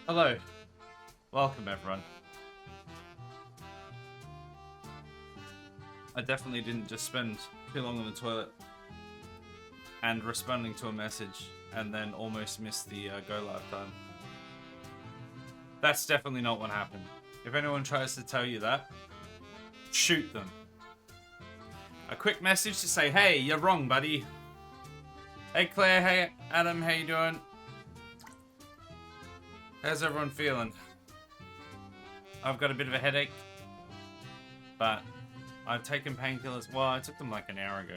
Hello. Welcome, everyone. I definitely didn't just spend too long on the toilet and responding to a message and then almost miss the go live time. That's definitely not what happened. If anyone tries to tell you that, shoot them. A quick message to say, hey, you're wrong, buddy. Hey, Claire. Hey, Adam. How you doing? How's everyone feeling? I've got a bit of a headache, but I've taken painkillers. Well, I took them like an hour ago.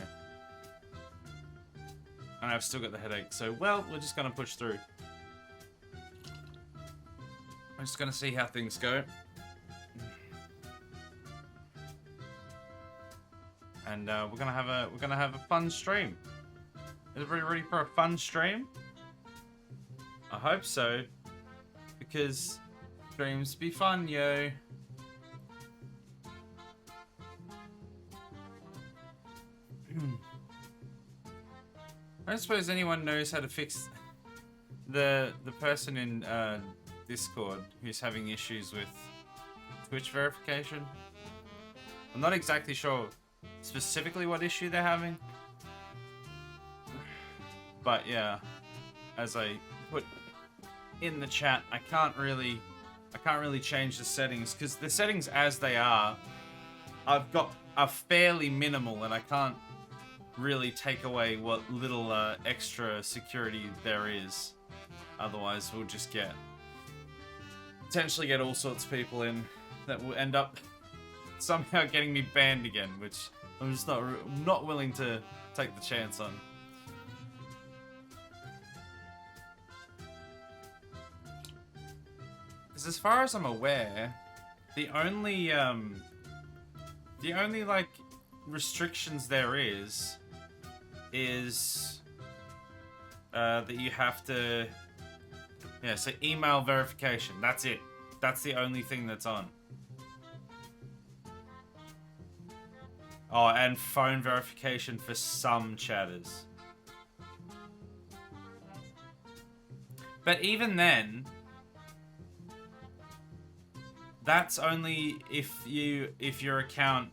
And I've still got the headache. So, well, we're just going to push through. I'm just going to see how things go. And we're gonna have a fun stream. Is everybody ready for a fun stream? I hope so, because streams be fun, yo. I don't suppose anyone knows how to fix the person in Discord who's having issues with Twitch verification. I'm not exactly sure specifically what issue they're having, but yeah, as I put in the chat, I can't really change the settings because the settings as they are, I've got are fairly minimal, and I can't really take away what little extra security there is. Otherwise, we'll just potentially get all sorts of people in that will end up somehow getting me banned again, which I'm just not willing to take the chance on. Because as far as I'm aware, the only like restrictions there is that you have to, yeah, so email verification. That's it. That's the only thing that's on. Oh, and phone verification for some chatters. But even then, that's only if your account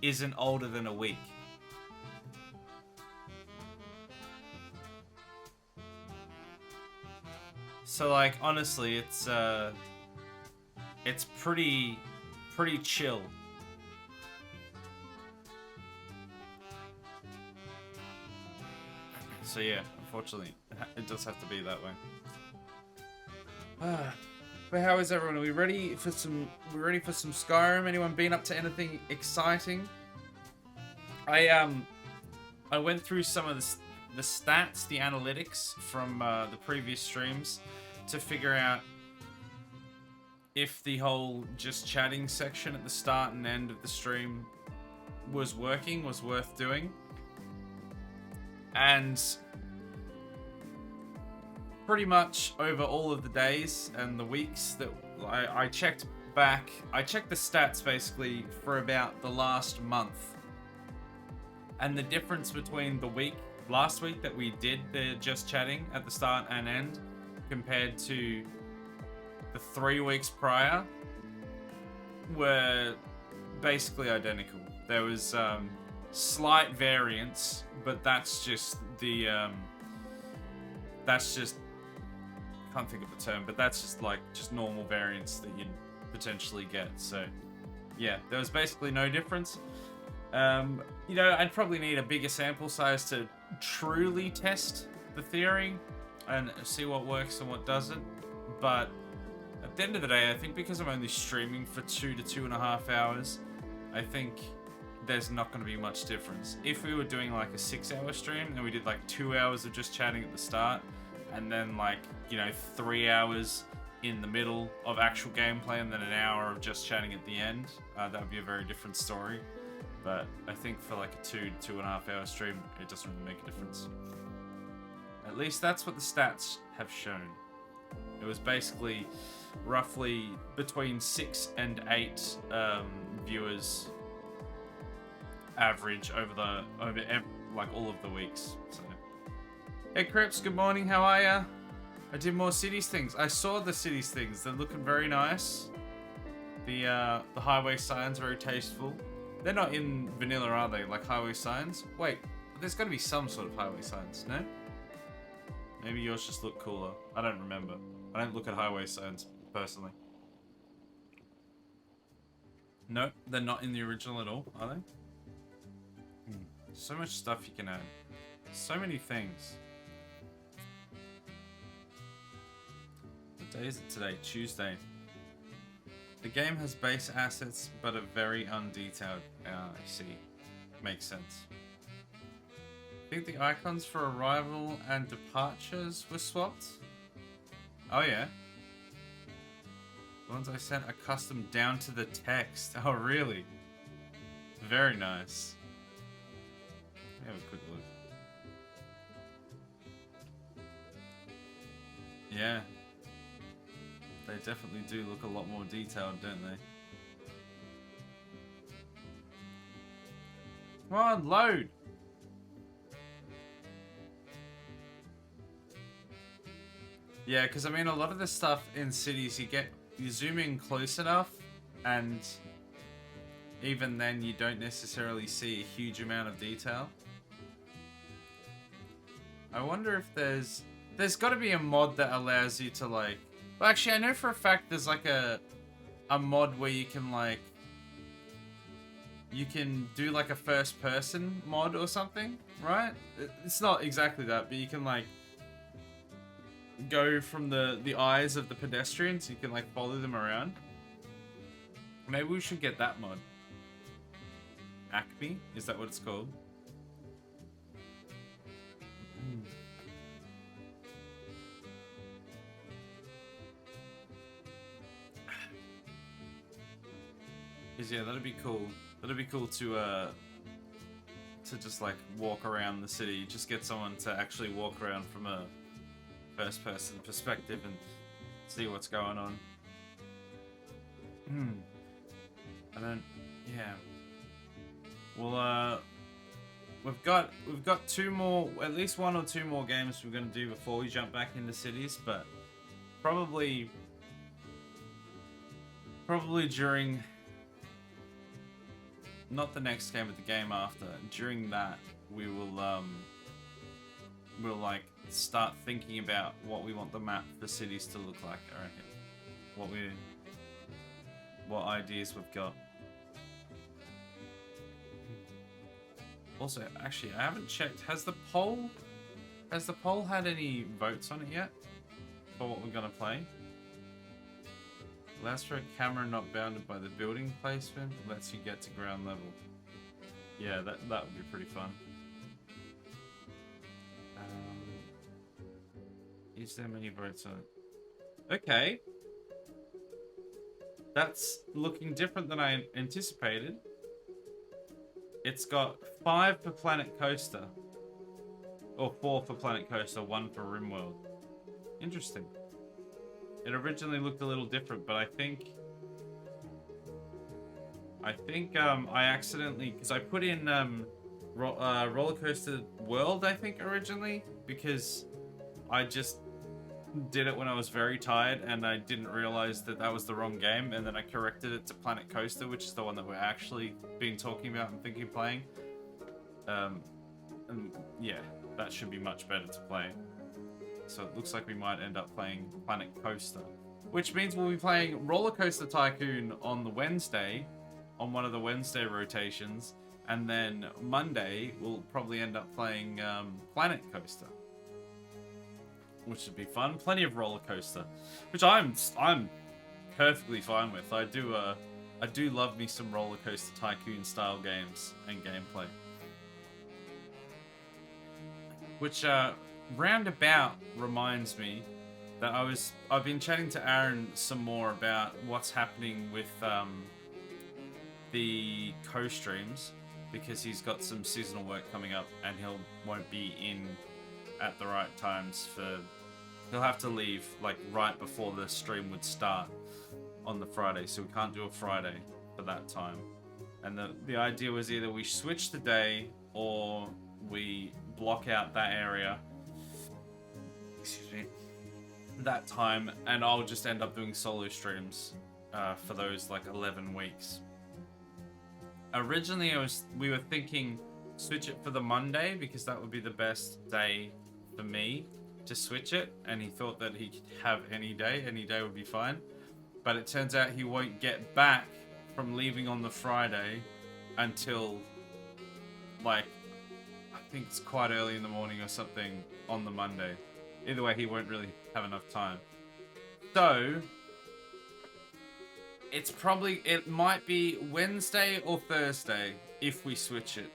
isn't older than a week. So like honestly, it's pretty chill. So yeah, unfortunately, it does have to be that way. But how is everyone? Are we ready for some? We ready for some Skyrim? Anyone been up to anything exciting? I went through some of the stats, the analytics from the previous streams to figure out if the whole just chatting section at the start and end of the stream was working, was worth doing. And pretty much over all of the days and the weeks that I checked back, I checked the stats basically for about the last month. And the difference between the last week that we did the just chatting at the start and end compared to the 3 weeks prior were basically identical. There was slight variance, but that's just can't think of the term, but that's just normal variance that you'd potentially get. So yeah, there was basically no difference. You know, I'd probably need a bigger sample size to truly test the theory and see what works and what doesn't. But at the end of the day, I think because I'm only streaming for 2 to 2.5 hours, I think there's not going to be much difference. If we were doing like a 6-hour stream and we did like 2 hours of just chatting at the start and then like, you know, 3 hours in the middle of actual gameplay and then an hour of just chatting at the end, that would be a very different story. But I think for like a 2.5 hour stream, it doesn't really make a difference. At least that's what the stats have shown. It was basically roughly between 6 and 8 viewers average over like all of the weeks. So, hey Crips, good morning. How are ya? I did more cities things. I saw the cities things. They're looking very nice. The highway signs are very tasteful. They're not in vanilla, are they? Like highway signs? Wait, there's got to be some sort of highway signs, no? Maybe yours just look cooler. I don't remember. I don't look at highway signs, personally. Nope, they're not in the original at all, are they? So much stuff you can add. So many things. What day is it today? Tuesday. The game has base assets, but are very undetailed. I see. Makes sense. I think the icons for arrival and departures were swapped. Oh yeah. The ones I sent are custom down to the text. Oh really? Very nice. Let me have a quick look. Yeah. They definitely do look a lot more detailed, don't they? Come on, load! Yeah, because I mean, a lot of the stuff in cities, you zoom in close enough, and even then you don't necessarily see a huge amount of detail. I wonder if there's got to be a mod that allows you to like, well actually I know for a fact there's like a mod where you can like, you can do like a first person mod or something, right? It's not exactly that, but you can like go from the eyes of the pedestrians, you can like follow them around. Maybe we should get that mod. Acme? Is that what it's called? Yeah, that'd be cool. That'd be cool to just like walk around the city. Just get someone to actually walk around from a first-person perspective and see what's going on. I don't. Yeah. Well, we've got two more, at least one or two more games we're gonna do before we jump back into cities, but probably during. Not the next game, but the game after. During that, we will we'll like start thinking about what we want the map for cities to look like. I reckon. What ideas we've got. Also, actually, I haven't checked. Has the poll had any votes on it yet for what we're gonna play? Allows for a camera not bounded by the building placement. Lets you get to ground level. Yeah, that would be pretty fun. Is there many votes on it? Okay. That's looking different than I anticipated. It's got 5 for Planet Coaster. Or 4 for Planet Coaster, 1 for RimWorld. Interesting. It originally looked a little different, but I think I accidentally, because I put in Roller Coaster World, I think originally, because I just did it when I was very tired and I didn't realize that was the wrong game, and then I corrected it to Planet Coaster, which is the one that we're actually been talking about and thinking of playing. And yeah, that should be much better to play. So it looks like we might end up playing Planet Coaster, which means we'll be playing Roller Coaster Tycoon on the Wednesday, on one of the Wednesday rotations, and then Monday we'll probably end up playing Planet Coaster, which would be fun. Plenty of Roller Coaster, which I'm perfectly fine with. I do love me some Roller Coaster Tycoon style games and gameplay, which roundabout reminds me that I've been chatting to Aaron some more about what's happening with the co-streams, because he's got some seasonal work coming up and won't be in at the right times he'll have to leave like right before the stream would start on the Friday, so we can't do a Friday for that time. And the idea was either we switch the day or we block out that area. Excuse me. that time, and I'll just end up doing solo streams for those like 11 weeks. Originally, we were thinking switch it for the Monday because that would be the best day for me to switch it, and he thought that he could have any day would be fine. But it turns out he won't get back from leaving on the Friday until like I think it's quite early in the morning or something on the Monday. Either way, he won't really have enough time. So it might be Wednesday or Thursday if we switch it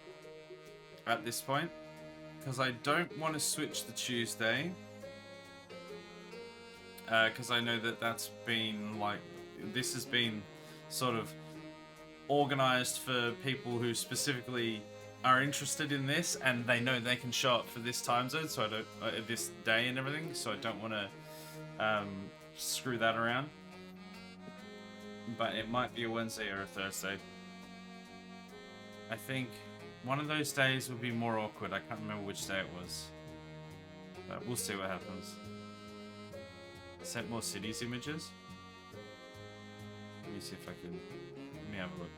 at this point, because I don't want to switch the Tuesday, because I know that that's been like, this has been sort of organized for people who specifically are interested in this, and they know they can show up for this time zone, so I don't this day and everything, so I don't want to screw that around. But it might be a Wednesday or a Thursday. I think one of those days would be more awkward. I can't remember which day it was, but we'll see what happens. Sent more cities images. Let me see if I can. Let me have a look.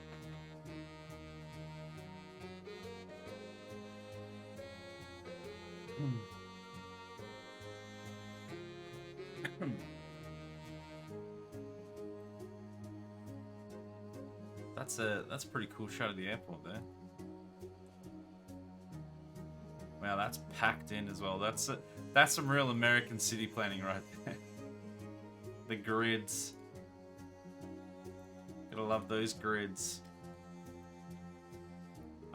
That's a pretty cool shot of the airport there. Wow, that's packed in as well. That's some real American city planning right there. The grids. Gotta love those grids.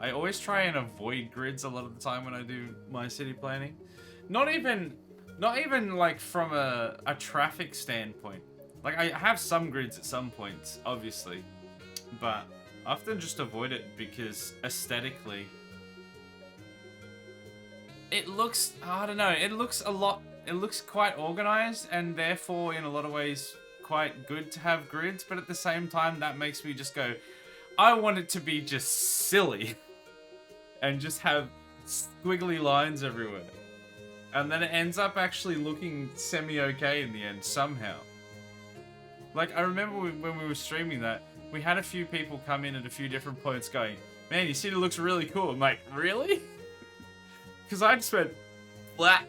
I always try and avoid grids a lot of the time when I do my city planning. Not even like from a traffic standpoint. Like I have some grids at some points, obviously, but I often just avoid it because aesthetically it looks, I don't know, it looks quite organized, and therefore in a lot of ways quite good to have grids, but at the same time that makes me just go, I want it to be just silly and just have squiggly lines everywhere. And then it ends up actually looking semi-okay in the end, somehow. Like, I remember when we were streaming that, we had a few people come in at a few different points going, man, your city looks really cool. I'm like, really? Because I just went, flat.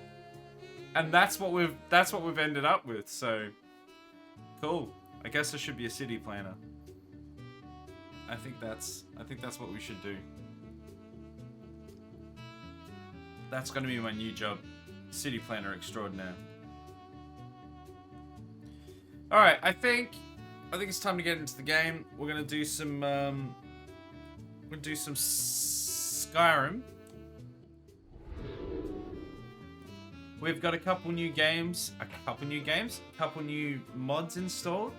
And that's what we've ended up with, so cool. I guess I should be a city planner. I think that's what we should do. That's gonna be my new job. City planner extraordinaire. Alright, I think it's time to get into the game. We're gonna do some Skyrim. We've got a couple new mods installed,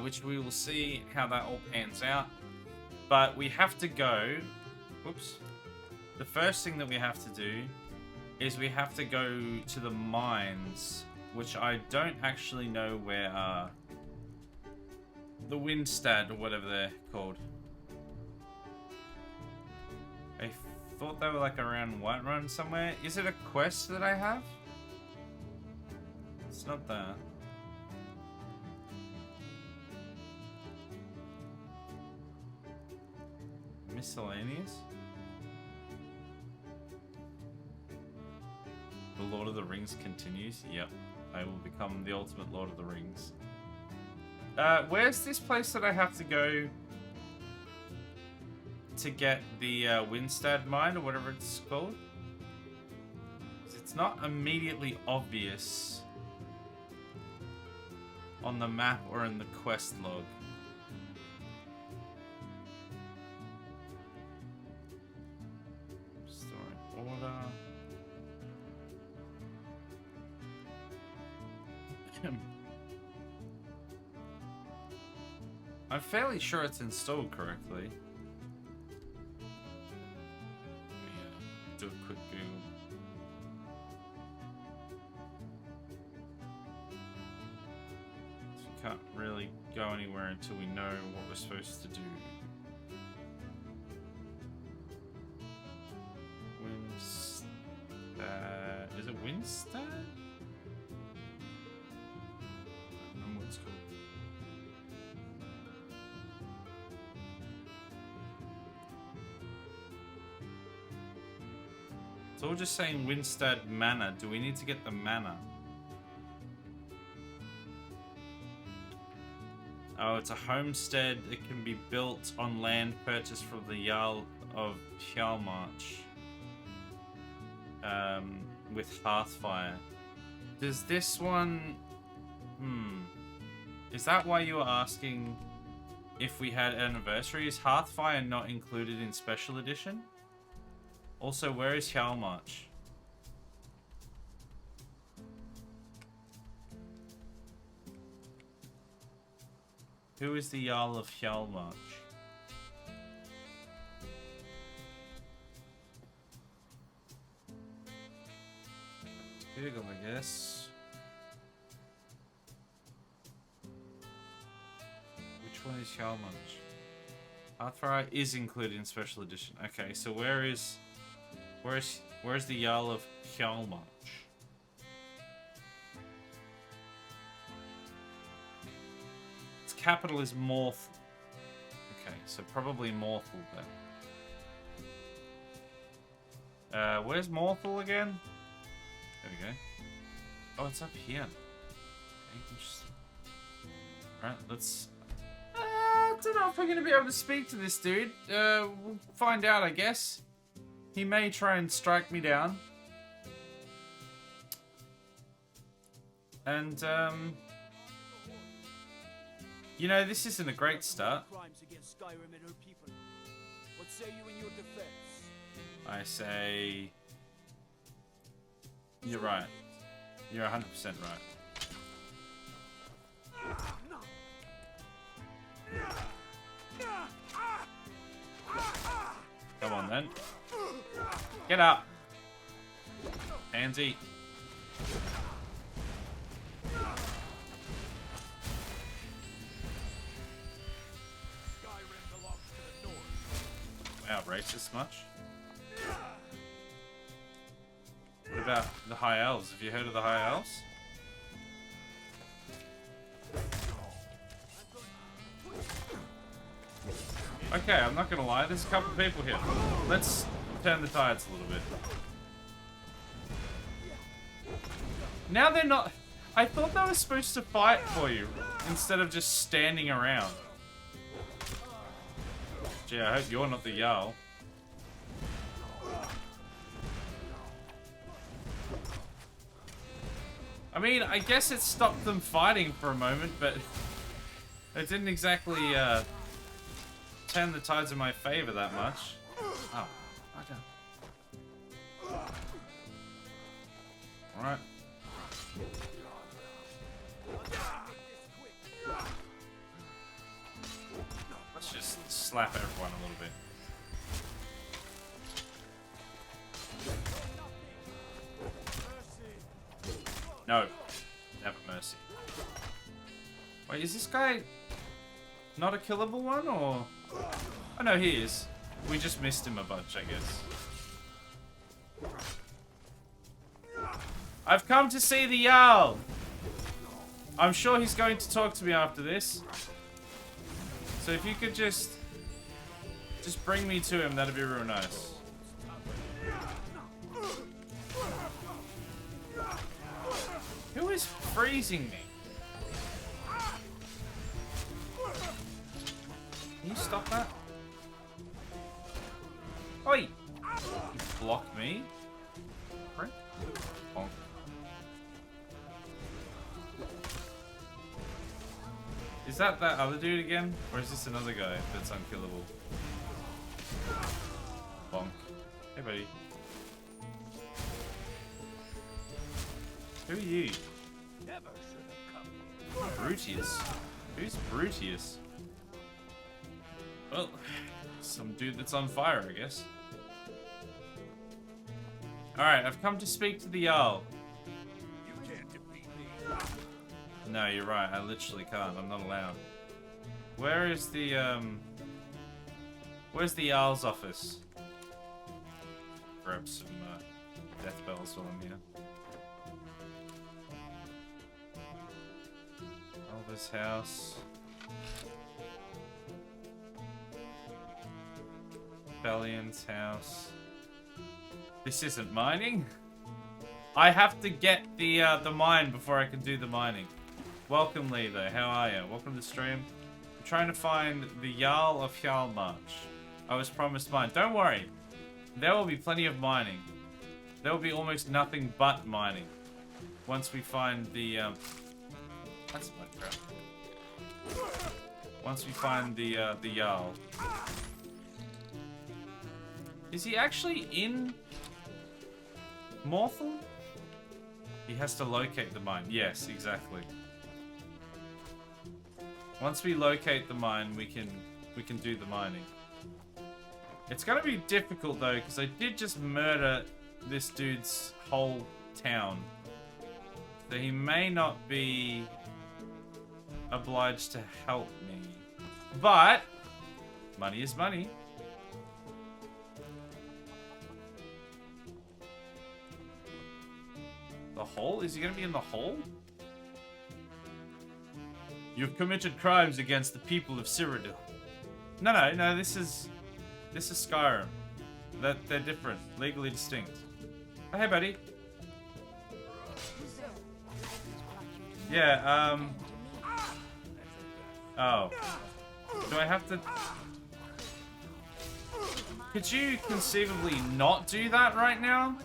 which we will see how that all pans out. But we have to go. Whoops. The first thing that we have to do is we have to go to the mines, which I don't actually know where are. The Windstad, or whatever they're called. I thought they were like around Whiterun somewhere. Is it a quest that I have? It's not that. Miscellaneous? The Lord of the Rings continues. Yep. I will become the ultimate Lord of the Rings. Where's this place that I have to go to get the Windstad mine, or whatever it's called? It's not immediately obvious on the map or in the quest log. Story order. I'm fairly sure it's installed correctly. Let me do a quick Google. So we can't really go anywhere until we know what we're supposed to do. Windstad. Is it Windstad? It's all just saying Windstad Manor. Do we need to get the manor? Oh, it's a homestead. It can be built on land purchased from the Jarl of Hjalmarch. With Hearthfire. Does this one... Is that why you were asking if we had anniversary? Is Hearthfire not included in Special Edition? Also, where is Hjalmarch? Who is the Jarl of Hjalmarch? Google, I guess. Which one is Hjalmarch? Hearthfire is included in Special Edition. Okay, so where's the Jarl of Hjalmarch? Its capital is Morth. Okay, so probably Morthal then. Where's Morthal again? There we go. Oh, it's up here. Okay, interesting. Alright, let's... I don't know if we're going to be able to speak to this dude. We'll find out, I guess. He may try and strike me down. And, you know, this isn't a great start. Crimes against Skyrim and her people. What say you in your defense? I say... You're right. You're 100% right. Come on then. Get up. Pansy. Wow, racist much? What about the High Elves? Have you heard of the High Elves? Okay, I'm not gonna lie, there's a couple people here. Let's turn the tides a little bit. Now they're not... I thought they were supposed to fight for you, instead of just standing around. Gee, I hope you're not the Jarl. I mean, I guess it stopped them fighting for a moment, but it didn't exactly turn the tides in my favor that much. Oh, okay. Alright. Let's just slap everyone a little bit. No. Never mercy. Wait, is this guy not a killable one, or... Oh no, he is. We just missed him a bunch, I guess. I've come to see the Jarl! I'm sure he's going to talk to me after this. So if you could just bring me to him, that'd be real nice. Who is freezing me? Can you stop that? Oi! You blocked me? Prick. Bonk. Is that other dude again? Or is this another guy that's unkillable? Bonk. Hey, buddy. Who are you? Never should have come. Brutius. Who's Brutius? Well, some dude that's on fire, I guess. Alright, I've come to speak to the Jarl. You can't defeat me. No, you're right, I literally can't. I'm not allowed. Where is the, where's the Jarl's office? Grab some, death bells while I'm here. Elvis house. Bellion's house. This isn't mining. I have to get the mine before I can do the mining. Welcome, Lee, though. How are you? Welcome to the stream. I'm trying to find the Jarl of Hjalmarch. I was promised mine. Don't worry. There will be plenty of mining. There will be almost nothing but mining. Once we find the, that's my crap. Once we find the Jarl. Is he actually in Morthal? He has to locate the mine. Yes, exactly. Once we locate the mine, we can do the mining. It's gonna be difficult though, because I did just murder this dude's whole town. So he may not be obliged to help me. But money is money. The hole? Is he gonna be in the hole? You've committed crimes against the people of Cyrodiil. No, this is Skyrim. They're different, legally distinct. Oh, hey, buddy. Yeah, oh. Do I have to... Could you conceivably not do that right now?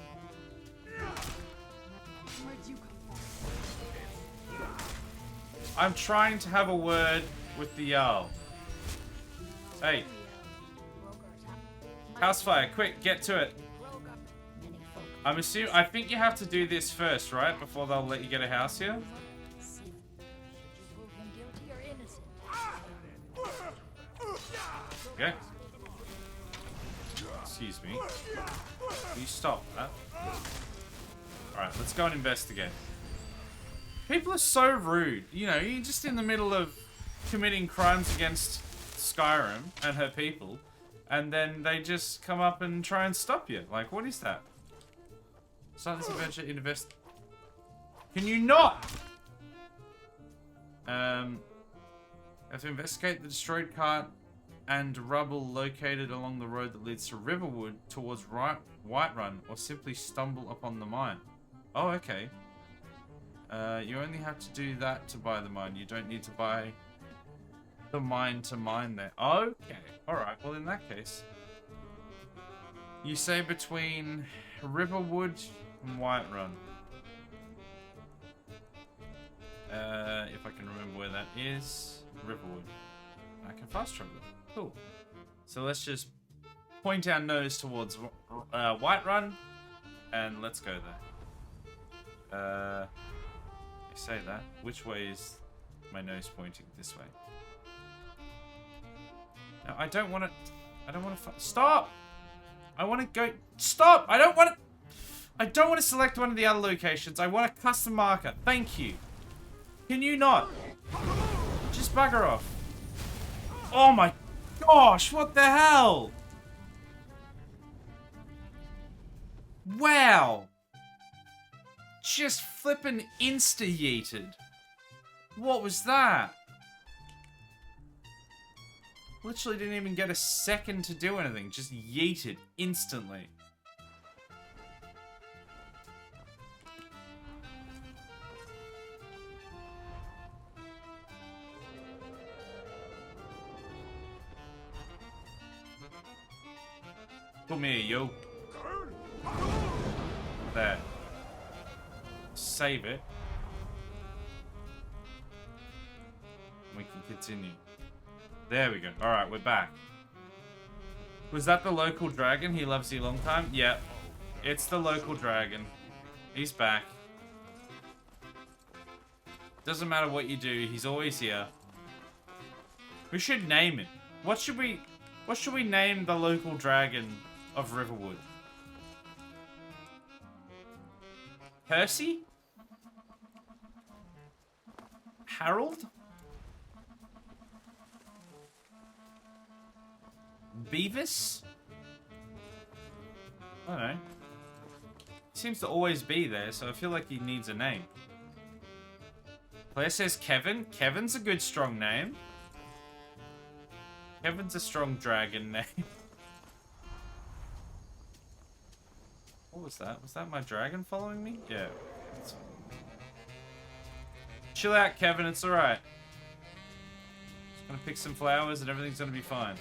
I'm trying to have a word with the Jarl. Hey. Housefire, quick, get to it. I think you have to do this first, right? Before they'll let you get a house here? Okay. Excuse me. Will you stop that? Alright, let's go and investigate. People are so rude. You know, you're just in the middle of committing crimes against Skyrim and her people, and then they just come up and try and stop you. Like, what is that? Start this adventure, invest... Can you not? Have to investigate the destroyed cart and rubble located along the road that leads to Riverwood towards Whiterun, or simply stumble upon the mine. Oh, okay. You only have to do that to buy the mine. You don't need to buy the mine to mine there. Okay. Alright, well in that case. You say between Riverwood and Whiterun. If I can remember where that is. Riverwood. I can fast travel. Cool. So let's just point our nose towards Whiterun, and let's go there. You say that. Which way is my nose pointing? This way. No, I don't want to. I don't want to. Stop! I want to go. Stop! I don't want to. I don't want to select one of the other locations. I want a custom marker. Thank you. Can you not? Just bugger off. Oh my gosh! What the hell? Wow! Just flippin' insta-yeeted. What was that? Literally didn't even get a second to do anything. Just yeeted instantly. Come here, yo. There. Save it. We can continue. There we go. Alright, we're back. Was that the local dragon? He loves you long time? Yep. It's the local dragon. He's back. Doesn't matter what you do, he's always here. We should name it. What should we name the local dragon of Riverwood? Percy? Harold? Beavis? I don't know. He seems to always be there, so I feel like he needs a name. Claire says Kevin. Kevin's a good, strong name. Kevin's a strong dragon name. What was that? Was that my dragon following me? Yeah. Chill out, Kevin. It's alright. Just gonna pick some flowers and everything's gonna be fine.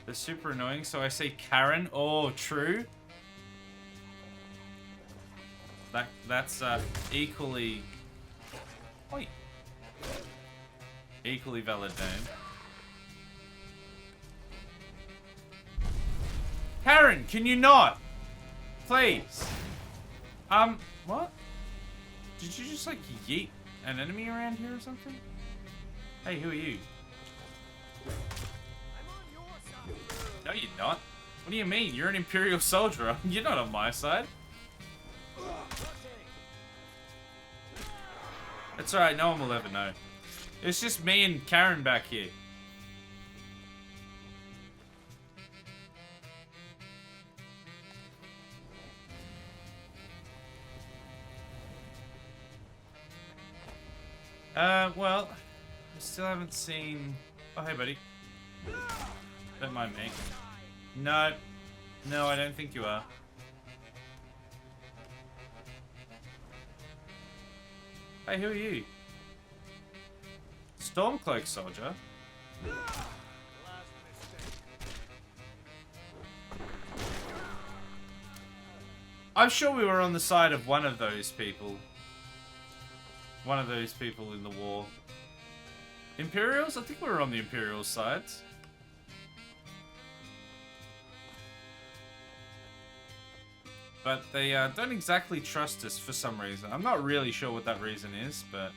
They're super annoying, so I say Karen. Oh, true. That's equally... Oi. Equally valid name. Karen, can you not? Please. What? Did you just, like, yeet an enemy around here or something? Hey, who are you? No, you're not. What do you mean? You're an Imperial soldier. You're not on my side. It's alright, no one will ever know. It's just me and Karen back here. Well, I still haven't seen... Oh, hey, buddy. Don't mind me. No. No, I don't think you are. Hey, who are you? Stormcloak soldier? I'm sure we were on the side of one of those people. One of those people in the war. Imperials? I think we were on the Imperial sides. But they don't exactly trust us for some reason. I'm not really sure what that reason is, but...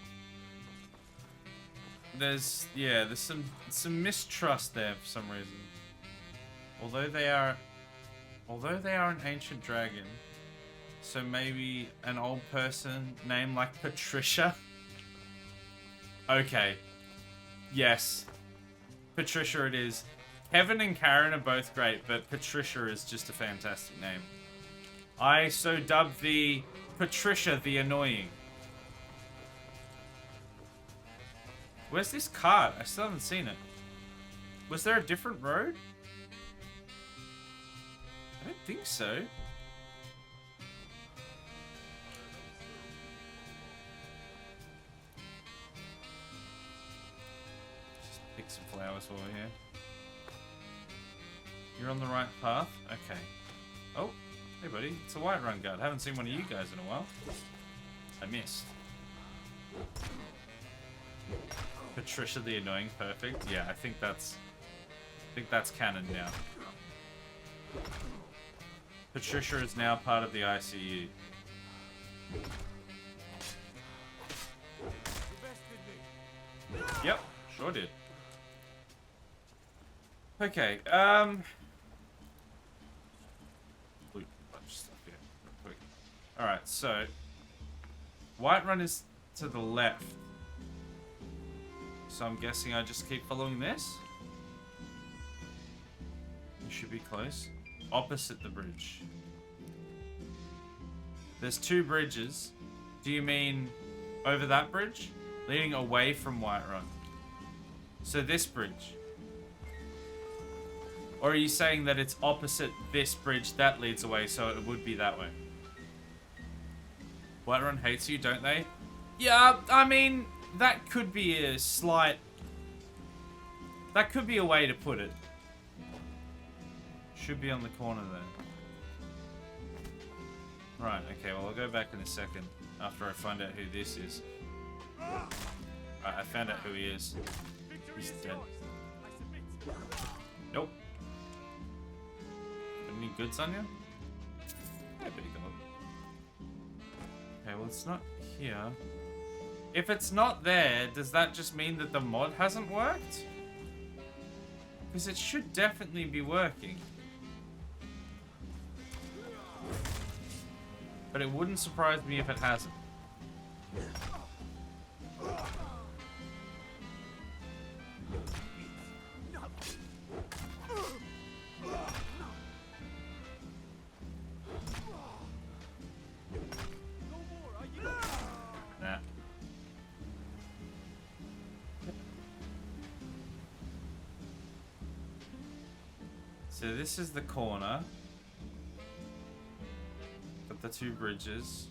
There's some mistrust there for some reason. Although they are an ancient dragon, so maybe an old person named like Patricia? Okay. Yes. Patricia it is. Kevin and Karen are both great, but Patricia is just a fantastic name. I so dubbed the Patricia the Annoying. Where's this cart? I still haven't seen it. Was there a different road? I don't think so. Just pick some flowers while we're here. You're on the right path? Okay. Oh, hey buddy. It's a Whiterun guard. Haven't seen one of you guys in a while. I missed. Patricia the Annoying, perfect. Yeah, I think that's canon now. Patricia is now part of the ICU. Yep, sure did. Okay, loot a bunch of stuff here. Quick. Alright, so Whiterun is to the left. So I'm guessing I just keep following this. You should be close. Opposite the bridge. There's two bridges. Do you mean over that bridge? Leading away from Whiterun. So this bridge. Or are you saying that it's opposite this bridge that leads away, so it would be that way? Whiterun hates you, don't they? Yeah, I mean... That could be a slight... That could be a way to put it. Should be on the corner there. Right, okay, well I'll go back in a second after I find out who this is. Right, I found out who he is. He's dead. Nope. Got any goods on you? Yeah, big dog. Okay, well it's not here. If it's not there, does that just mean that the mod hasn't worked? Because it should definitely be working. But it wouldn't surprise me if it hasn't. Nah. So this is the corner. the 2 bridges.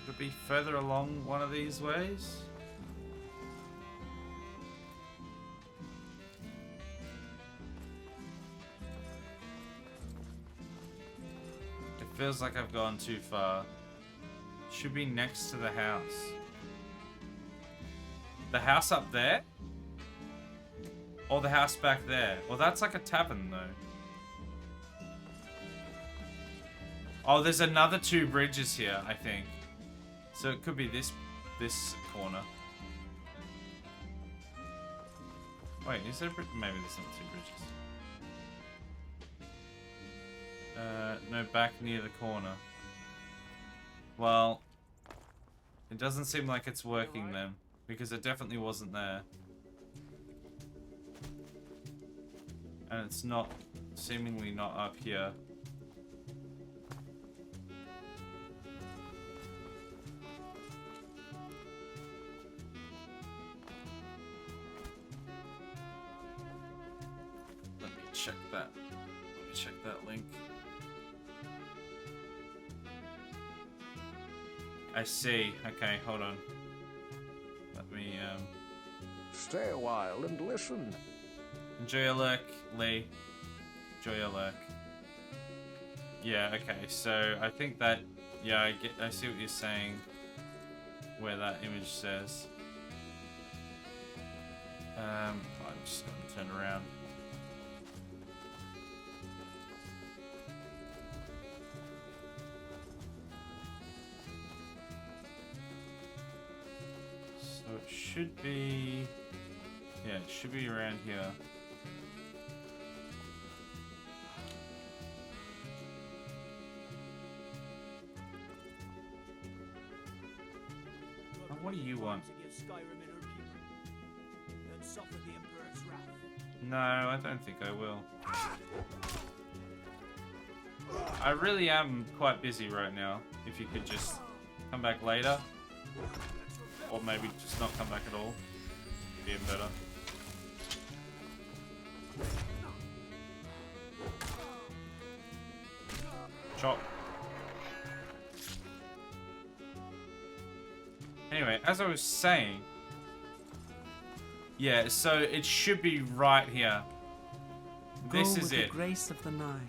Could be further along one of these ways. It feels like I've gone too far. Should be next to the house. The house up there? Or the house back there? Well, that's like a tavern, though. Oh, there's another 2 bridges here, I think. So it could be this corner. Wait, is there a bridge? Maybe there's not 2 bridges. No, back near the corner. Well, it doesn't seem like it's working then, because it definitely wasn't there. And it's not, seemingly not up here. Let me check that. Let me check that link. I see. Okay, hold on. Let me, Stay a while and listen. enjoy your lurk, Lee. Enjoy your lurk. Yeah, okay, so I think that... Yeah, I see what you're saying. Where that image says. I'm just gonna turn around. So it should be... Yeah, it should be around here. Oh, what do you want? Against Skyrim and her people, then suffer the Emperor's wrath. No, I don't think I will. I really am quite busy right now. If you could just come back later. Or maybe just not come back at all. Be even better. Chop. Anyway, as I was saying... Yeah, so it should be right here. This is it. The grace of the Nine.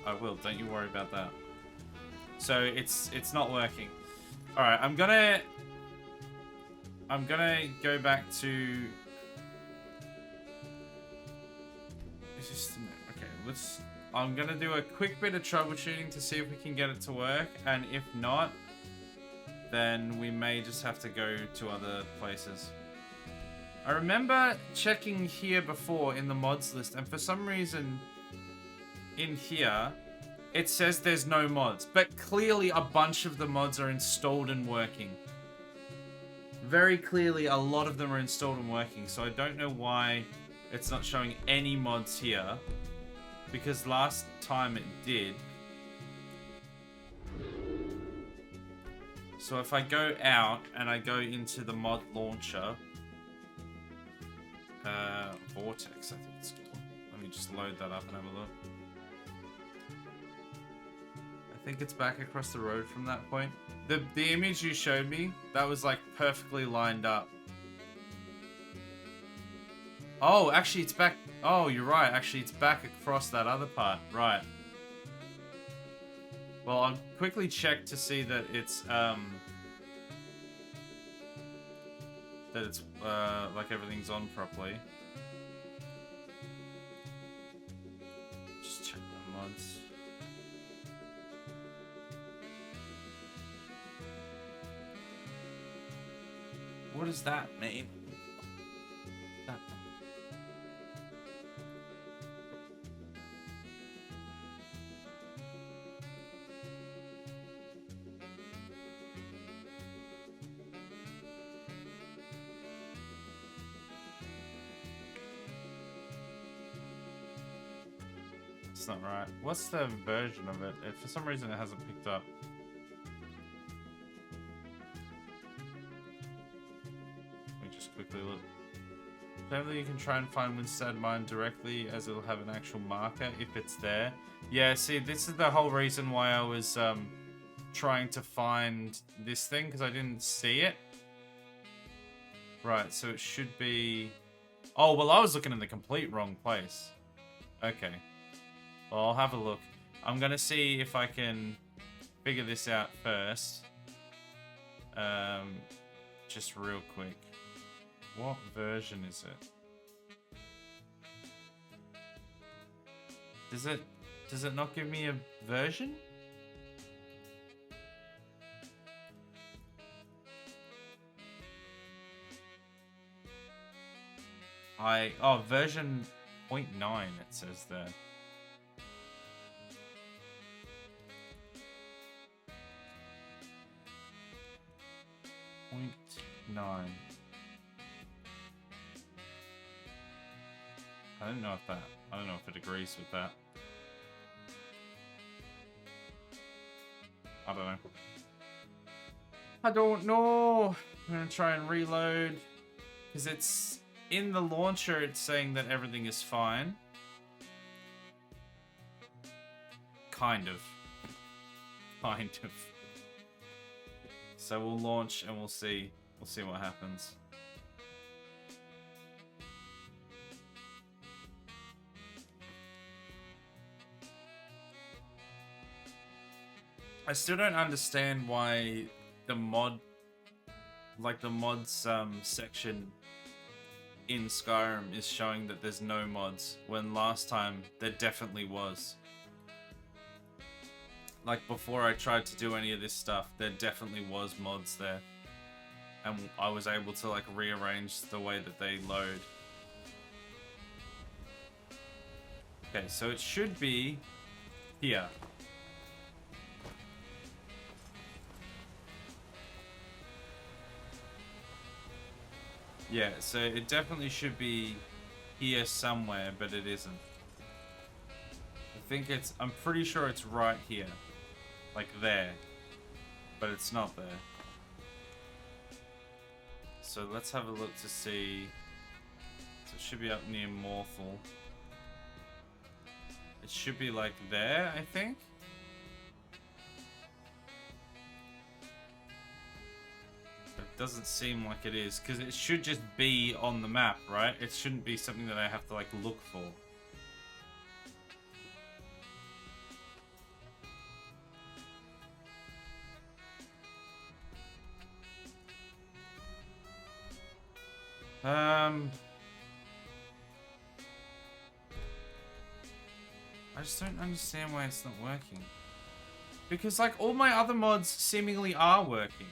I will, don't you worry about that. So it's not working. Alright, I'm gonna go back to... It's just... Okay, let's... I'm gonna do a quick bit of troubleshooting to see if we can get it to work, and if not, then we may just have to go to other places. I remember checking here before in the mods list, and for some reason in here, it says there's no mods, but clearly a bunch of the mods are installed and working. Very clearly a lot of them are installed and working, so I don't know why it's not showing any mods here, because last time it did. So if I go out and I go into the mod launcher, Vortex I think it's called. Let me just load that up and have a look. I think it's back across the road from that point. The image you showed me, that was like perfectly lined up. Oh, actually it's back. Oh, you're right. Actually, it's back across that other part. Right. Well, I'll quickly check to see that it's like everything's on properly. Just check the mods. What does that mean? That It's not right. What's the version of it? For some reason it hasn't picked up. Apparently you can try and find Windstad mine directly as it'll have an actual marker if it's there. Yeah, see, this is the whole reason why I was trying to find this thing, because I didn't see it. Right, so it should be... Oh, well, I was looking in the complete wrong place. Okay. Well, I'll have a look. I'm going to see if I can figure this out first. Just real quick. What version is it? Does it not give me a version? Oh, version 0.9 it says there. .9. I don't know if it agrees with that. I don't know. I don't know. I'm gonna try and reload, because it's in the launcher. It's saying that everything is fine. Kind of. So we'll launch and we'll see. We'll see what happens. I still don't understand why the mod, like the mods section in Skyrim is showing that there's no mods, when last time there definitely was. Like before I tried to do any of this stuff, there definitely was mods there. And I was able to like rearrange the way that they load. Okay, so it should be here. Yeah, so it definitely should be here somewhere, but it isn't. I'm pretty sure it's right here. Like there. But it's not there. So let's have a look to see. So it should be up near Morthal. It should be like there, I think. Doesn't seem like it is, because it should just be on the map, right? It shouldn't be something that I have to like look for. I just don't understand why it's not working. Because like all my other mods seemingly are working.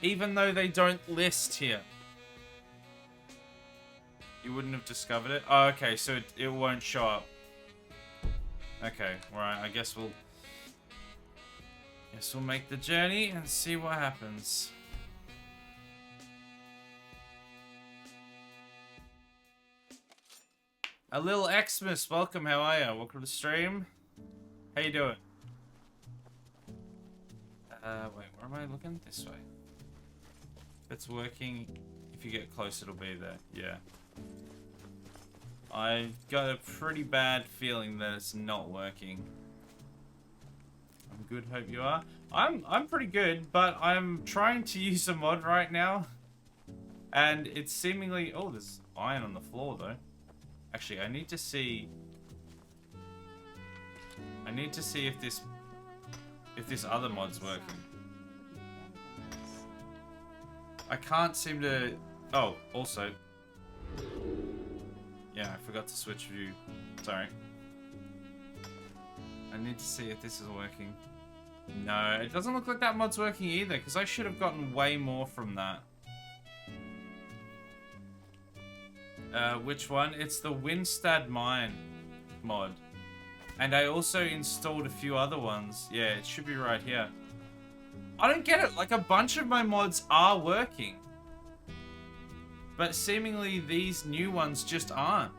Even though they don't list here. You wouldn't have discovered it? Oh, okay, so it won't show up. Okay, right, I guess we'll make the journey and see what happens. A little Xmas, welcome, how are ya? Welcome to the stream. How you doing? Wait, where am I looking? This way. It's working. If you get close, it'll be there. Yeah. I've got a pretty bad feeling that it's not working. I'm good, hope you are. I'm pretty good, but I'm trying to use a mod right now. And it's seemingly... Oh, there's iron on the floor, though. Actually, I need to see if this other mod's working. I can't seem to... Oh, also... Yeah, I forgot to switch view. Sorry. I need to see if this is working. No, it doesn't look like that mod's working either, because I should have gotten way more from that. Which one? It's the Windstad Mine mod. And I also installed a few other ones. Yeah, it should be right here. I don't get it. Like, a bunch of my mods are working. But seemingly these new ones just aren't.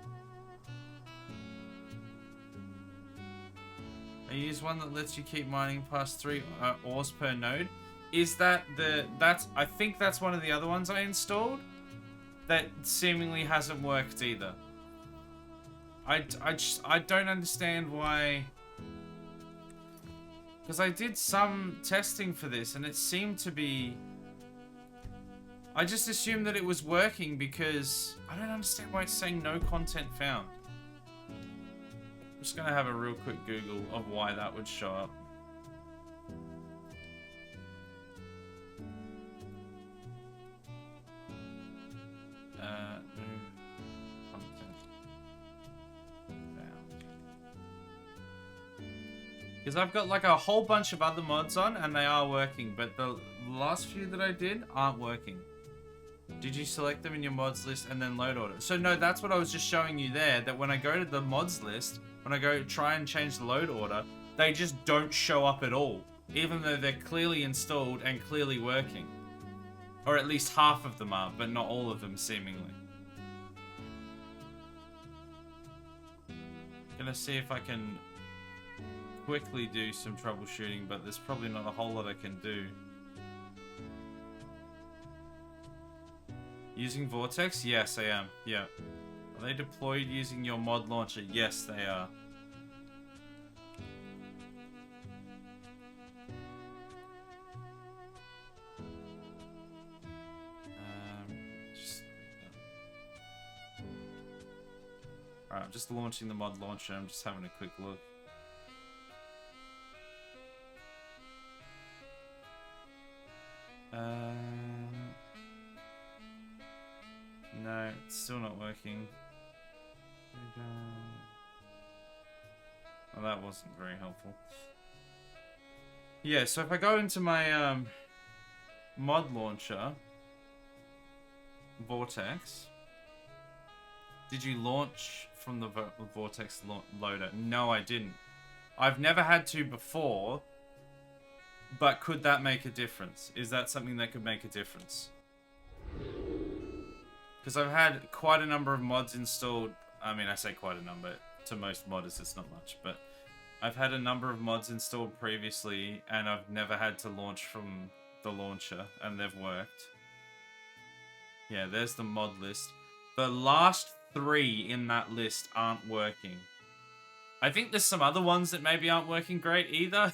I use one that lets you keep mining past 3 ores per node. Is that I think that's one of the other ones I installed. that seemingly hasn't worked either. I don't understand why. Because I did some testing for this and it seemed to be... I just assumed that it was working because I don't understand why it's saying no content found. I'm just going to have a real quick Google of why that would show up. No content found. Because I've got like a whole bunch of other mods on and they are working, but the last few that I did aren't working. Did you select them in your mods list and then load order? So no, that's what I was just showing you there, that when I go to the mods list, when I go try and change the load order, they just don't show up at all, even though they're clearly installed and clearly working. Or at least half of them are, but not all of them seemingly. Gonna see if I can quickly do some troubleshooting, but there's probably not a whole lot I can do. Using Vortex? Yes, I am. Yeah. Are they deployed using your mod launcher? Yes, they are. Alright, I'm just launching the mod launcher. I'm just having a quick look. No, it's still not working. Well, that wasn't very helpful. Yeah, so if I go into my mod launcher, Vortex, did you launch from the Vortex loader? No, I didn't. I've never had to before, but could that make a difference? Is that something that could make a difference? Because I've had quite a number of mods installed. I mean, I say quite a number. To most modders, it's not much. But I've had a number of mods installed previously, and I've never had to launch from the launcher, and they've worked. Yeah, there's the mod list. The last 3 in that list aren't working. I think there's some other ones that maybe aren't working great either.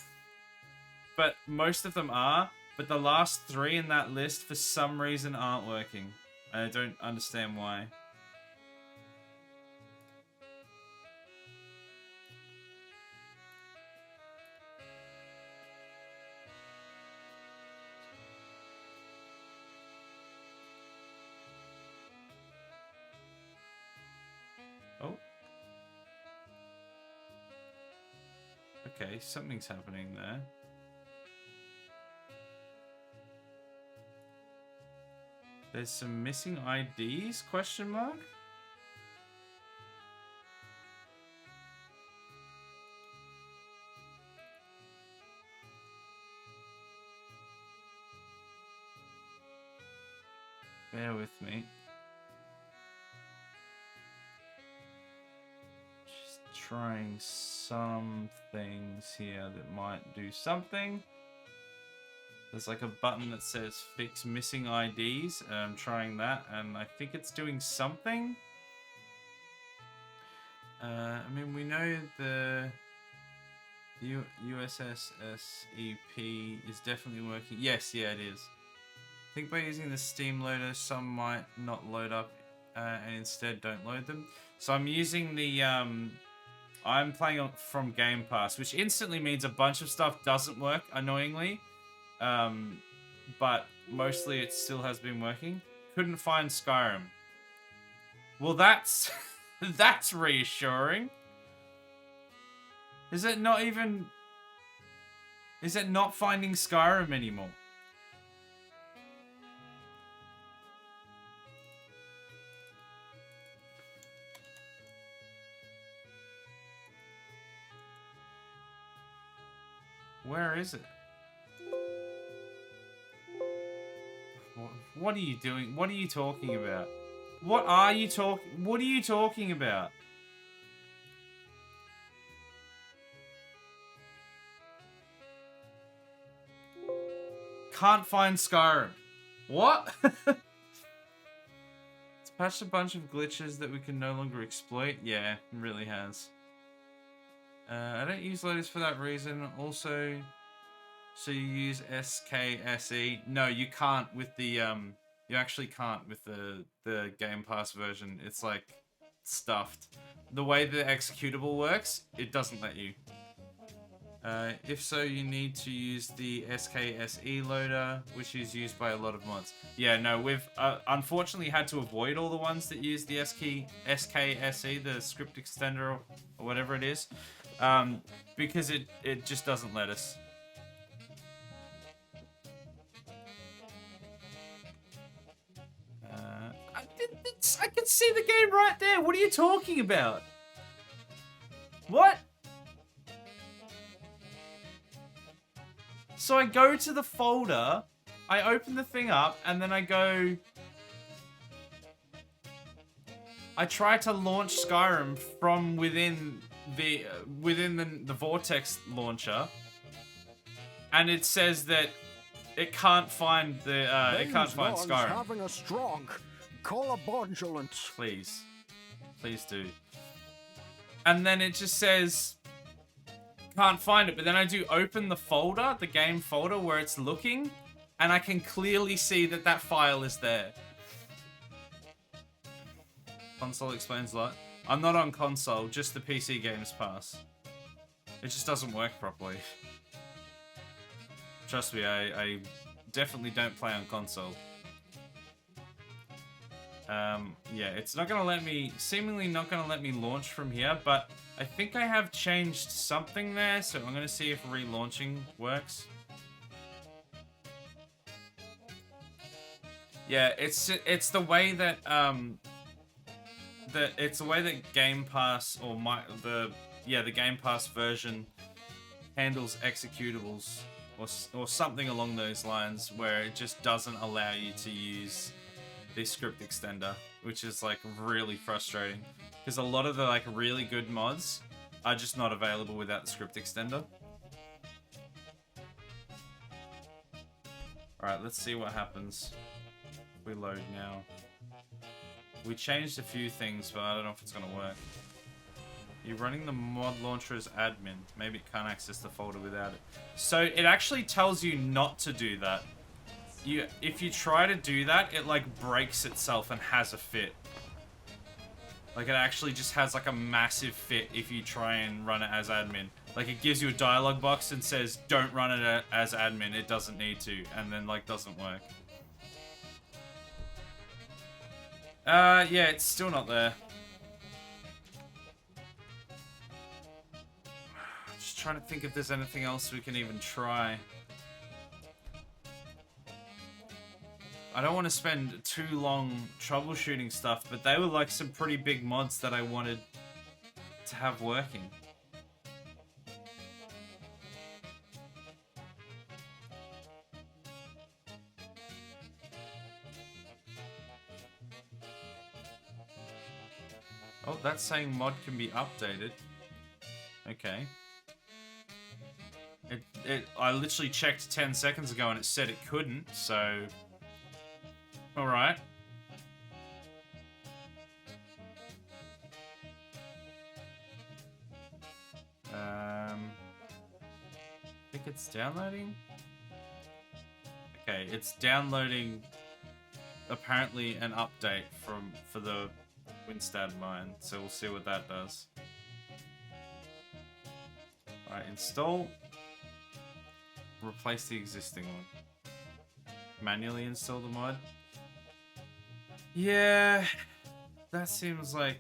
But most of them are. But the last 3 in that list, for some reason, aren't working. I don't understand why. Oh. Okay, something's happening there. There's some missing IDs, question mark? Bear with me. Just trying some things here that might do something. There's like a button that says fix missing IDs, and I'm trying that, and I think it's doing something. I mean, we know the USSSEP is definitely working. Yes, yeah, it is. I think by using the Steam loader, some might not load up and instead don't load them. So I'm using the, I'm playing from Game Pass, which instantly means a bunch of stuff doesn't work, annoyingly. But mostly it still has been working. Couldn't find Skyrim. Well, that's that's reassuring. Is it not even... Is it not finding Skyrim anymore? Where is it? What are you doing? What are you talking about? What are you talking about? Can't find Skyrim. What? It's Patched a bunch of glitches that we can no longer exploit. Yeah, it really has. I don't use loaders for that reason. Also, so you use SKSE. No, you can't with the you actually can't with the Game Pass version. It's like stuffed. The way the executable works, it doesn't let you. If so, you need to use the SKSE loader, which is used by a lot of mods. Yeah, no, we've unfortunately had to avoid all the ones that use the SKSE, the script extender or whatever it is, because it just doesn't let us. I can see the game right there. What are you talking about? What? So I go to the folder, I open the thing up, and then I go... I try to launch Skyrim from within the Vortex launcher, and it says that it can't find the Skyrim. Having a stroke. Call a bondulance. Please, please do. And then it just says can't find it. But then I do open the folder, the game folder where it's looking, and I can clearly see that that file is there. Console explains a lot. I'm not on console, just the PC Games Pass. It just doesn't work properly. Trust me, I definitely don't play on console. Yeah, it's not gonna let me, seemingly not gonna let me launch from here, but I think I have changed something there, so I'm gonna see if relaunching works. Yeah, it's the way that it's the way that Game Pass or the Game Pass version handles executables or something along those lines, where it just doesn't allow you to use the script extender, which is like really frustrating because a lot of the like really good mods are just not available without the script extender. Alright, let's see what happens if we load now. We changed a few things, but I don't know if it's gonna work. You're running the mod launcher as admin. Maybe it can't access the folder without it. So it actually tells you not to do that. If you try to do that, it like breaks itself and has a fit. Like it actually just has like a massive fit if you try and run it as admin. Like it gives you a dialog box and says, don't run it as admin, it doesn't need to, and then like doesn't work. Yeah, it's still not there. Just trying to think if there's anything else we can even try. I don't want to spend too long troubleshooting stuff, but they were like some pretty big mods that I wanted to have working. Oh, that's saying mod can be updated. Okay. I literally checked 10 seconds ago and it said it couldn't, so... Alright. I think it's downloading? Okay, it's downloading apparently an update for the Windstad mine, so we'll see what that does. Alright, install. Replace the existing one. Manually install the mod. Yeah, that seems like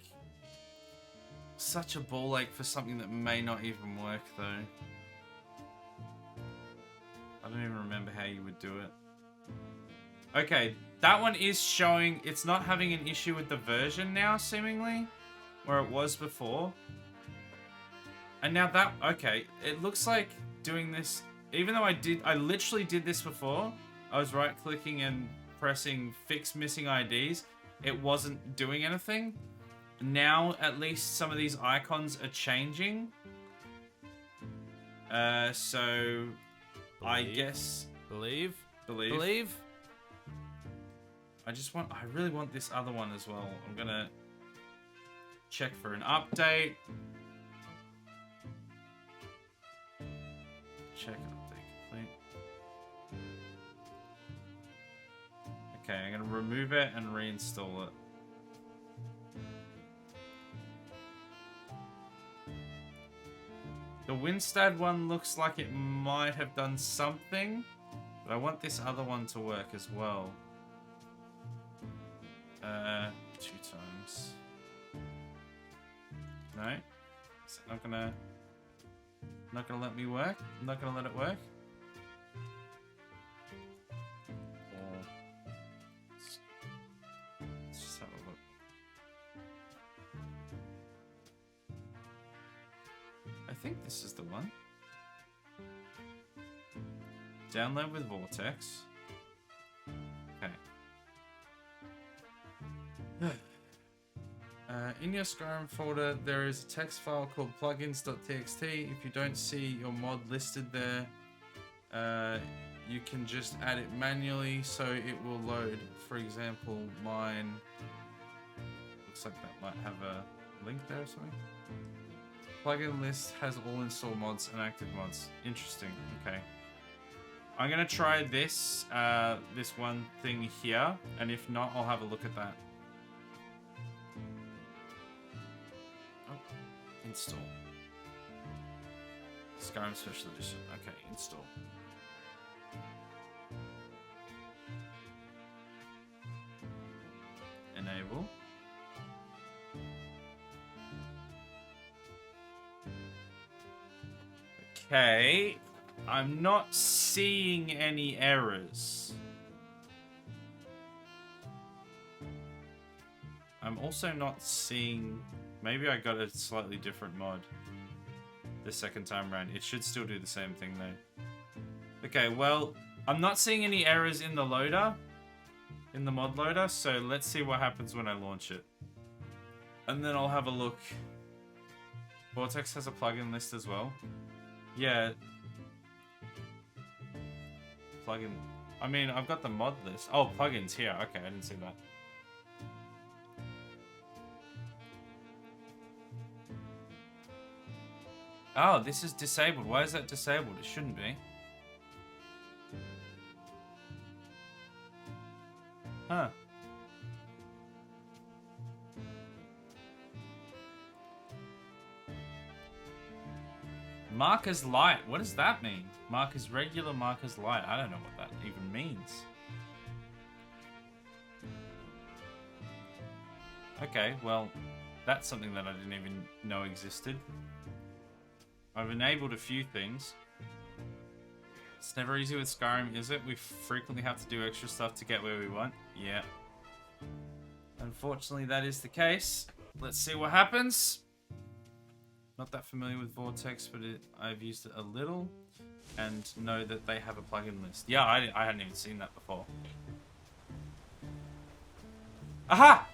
such a ball ache for something that may not even work, though. I don't even remember how you would do it. Okay, that one is showing it's not having an issue with the version now, seemingly, where it was before. And now that, okay, it looks like doing this, even though I literally did this before, I was right-clicking and pressing fix missing IDs, it wasn't doing anything. Now, at least some of these icons are changing. So, I guess... Believe? I really want this other one as well. I'm gonna check for an update. Check update complete. Okay, I'm gonna remove it and reinstall it. The Windstad one looks like it might have done something, but I want this other one to work as well. 2 times. No? Is it not gonna let me work? I'm not gonna let it work? Or let's just have a look. I think this is the one. Download with Vortex. Okay. In your Skyrim folder, there is a text file called plugins.txt. If you don't see your mod listed there, you can just add it manually so it will load. For example, mine looks like that might have a link there or something. Plugin list has all install mods and active mods. Interesting. Okay. I'm gonna try this this one thing here, and if not, I'll have a look at that. Install. Skyrim Special Edition. Okay, install. Enable. Okay. I'm not seeing any errors. I'm also not seeing... Maybe I got a slightly different mod the second time around. It should still do the same thing though. Okay, well, I'm not seeing any errors in the loader, in the mod loader, so let's see what happens when I launch it. And then I'll have a look. Vortex has a plugin list as well. Yeah. Plugin. I mean, I've got the mod list. Oh, plugins here. Okay, I didn't see that. Oh, this is disabled. Why is that disabled? It shouldn't be. Huh. Markers light. What does that mean? Markers regular, markers light. I don't know what that even means. Okay, well, that's something that I didn't even know existed. I've enabled a few things. It's never easy with Skyrim, is it? We frequently have to do extra stuff to get where we want. Yeah. Unfortunately, that is the case. Let's see what happens. Not that familiar with Vortex, but I've used it a little. And know that they have a plugin list. Yeah, I hadn't even seen that before. Aha!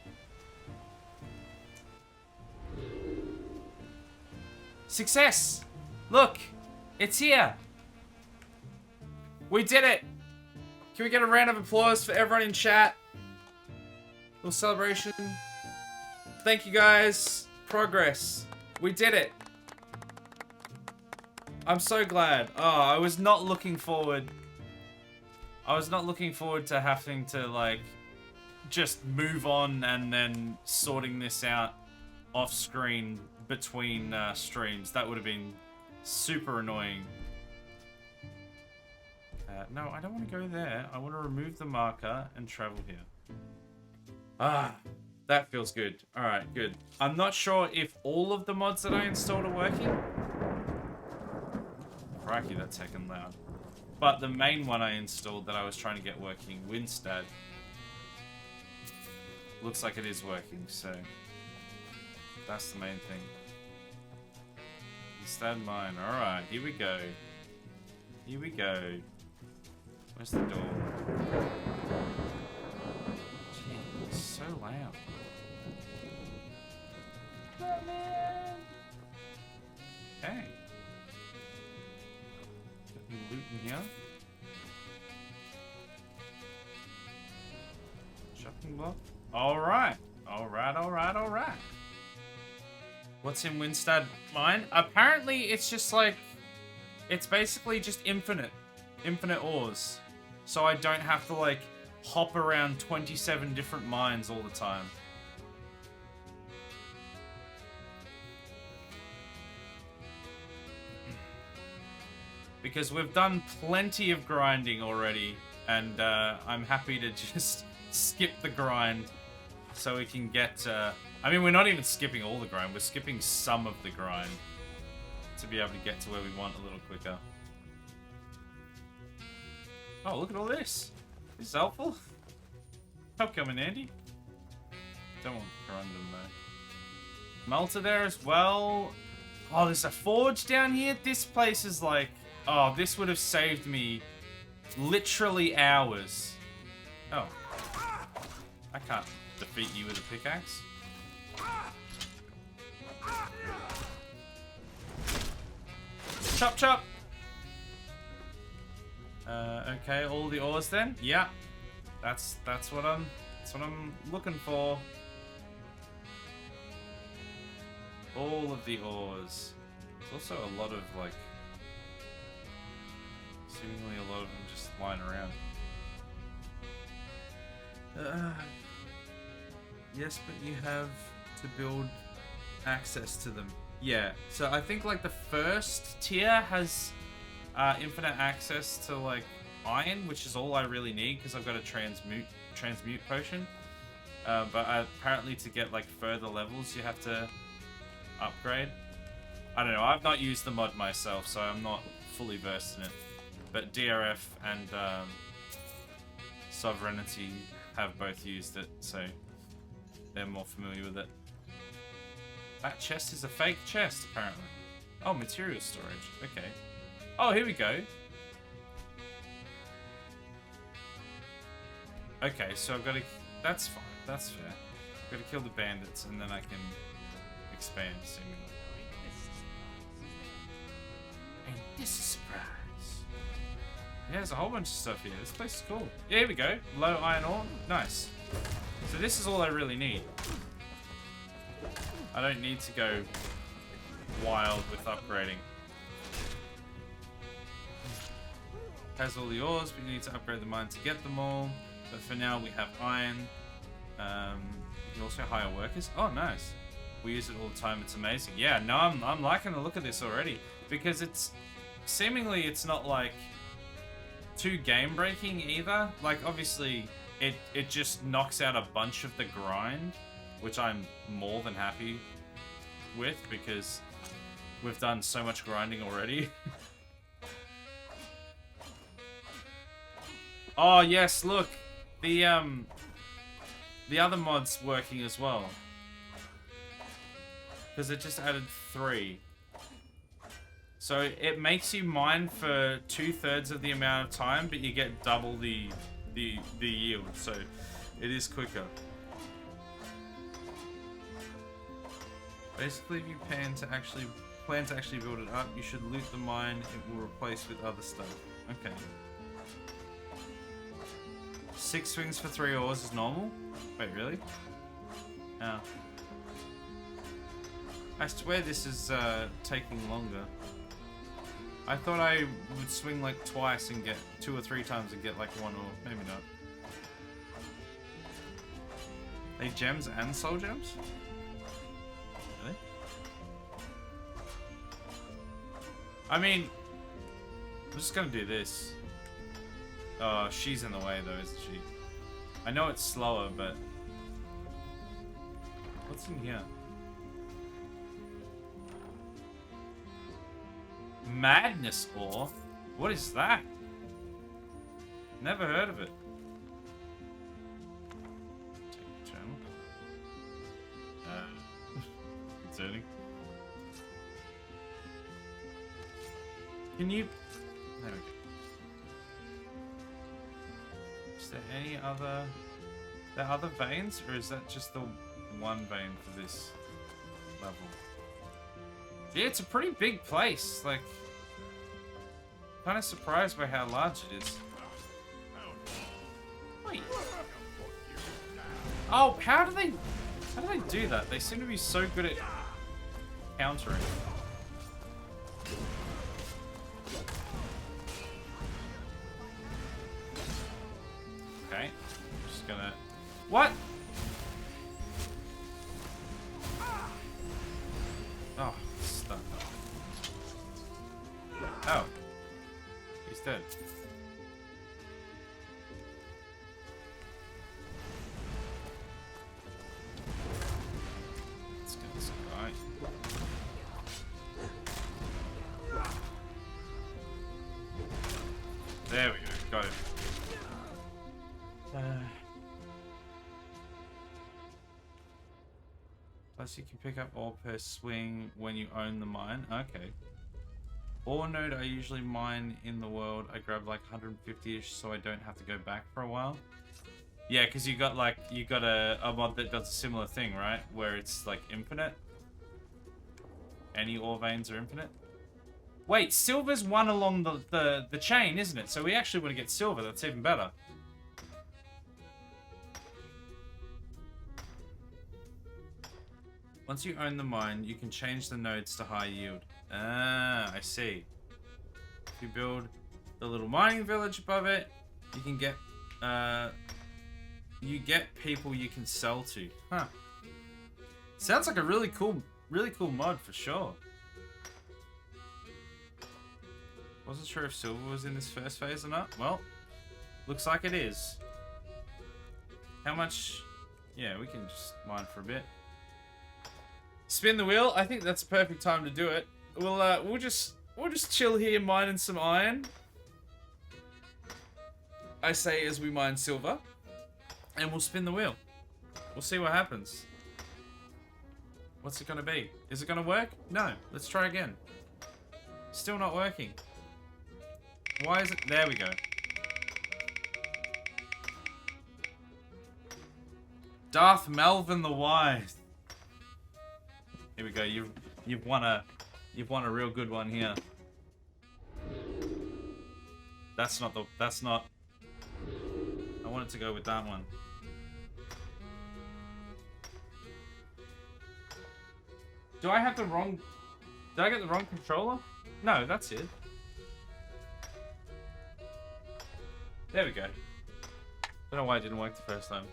Success! Look! It's here! We did it! Can we get a round of applause for everyone in chat? Little celebration. Thank you guys. Progress. We did it. I'm so glad. Oh, I was not looking forward. I was not looking forward to having to, like, just move on and then sorting this out off screen between streams. That would have been super annoying. No, I don't want to go there. I want to remove the marker and travel here. Ah, that feels good. Alright, good. I'm not sure if all of the mods that I installed are working. Crikey, that's heckin' loud. But the main one I installed that I was trying to get working, Windstad, looks like it is working, so that's the main thing. Windstad mine. Alright, here we go. Here we go. Where's the door? Gee, it's so loud. Batman! Okay. Got any loot in here? Shut Alright. Alright. What's in Windstad Mine? Apparently, it's just like... It's basically just infinite. Infinite ores. So I don't have to, like, hop around 27 different mines all the time. Because we've done plenty of grinding already, and I'm happy to just skip the grind so we can get... I mean, we're not even skipping all the grind, we're skipping some of the grind to be able to get to where we want a little quicker. Oh, look at all this. This is helpful. Help come in handy. Don't want Corundum though. Melter there as well. Oh, there's a forge down here. This place is like... Oh, this would have saved me literally hours. Oh. I can't defeat you with a pickaxe. Chop chop! Okay, all the ores then? Yeah. That's what I'm looking for. All of the ores. There's also a lot of like seemingly a lot of them just lying around. Yes, but you have to build access to them. Yeah, so I think like the first tier has infinite access to like iron, which is all I really need because I've got a transmute potion. But apparently to get like further levels you have to upgrade. I don't know, I've not used the mod myself, so I'm not fully versed in it. But DRF and Sovereignty have both used it, so they're more familiar with it. That chest is a fake chest, apparently. Oh, material storage. Okay. Oh, here we go. Okay, so I've got to... That's fine. That's fair. I've got to kill the bandits, and then I can expand, seemingly. Ain't this a surprise? Yeah, there's a whole bunch of stuff here. This place is cool. Yeah, here we go. Low iron ore. Nice. So this is all I really need. I don't need to go wild with upgrading. Has all the ores, but you need to upgrade the mine to get them all. But for now, we have iron. You can also hire workers. Oh, nice. We use it all the time. It's amazing. Yeah, no, I'm liking the look of this already because it's seemingly it's not like too game breaking either. Like obviously, it just knocks out a bunch of the grind, which I'm more than happy with because we've done so much grinding already. Oh yes, look, the other mod's working as well because it just added 3. So it makes you mine for 2/3 of the amount of time, but you get double the yield. So it is quicker. Basically, if you plan to actually build it up, you should loot the mine. It will replace with other stuff. Okay. 6 swings for 3 ores is normal? Wait, really? Oh. I swear this is taking longer. I thought I would swing like twice and get 2 or 3 times and get like 1 ore. Maybe not. Are they gems and soul gems? Really? I mean, I'm just gonna do this. Oh, she's in the way though, isn't she? I know it's slower, but... What's in here? Madness ore? What is that? Never heard of it. Take the channel. Concerning. Can you... There we go. Is there any other... There other veins? Or is that just the one vein for this level? Yeah, it's a pretty big place. Like, kind of surprised by how large it is. Wait. Oh, how do they do that? They seem to be so good at countering. Okay, just gonna... What? Oh, stuck. Oh. He's dead. Let's get this guy. There we go, got him. Plus you can pick up ore per swing when you own the mine. Okay. Ore node I usually mine in the world. I grab like 150-ish so I don't have to go back for a while. Yeah, because you got a mod that does a similar thing, right? Where it's like infinite. Any ore veins are infinite. Wait, silver's one along the chain, isn't it? So we actually want to get silver. That's even better. Once you own the mine, you can change the nodes to high yield. Ah, I see. If you build the little mining village above it, you can get, you get people you can sell to. Huh. Sounds like a really cool mod for sure. Wasn't sure if silver was in this first phase or not. Well, looks like it is. How much? Yeah, we can just mine for a bit. Spin the wheel. I think that's a perfect time to do it. We'll just chill here mining some iron. I say as we mine silver, and we'll spin the wheel. We'll see what happens. What's it gonna be? Is it gonna work? No. Let's try again. Still not working. Why is it? There we go. Darth Melvin the Wise. Here we go. You've won a real good one here. That's not. I wanted to go with that one. Did I get the wrong controller? No, that's it. There we go. Don't know why it didn't work the first time.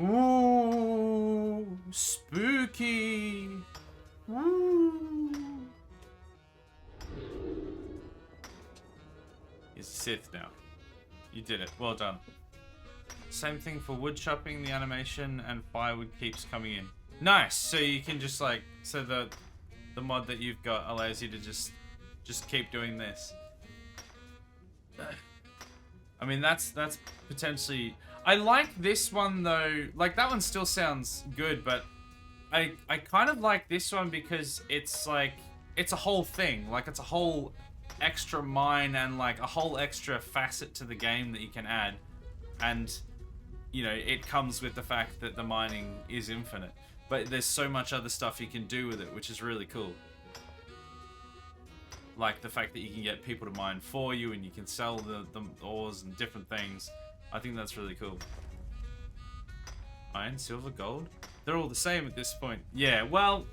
Ooh, spooky. Woo! He's a Sith now. You did it. Well done. Same thing for wood chopping, the animation, and firewood keeps coming in. Nice! So you can just like... So the mod that you've got allows you to just keep doing this. I mean, that's potentially... I like this one though. Like, that one still sounds good, but... I kind of like this one because it's like, it's a whole thing. Like, it's a whole extra mine and like a whole extra facet to the game that you can add. And, you know, it comes with the fact that the mining is infinite. But there's so much other stuff you can do with it, which is really cool. Like the fact that you can get people to mine for you and you can sell the ores and different things. I think that's really cool. Iron, silver, gold? They're all the same at this point. Yeah, well,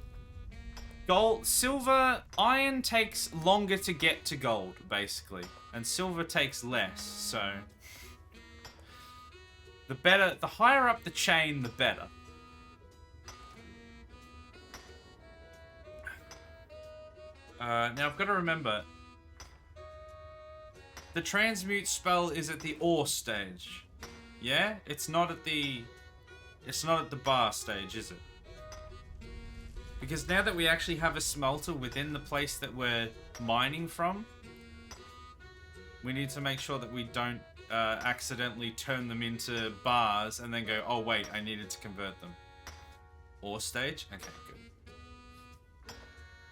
gold, silver, iron takes longer to get to gold, basically. And silver takes less, so... The higher up the chain, the better. Now I've got to remember, the transmute spell is at the ore stage. Yeah? It's not at the bar stage, is it? Because now that we actually have a smelter within the place that we're mining from, we need to make sure that we don't accidentally turn them into bars and then go, oh wait, I needed to convert them. Ore stage? Okay,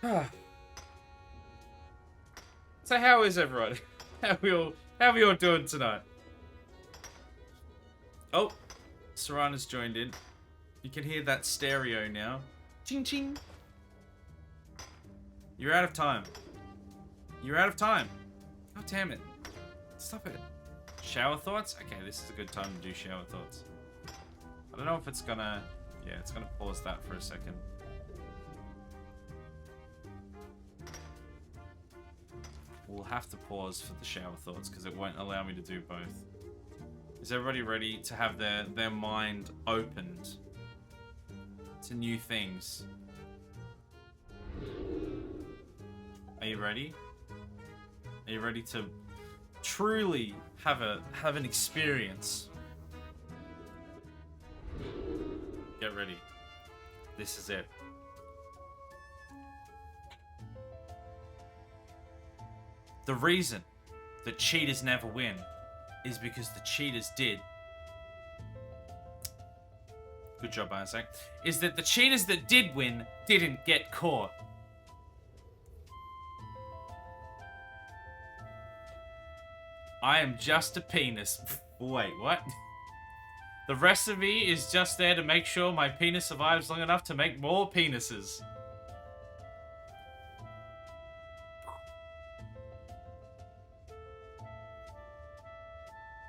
good. So how is everyone? How are we all doing tonight? Oh, Serana's joined in. You can hear that stereo now. Ching ching. You're out of time. You're out of time. Oh, damn it. Stop it. Shower thoughts? Okay, this is a good time to do shower thoughts. I don't know if it's gonna... Yeah, it's gonna pause that for a second. We'll have to pause for the shower thoughts because it won't allow me to do both. Is everybody ready to have their mind opened to new things? Are you ready? Are you ready to truly have an experience? Get ready. This is it. The reason that cheaters never win is because the cheaters did. Good job, Isaac. Is that the cheaters that did win didn't get caught. I am just a penis. Wait, what? The rest of me is just there to make sure my penis survives long enough to make more penises.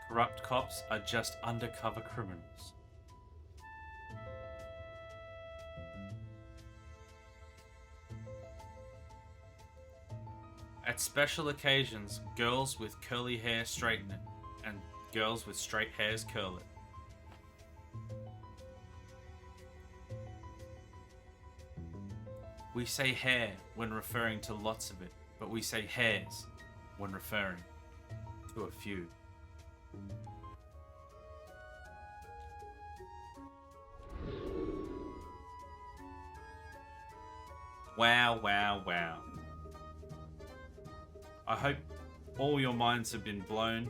Corrupt cops are just undercover criminals. At special occasions, girls with curly hair straighten it, and girls with straight hairs curl it. We say hair when referring to lots of it, but we say hairs when referring to a few. Wow, wow, wow. I hope all your minds have been blown.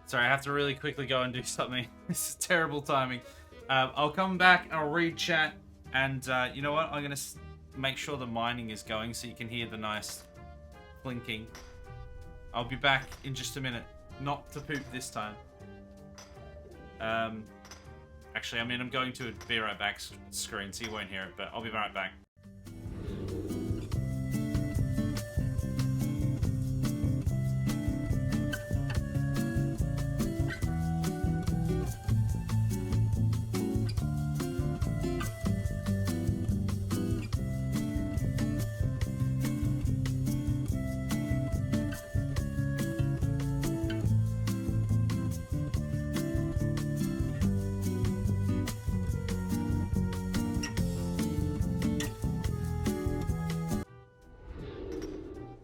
Sorry, I have to really quickly go and do something. This is terrible timing. I'll come back, I'll read chat, and you know what? I'm going to make sure the mining is going so you can hear the nice clinking. I'll be back in just a minute. Not to poop this time. Actually, I mean, I'm going to a be right back screen, so you won't hear it, but I'll be right back.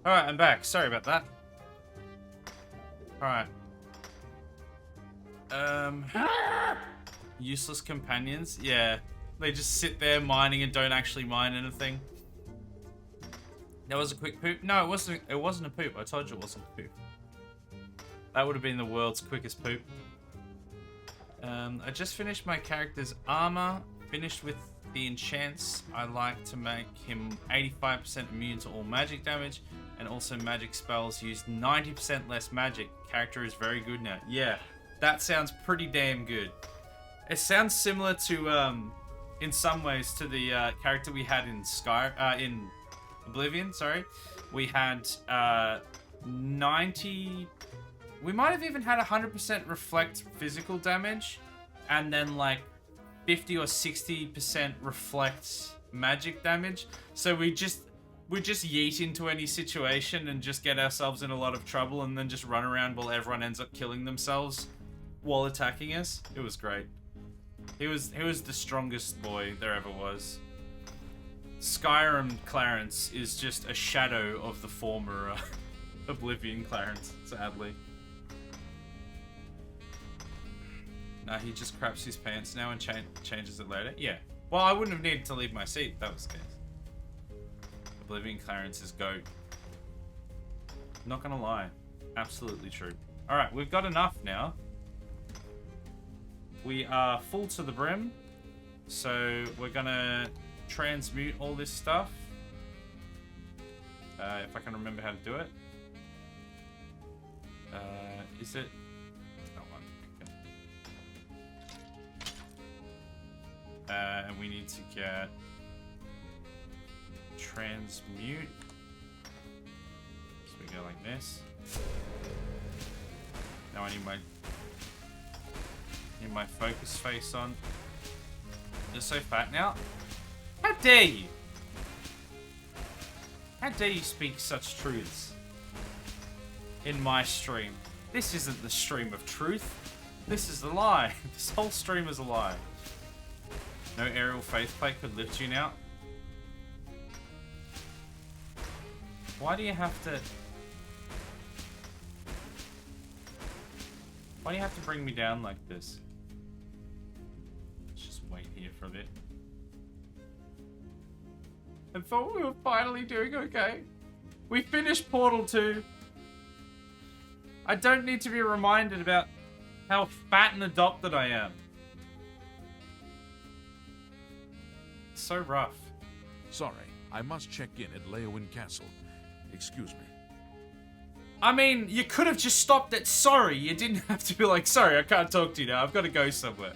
Alright, I'm back. Sorry about that. Alright. Useless companions? Yeah. They just sit there mining and don't actually mine anything. That was a quick poop? No, it wasn't a poop. I told you it wasn't a poop. That would have been the world's quickest poop. I just finished my character's armor. Finished with the enchants. I like to make him 85% immune to all magic damage. And also magic spells use 90% less magic. Character is very good now. Yeah, that sounds pretty damn good. It sounds similar to, in some ways, to the character we had in in Oblivion. Sorry, we had 90. We might have even had 100% reflect physical damage, and then like 50 or 60% reflect magic damage. So we just yeet into any situation and just get ourselves in a lot of trouble and then just run around while everyone ends up killing themselves while attacking us. It was great. He was the strongest boy there ever was. Skyrim Clarence is just a shadow of the former Oblivion Clarence, sadly. Nah, he just craps his pants now and changes it later. Yeah. Well, I wouldn't have needed to leave my seat if that was the case. Oblivion Clarence is GOAT. Not gonna lie. Absolutely true. Alright, we've got enough now. We are full to the brim. So we're gonna transmute all this stuff. If I can remember how to do it. Is it? That one. Okay. And we need to get transmute. So we go like this. Now I need my Get my focus face on. You're so fat now. How dare you? How dare you speak such truths in my stream? This isn't the stream of truth. This is a lie. This whole stream is a lie. No aerial faceplate could lift you now. Why do you have to... Why do you have to bring me down like this? Let's just wait here for a bit. I thought we were finally doing okay. We finished Portal 2. I don't need to be reminded about how fat and adopted I am. It's so rough. Sorry, I must check in at Leowin Castle. Excuse me. I mean, you could have just stopped at sorry. You didn't have to be like, sorry, I can't talk to you now. I've got to go somewhere.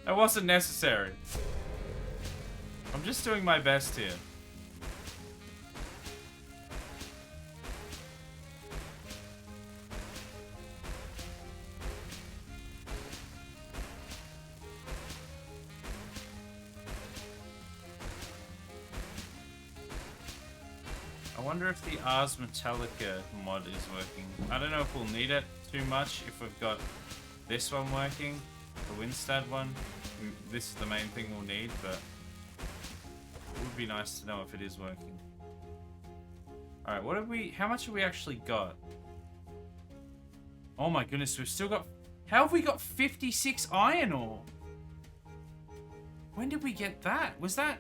That wasn't necessary. I'm just doing my best here. I wonder if the Ars Metallica mod is working. I don't know if we'll need it too much if we've got this one working, the Windstad one. This is the main thing we'll need, but it would be nice to know if it is working. Alright, what have we... How much have we actually got? Oh my goodness, we've still got... How have we got 56 iron ore? When did we get that? Was that...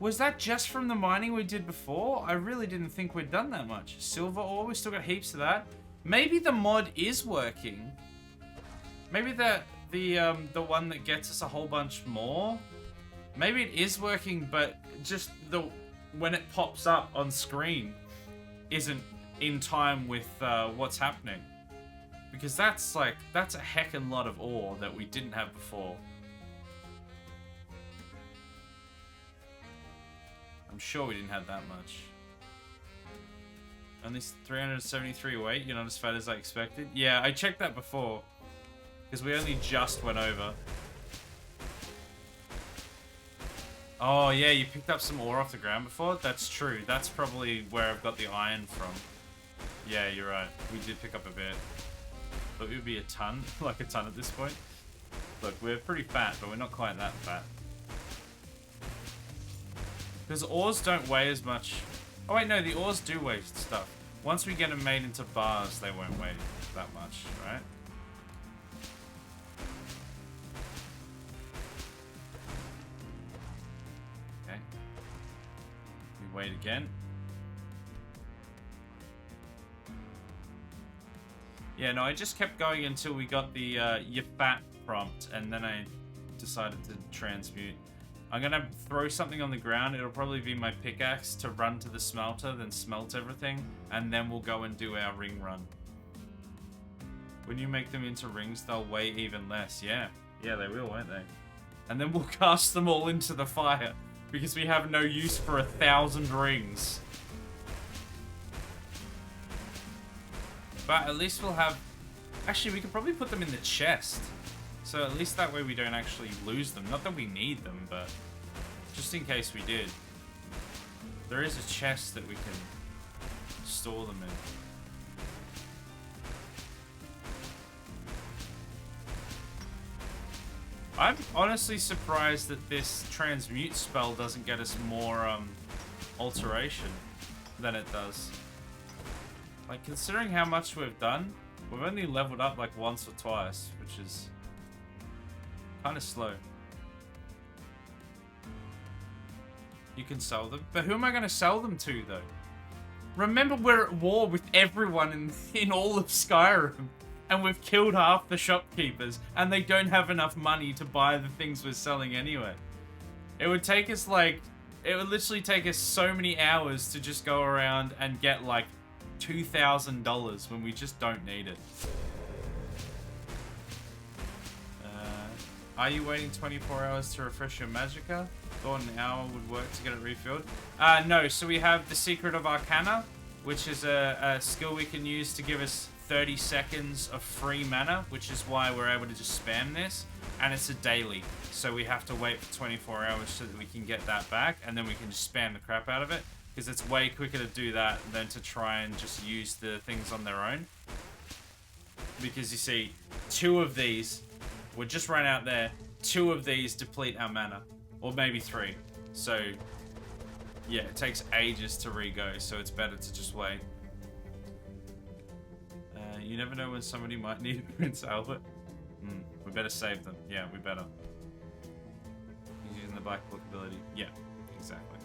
Was that just from the mining we did before? I really didn't think we'd done that much. Silver ore, we still got heaps of that. Maybe the mod is working. Maybe the one that gets us a whole bunch more. Maybe it is working, but just when it pops up on screen isn't in time with what's happening. Because that's a heckin' lot of ore that we didn't have before. I'm sure we didn't have that much. Only 373 weight, you're not as fat as I expected. Yeah, I checked that before. Because we only just went over. Oh yeah, you picked up some ore off the ground before? That's true. That's probably where I've got the iron from. Yeah, you're right. We did pick up a bit. But it would be a ton. Like a ton at this point. Look, we're pretty fat, but we're not quite that fat. Because ores don't weigh as much. Oh wait, no, the ores do weigh stuff. Once we get them made into bars, they won't weigh that much, right? Okay. We wait again. Yeah, no, I just kept going until we got the you're fat prompt, and then I decided to transmute. I'm gonna throw something on the ground. It'll probably be my pickaxe to run to the smelter, then smelt everything, and then we'll go and do our ring run. When you make them into rings, they'll weigh even less. Yeah, they will, won't they? And then we'll cast them all into the fire because we have no use for 1,000 rings. But at least we'll have... Actually, we could probably put them in the chest. So at least that way we don't actually lose them. Not that we need them, but just in case we did. There is a chest that we can store them in. I'm honestly surprised that this transmute spell doesn't get us more alteration than it does. Like, considering how much we've done, we've only leveled up like once or twice, which is kind of slow. You can sell them, but who am I going to sell them to, though? Remember, we're at war with everyone in all of Skyrim, and we've killed half the shopkeepers, and they don't have enough money to buy the things we're selling anyway. It would take us like... It would literally take us so many hours to just go around and get like $2,000 when we just don't need it. Are you waiting 24 hours to refresh your magicka? Thought an hour would work to get it refilled. No, so we have the Secret of Arcana, which is a skill we can use to give us 30 seconds of free mana, which is why we're able to just spam this. And it's a daily, so we have to wait for 24 hours so that we can get that back, and then we can just spam the crap out of it, because it's way quicker to do that than to try and just use the things on their own. Because you see, 2 of these, we're just right out there, 2 of these deplete our mana, or maybe 3. So, yeah, it takes ages to re-go, so it's better to just wait. You never know when somebody might need Prince Albert. We better save them. Yeah, we better. He's using the Black Book ability. Yeah, exactly.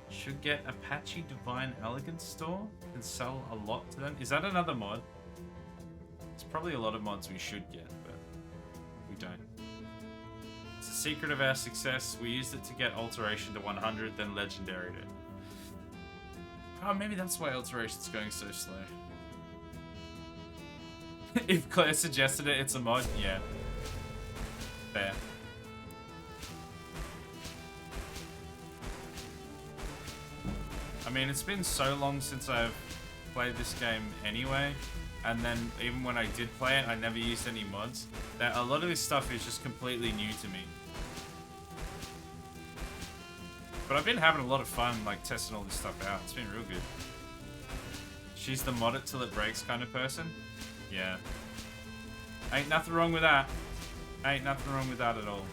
Should get Apache Divine Elegance store and sell a lot to them. Is that another mod? It's probably a lot of mods we should get, but we don't. It's the secret of our success. We used it to get Alteration to 100, then Legendaried it. Oh, maybe that's why Alteration's going so slow. If Claire suggested it, it's a mod. Yeah. Fair. I mean, it's been so long since I've played this game anyway, and then even when I did play it, I never used any mods, that a lot of this stuff is just completely new to me. But I've been having a lot of fun, like, testing all this stuff out. It's been real good. She's the mod it till it breaks kind of person. Yeah. Ain't nothing wrong with that. Ain't nothing wrong with that at all.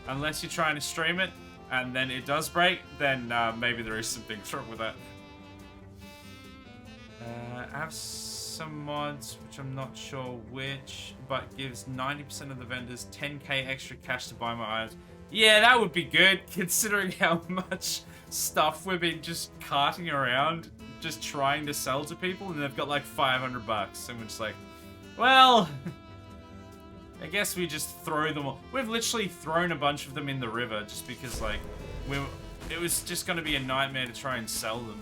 Unless you're trying to stream it, and then it does break, then maybe there is some things wrong with that. I have some mods, which I'm not sure which, but gives 90% of the vendors 10k extra cash to buy my items. Yeah, that would be good, considering how much stuff we've been just carting around, just trying to sell to people, and they've got like $500, and we're just like, well, I guess we just throw them all. We've literally thrown a bunch of them in the river just because, like, it was just going to be a nightmare to try and sell them,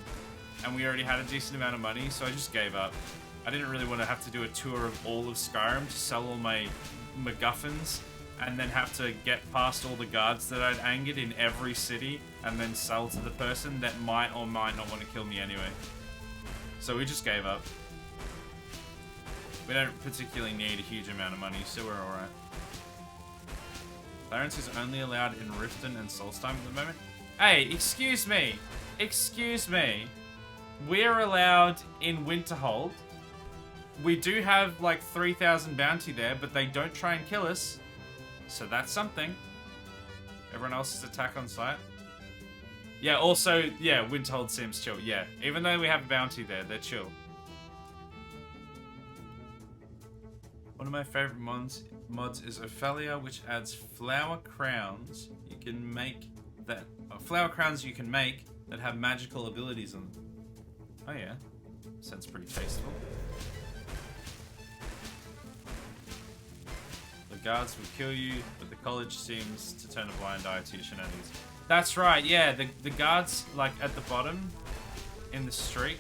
and we already had a decent amount of money, so I just gave up. I didn't really want to have to do a tour of all of Skyrim to sell all my MacGuffins, and then have to get past all the guards that I'd angered in every city, and then sell to the person that might or might not want to kill me anyway. So we just gave up. We don't particularly need a huge amount of money, so we're alright. Clarence is only allowed in Riften and Solstheim at the moment. Hey, excuse me. Excuse me. We're allowed in Winterhold. We do have like 3,000 bounty there, but they don't try and kill us. So that's something. Everyone else's attack on site. Yeah, also, yeah, Winterhold seems chill. Yeah, even though we have a bounty there, they're chill. One of my favorite mods is Ophelia, which adds flower crowns you can make that have magical abilities on them. Oh yeah, sounds pretty tasteful. The guards will kill you, but the college seems to turn a blind eye to your shenanigans. That's right, yeah, the guards, like, at the bottom in the street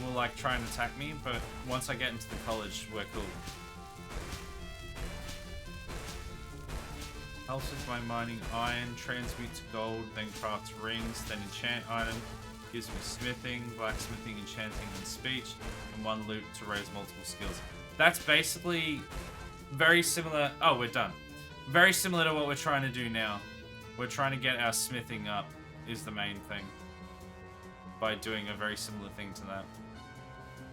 will, like, try and attack me, but once I get into the college, we're cool. Helps with my mining iron, transmutes gold, then crafts rings, then enchant item, gives me smithing, blacksmithing, enchanting, and speech, and 1 loot to raise multiple skills. That's basically very similar. Oh, we're done. Very similar to what we're trying to do now. We're trying to get our smithing up, is the main thing, by doing a very similar thing to that.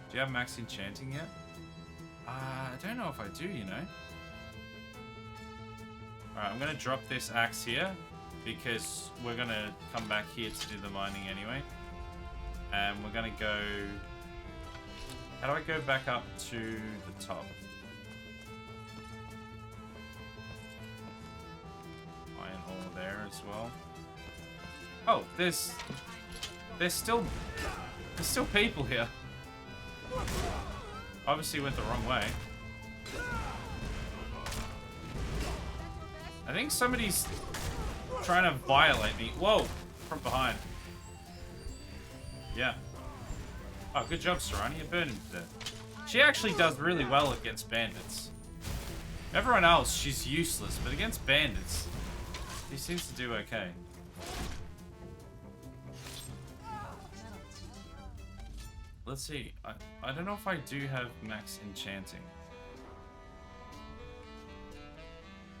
Do you have max enchanting yet? I don't know if I do, you know. Alright, I'm going to drop this axe here, because we're going to come back here to do the mining anyway. And we're going to go... How do I go back up to the top? Iron ore there as well. Oh, there's still people here. Obviously went the wrong way. I think somebody's trying to violate me. Whoa! From behind. Yeah. Oh, good job, Serrani. You burned him to death. She actually does really well against bandits. Everyone else, she's useless, but against bandits, she seems to do okay. Let's see. I don't know if I do have max enchanting.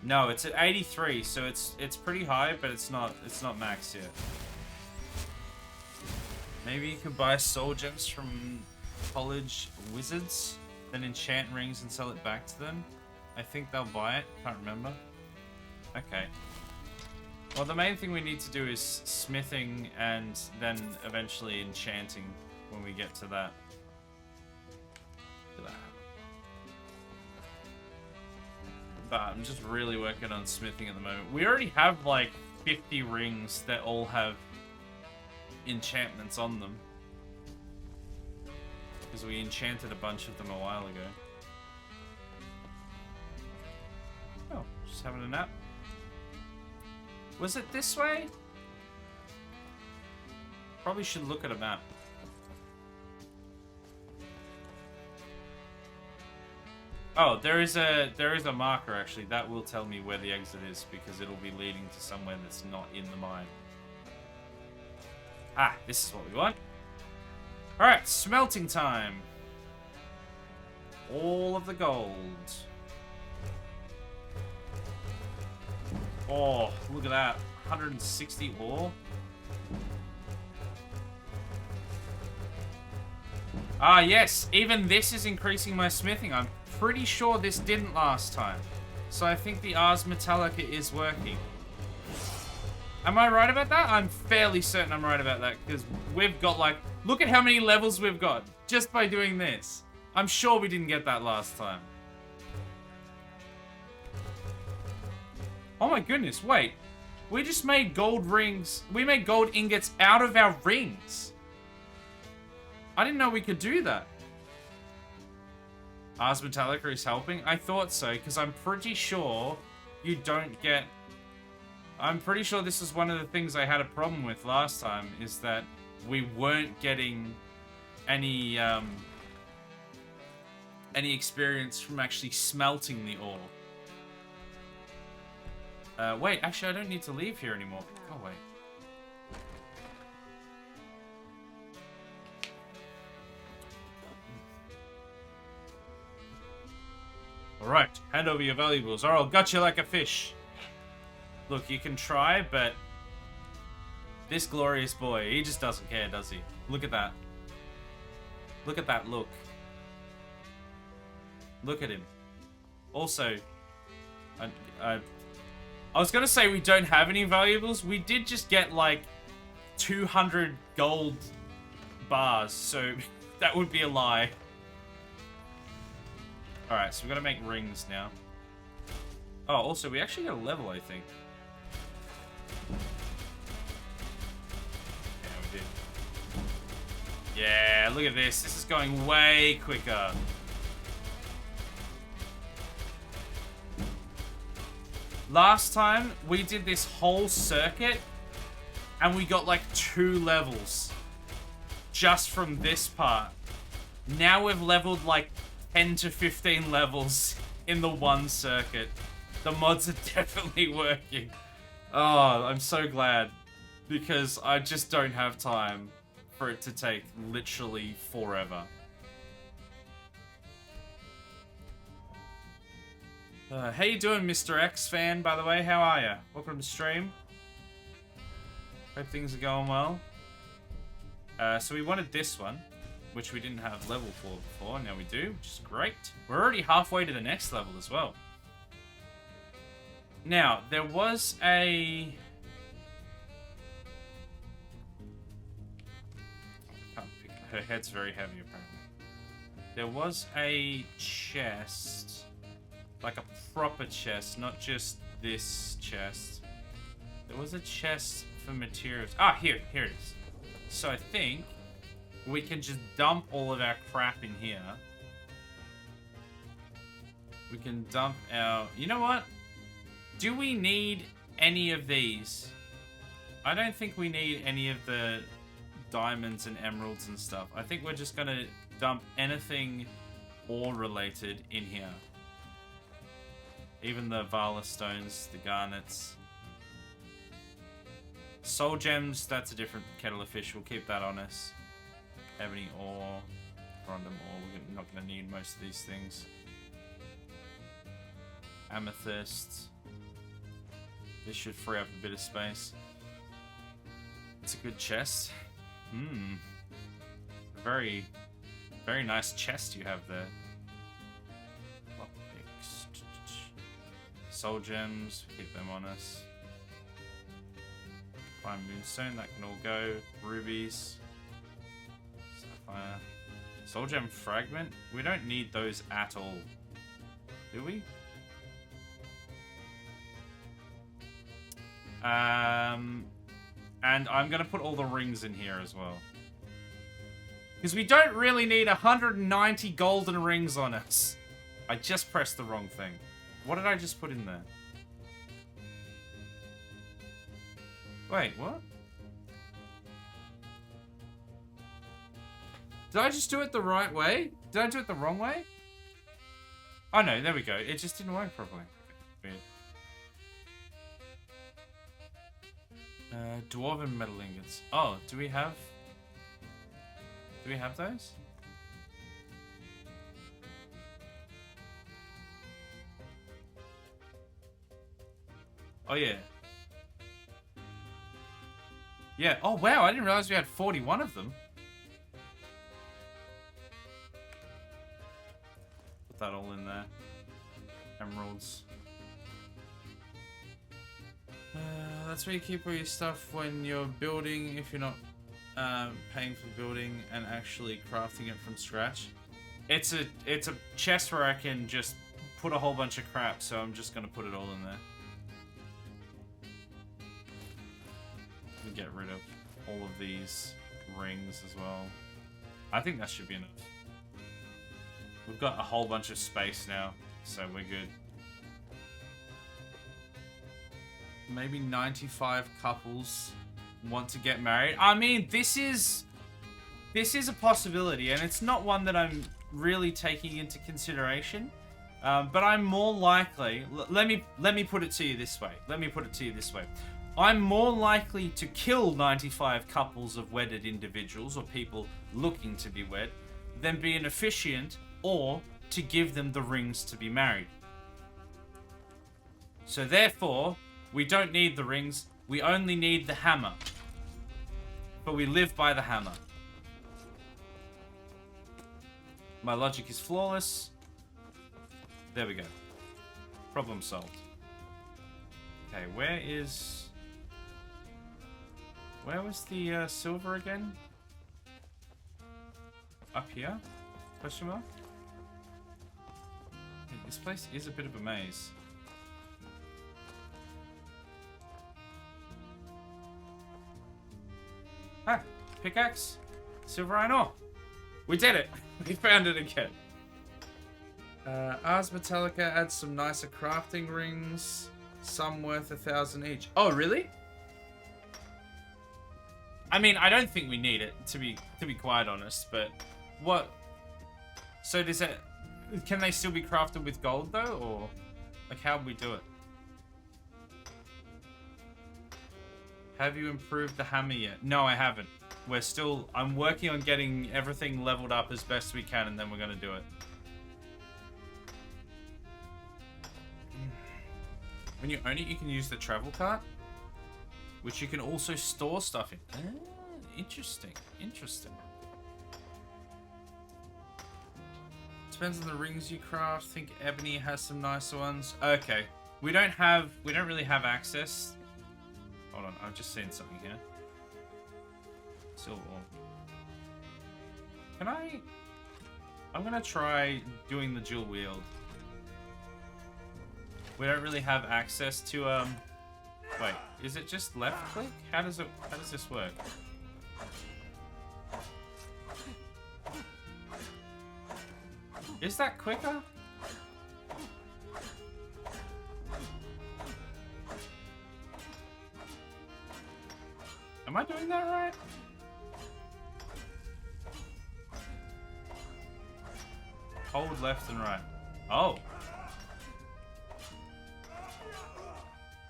No, it's at 83, so it's pretty high, but it's not max yet. Maybe you could buy soul gems from college wizards, then enchant rings and sell it back to them. I think they'll buy it. Can't remember. Okay. Well, the main thing we need to do is smithing and then eventually enchanting when we get to that. But I'm just really working on smithing at the moment. We already have like 50 rings that all have enchantments on them. Because we enchanted a bunch of them a while ago. Oh, just having a nap. Was it this way? Probably should look at a map. Oh, there is a marker actually that will tell me where the exit is because it'll be leading to somewhere that's not in the mine. Ah, this is what we want. All right, smelting time. All of the gold. Oh, look at that. 160 ore. Ah, yes. Even this is increasing my smithing. I'm pretty sure this didn't last time. So I think the Ars Metallica is working. Am I right about that? I'm fairly certain I'm right about that because we've got like... Look at how many levels we've got just by doing this. I'm sure we didn't get that last time. Oh my goodness, wait. We just made gold rings. We made gold ingots out of our rings. I didn't know we could do that. Ars Metallica is helping? I thought so, because I'm pretty sure you don't get... I'm pretty sure this is one of the things I had a problem with last time, is that we weren't getting any experience from actually smelting the ore. Wait, actually I don't need to leave here anymore. Oh, wait. Alright, hand over your valuables, or I'll gut you like a fish. Look, you can try, but this glorious boy, he just doesn't care, does he? Look at that. Look at that look. Look at him. Also, I was gonna say we don't have any valuables. We did just get like 200 gold bars, so that would be a lie. Alright, so we've got to make rings now. Oh, also, we actually got a level, I think. Yeah, we did. Yeah, look at this. This is going way quicker. Last time, we did this whole circuit, and we got like 2 levels. Just from this part. Now we've leveled like 10 to 15 levels in the one circuit. The mods are definitely working. Oh, I'm so glad. Because I just don't have time for it to take literally forever. How you doing, Mr. X fan, by the way? How are ya? Welcome to stream. Hope things are going well. So we wanted this one, which we didn't have level for before. Now we do, which is great. We're already halfway to the next level as well. Now, there was a... Her head's very heavy, apparently. There was a chest, like a proper chest, not just this chest. There was a chest for materials. Ah, here it is. So I think we can just dump all of our crap in here. We can dump our... You know what? Do we need any of these? I don't think we need any of the diamonds and emeralds and stuff. I think we're just going to dump anything ore related in here. Even the Vala stones, the garnets. Soul gems, that's a different kettle of fish. We'll keep that on us. Ebony ore, random ore. We're not going to need most of these things. Amethyst. This should free up a bit of space. It's a good chest. Very, very nice chest you have there. Lockpicks. Soul gems, keep them on us. Fine moonstone, that can all go. Rubies. Sapphire. Soul gem fragment. We don't need those at all. Do we? And I'm going to put all the rings in here as well. Because we don't really need 190 golden rings on us. I just pressed the wrong thing. What did I just put in there? Wait, what? Did I just do it the right way? Did I do it the wrong way? Oh no, there we go. It just didn't work properly. Weird. Dwarven metal ingots. Oh, do we have those? Oh yeah. Yeah. Oh wow, I didn't realize we had 41 of them. Put that all in there. Emeralds. That's where you keep all your stuff when you're building, if you're not paying for building and actually crafting it from scratch. It's a chest where I can just put a whole bunch of crap, so I'm just gonna put it all in there. And get rid of all of these rings as well. I think that should be enough. We've got a whole bunch of space now, so we're good. Maybe 95 couples want to get married. I mean, this is a possibility, and it's not one that I'm really taking into consideration. But I'm more likely. Let me put it to you this way. I'm more likely to kill 95 couples of wedded individuals or people looking to be wed than be an officiant or to give them the rings to be married. So therefore, we don't need the rings, we only need the hammer. But we live by the hammer. My logic is flawless. There we go. Problem solved. Okay, where was the silver again? Up here? Question mark? This place is a bit of a maze. Ah, pickaxe, silver iron ore. We did it. We found it again. Ars Metallica adds some nicer crafting rings. Some worth 1,000 each. Oh, really? I mean, I don't think we need it, to be quite honest, but what? So does it? Can they still be crafted with gold though, or like how would we do it? Have you improved the hammer yet? No, I haven't. I'm working on getting everything leveled up as best we can, and then we're gonna do it. When you own it, you can use the travel cart, which you can also store stuff in. Interesting. Depends on the rings you craft. I think ebony has some nicer ones. Okay, we don't really have access. Hold on, I've just seen something here. Silver. I'm gonna try doing the dual wield. We don't really have access to wait, is it just left click? How does this work? Is that quicker? Am I doing that right? Hold left and right. Oh.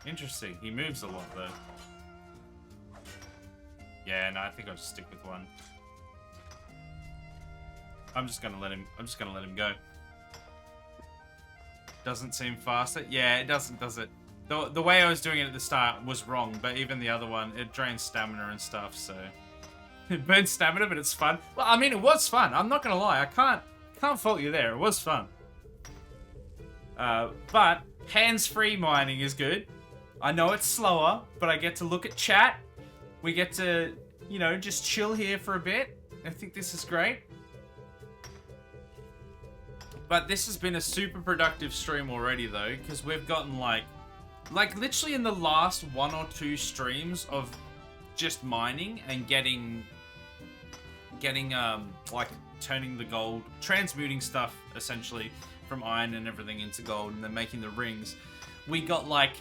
Interesting. He moves a lot though. Yeah, no, I think I'll just stick with one. I'm just gonna let him go. Doesn't seem faster. Yeah, it doesn't, does it? The way I was doing it at the start was wrong, but even the other one, it drains stamina and stuff, so... It burns stamina, but it's fun. Well, I mean, it was fun. I'm not gonna lie. I can't fault you there. It was fun. But hands-free mining is good. I know it's slower, but I get to look at chat. We get to, you know, just chill here for a bit. I think this is great. But this has been a super productive stream already, though, because we've gotten, like literally in the last 1 or 2 streams of just mining and getting, like, turning the gold, transmuting stuff, essentially, from iron and everything into gold, and then making the rings, we got, like,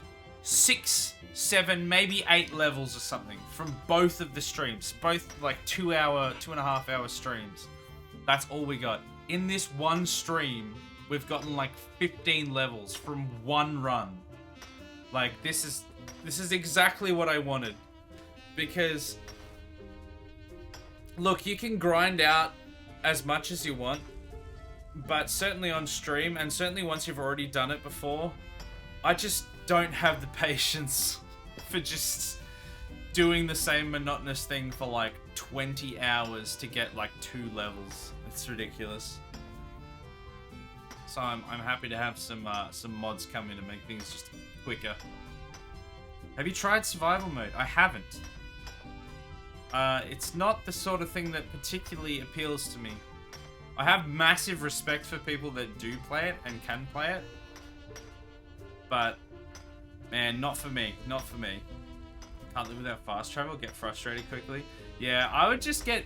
6, 7, maybe 8 levels or something from both of the streams. Both, like, 2.5 hour streams. That's all we got. In this one stream, we've gotten, like, 15 levels from one run. Like, this is exactly what I wanted. Because, look, you can grind out as much as you want, but certainly on stream, and certainly once you've already done it before, I just don't have the patience for just doing the same monotonous thing for like 20 hours to get like 2 levels. It's ridiculous. So I'm happy to have some mods come in and make things just quicker. Have you tried survival mode? I haven't. It's not the sort of thing that particularly appeals to me. I have massive respect for people that do play it and can play it. But, man, not for me. Not for me. Can't live without fast travel, get frustrated quickly. Yeah, I would just get...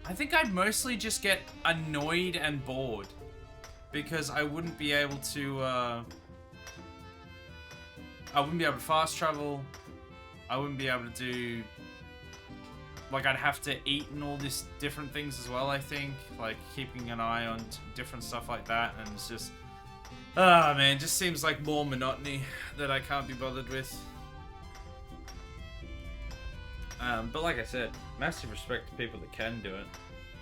I think I'd mostly just get annoyed and bored. Because I wouldn't be able to, I wouldn't be able to fast travel. I wouldn't be able to do... Like, I'd have to eat and all these different things as well, I think. Like, keeping an eye on different stuff like that. And it's just... Ah, man, just seems like more monotony that I can't be bothered with. But like I said, massive respect to people that can do it.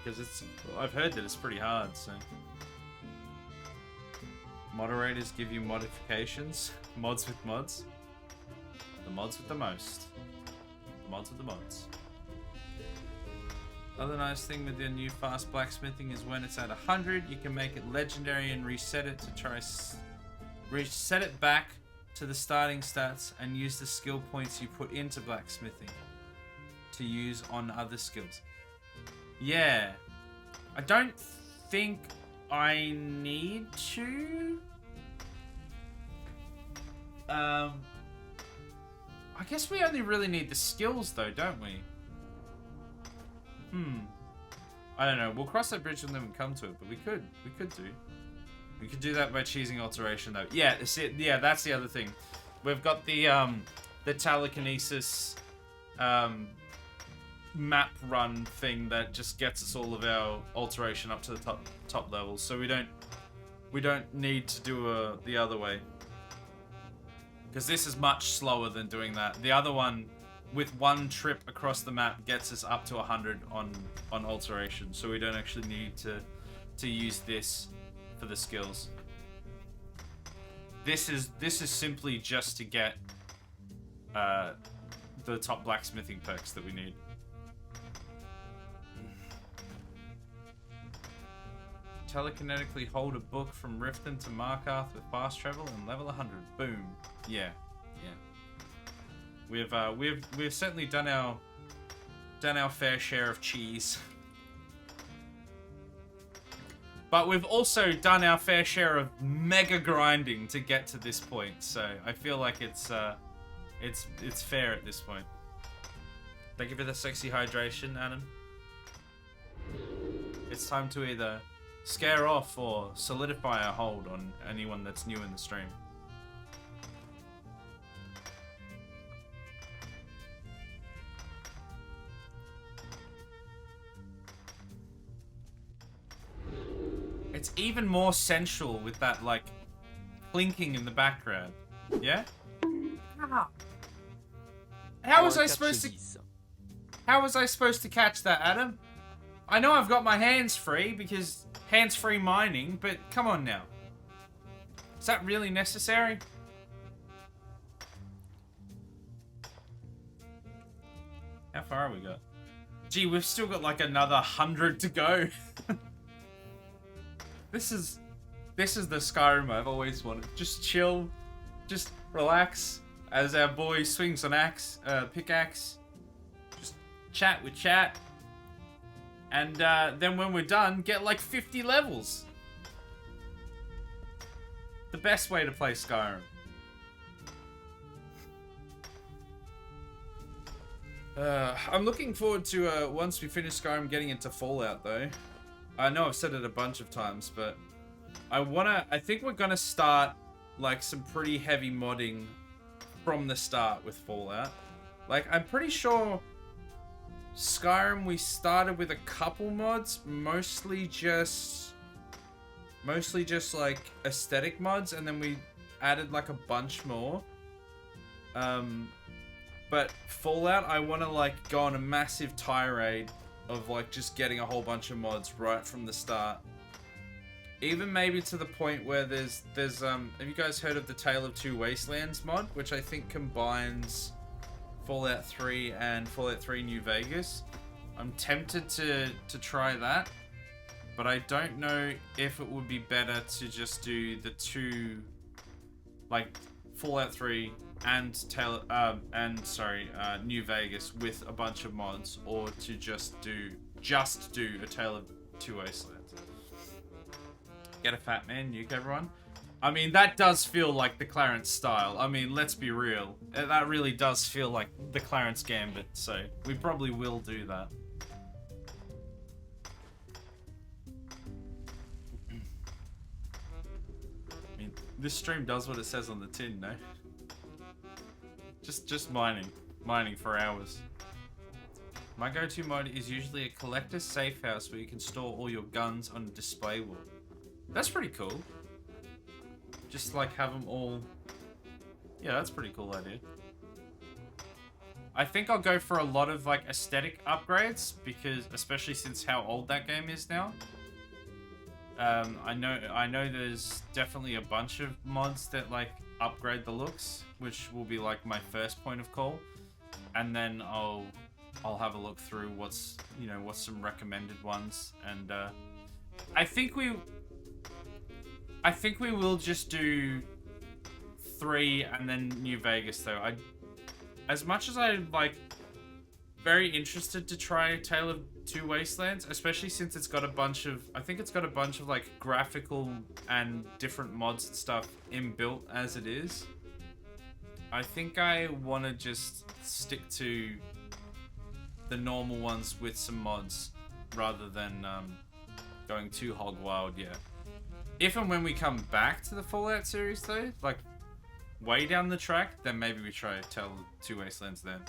Because it's... I've heard that it's pretty hard, so... Moderators give you modifications. Mods with mods. The mods with the most. The mods with the mods. Other nice thing with the new fast blacksmithing is when it's at 100, you can make it legendary and reset it to try... Reset it back to the starting stats and use the skill points you put into blacksmithing to use on other skills. Yeah. I don't think I need to... I guess we only really need the skills though, don't we? I don't know. We'll cross that bridge when we come to it, but we could do. We could do that by choosing alteration though. Yeah, yeah, that's the other thing. We've got the telekinesis map run thing that just gets us all of our alteration up to the top levels. So we don't need to do the other way. Because this is much slower than doing that. The other one, with one trip across the map, gets us up to 100 on alteration. So we don't actually need to use this for the skills. This is simply just to get the top blacksmithing perks that we need. Telekinetically hold a book from Riften to Markarth with fast travel and level 100. Boom. Yeah. We've certainly done our fair share of cheese. But we've also done our fair share of mega grinding to get to this point. So I feel like it's fair at this point. Thank you for the sexy hydration, Adam. It's time to either scare off or solidify our hold on anyone that's new in the stream. It's even more sensual with that, like, clinking in the background. Yeah? How was I supposed to catch that, Adam? I know I've got my hands free because hands-free mining, but come on now. Is that really necessary? How far have we got? Gee, we've still got like another 100 to go. This is the Skyrim I've always wanted. Just chill, just relax as our boy swings an pickaxe. Just chat with chat. And then when we're done, get like 50 levels. The best way to play Skyrim. I'm looking forward to, once we finish Skyrim, getting into Fallout, though. I know I've said it a bunch of times, but I think we're gonna start, like, some pretty heavy modding from the start with Fallout. Like, I'm pretty sure Skyrim, we started with a couple mods, mostly just, like, aesthetic mods, and then we added, like, a bunch more. But Fallout, I want to, like, go on a massive tirade of, like, just getting a whole bunch of mods right from the start. Even maybe to the point where there's have you guys heard of the Tale of Two Wastelands mod? Which I think combines Fallout 3 and Fallout 3 New Vegas. I'm tempted to try that. But I don't know if it would be better to just do the two, like, Fallout 3 and New Vegas with a bunch of mods, or to just do a Tale of Two Wastelands. Get a fat man, nuke everyone. I mean, that does feel like the Clarence style. I mean, let's be real. That really does feel like the Clarence Gambit, so we probably will do that. I mean, this stream does what it says on the tin, no? Just mining for hours. My go-to mod is usually a collector's safe house where you can store all your guns on a display wall. That's pretty cool. Just like have them all. Yeah, that's a pretty cool idea. I think I'll go for a lot of like aesthetic upgrades because, especially since how old that game is now. I know there's definitely a bunch of mods that like upgrade the looks, which will be like my first point of call, and then I'll have a look through what's some recommended ones, and I think we will just do 3 and then New Vegas though. As much as I'm like very interested to try Tale of Two Wastelands, especially since it's got a bunch of, I think it's got a bunch of like graphical and different mods and stuff inbuilt as it is. I think I want to just stick to the normal ones with some mods rather than going too hog wild yet. If and when we come back to the Fallout series though, like way down the track, then maybe we try Tale of Two Wastelands then.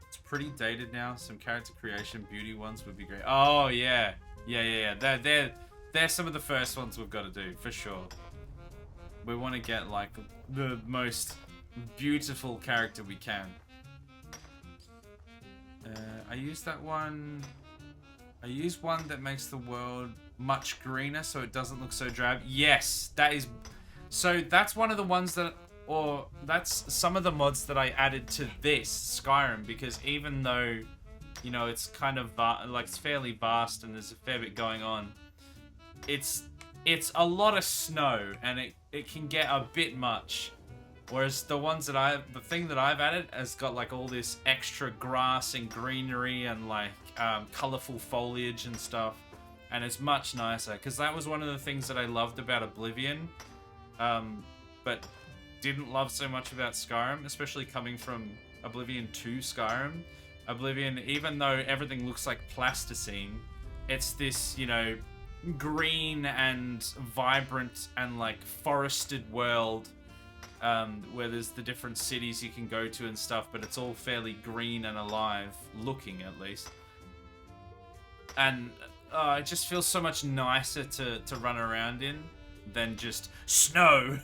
It's pretty dated now. Some character creation beauty ones would be great. Oh yeah. They're some of the first ones we've got to do for sure. We want to get like the most beautiful character we can. I use that one. I use one that makes the world much greener so it doesn't look so drab. Yes, that is. So that's one of the ones that, or that's some of the mods that I added to this Skyrim, because even though, you know, it's kind of like it's fairly vast and there's a fair bit going on, it's a lot of snow and it can get a bit much. Whereas the thing that I've added has got like all this extra grass and greenery and like colorful foliage and stuff, and it's much nicer, because that was one of the things that I loved about Oblivion, but didn't love so much about Skyrim, especially coming from Oblivion to Skyrim. Oblivion, even though everything looks like plasticine, it's this, you know, green and vibrant and like forested world, where there's the different cities you can go to and stuff, but it's all fairly green and alive looking, at least. And it just feels so much nicer to run around in than just snow,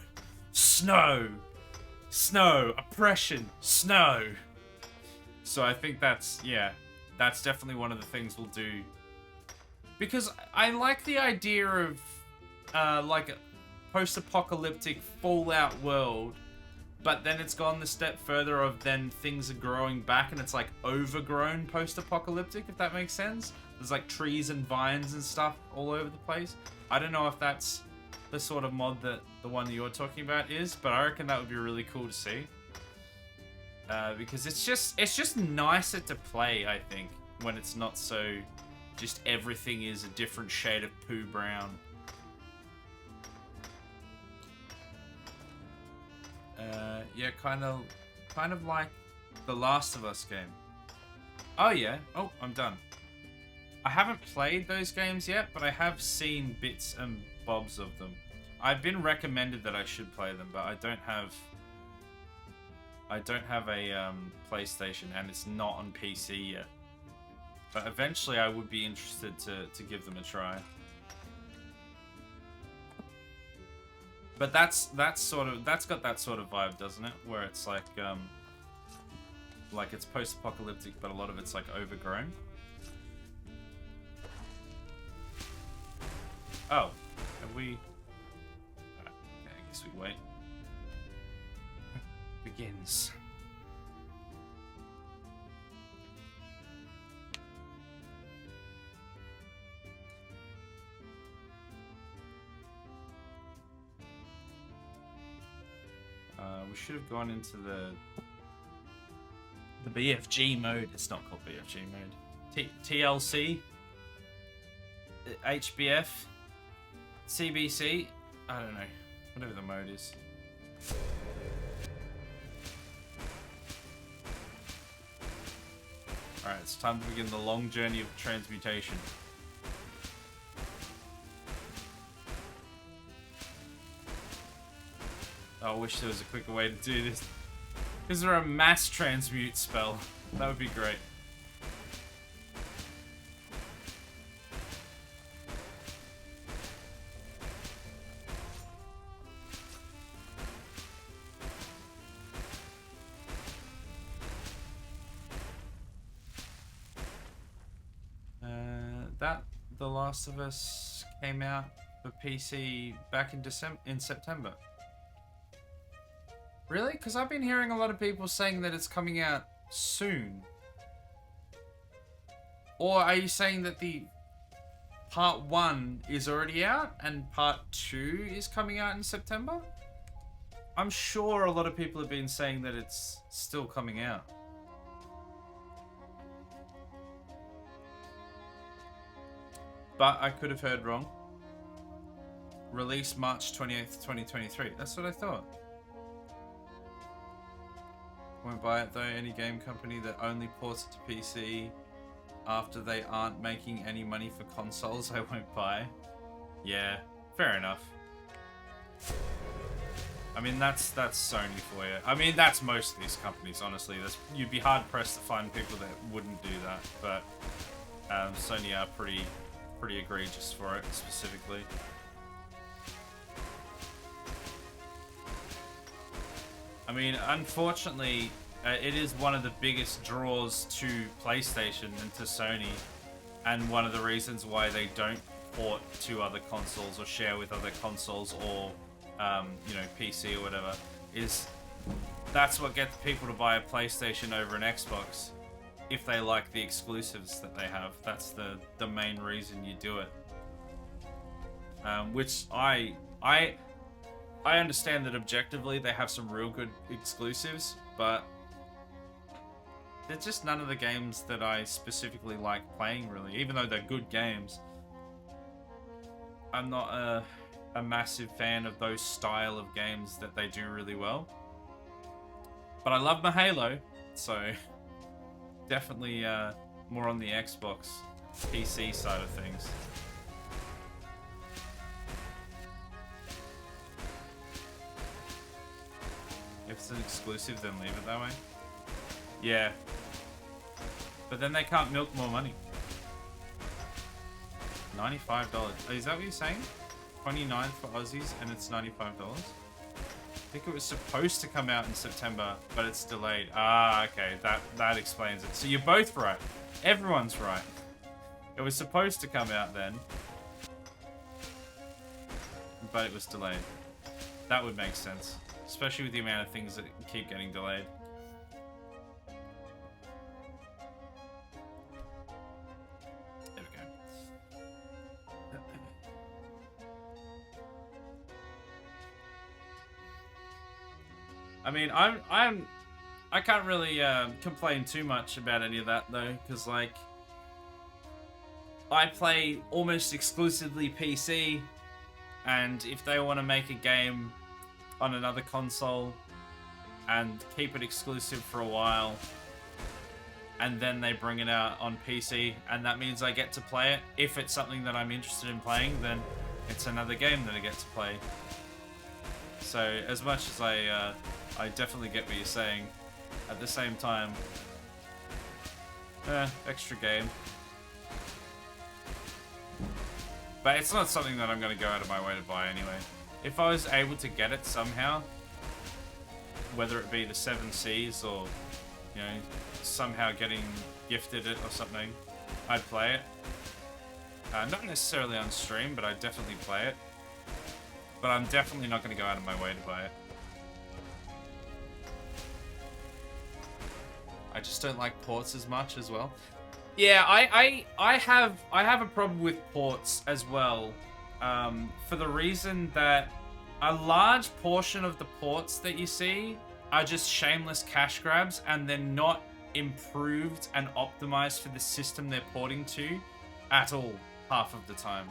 oppression, snow. So I think that's definitely one of the things we'll do Because I like the idea of like a post-apocalyptic Fallout world, but then it's gone the step further of then things are growing back and it's like overgrown post-apocalyptic, if that makes sense. There's like trees and vines and stuff all over the place. I don't know if that's the sort of mod that the one you're talking about is, but I reckon that would be really cool to see. Because it's just nicer to play, I think, when it's not so just everything is a different shade of poo brown. Yeah, kind of like the Last of Us game. Oh yeah. Oh, I'm done. I haven't played those games yet, but I have seen bits and bobs of them. I've been recommended that I should play them, but I don't have a PlayStation, and it's not on PC yet. But eventually, I would be interested to give them a try. But that's got that sort of vibe, doesn't it? Where it's like it's post-apocalyptic, but a lot of it's like overgrown. Oh, have we? Okay, I guess we wait. Begins. We should have gone into the BFG mode. It's not called BFG mode. TLC, HBF, CBC. I don't know. Whatever the mode is. Alright, it's time to begin the long journey of transmutation. I wish there was a quicker way to do this. Is there a mass transmute spell? That would be great. The Last of Us came out for PC back in September. Really? Because I've been hearing a lot of people saying that it's coming out soon. Or are you saying that the part 1 is already out and part 2 is coming out in September? I'm sure a lot of people have been saying that it's still coming out. But I could have heard wrong. Release March 28th, 2023. That's what I thought. Won't buy it though. Any game company that only ports it to PC after they aren't making any money for consoles, I won't buy. Yeah, fair enough. I mean, that's Sony for you. I mean, that's most of these companies, honestly. You'd be hard pressed to find people that wouldn't do that. But Sony are pretty egregious for it specifically. I mean, unfortunately, it is one of the biggest draws to PlayStation and to Sony, and one of the reasons why they don't port to other consoles or share with other consoles or, PC or whatever, is that's what gets people to buy a PlayStation over an Xbox if they like the exclusives that they have. That's the main reason you do it. Which I understand that objectively they have some real good exclusives, but they're just none of the games that I specifically like playing, really. Even though they're good games, I'm not a massive fan of those style of games that they do really well. But I love my Halo, so definitely more on the Xbox PC side of things. If it's an exclusive, then leave it that way. Yeah. But then they can't milk more money. $95. Is that what you're saying? 29 for Aussies and it's $95? I think it was supposed to come out in September, but it's delayed. Ah, okay. That explains it. So you're both right. Everyone's right. It was supposed to come out then, but it was delayed. That would make sense, especially with the amount of things that keep getting delayed. There we go. I mean, I can't really complain too much about any of that though, because like I play almost exclusively PC, and if they want to make a game on another console and keep it exclusive for a while, and then they bring it out on PC, and that means I get to play it. If it's something that I'm interested in playing, then it's another game that I get to play. So as much as I definitely get what you're saying, at the same time, extra game. But it's not something that I'm going to go out of my way to buy anyway. If I was able to get it somehow, whether it be the 7 Seas or, you know, somehow getting gifted it or something, I'd play it. Not necessarily on stream, but I'd definitely play it. But I'm definitely not going to go out of my way to buy it. I just don't like ports as much as well. Yeah, I have a problem with ports as well, for the reason that a large portion of the ports that you see are just shameless cash grabs, and they're not improved and optimized for the system they're porting to at all, half of the time.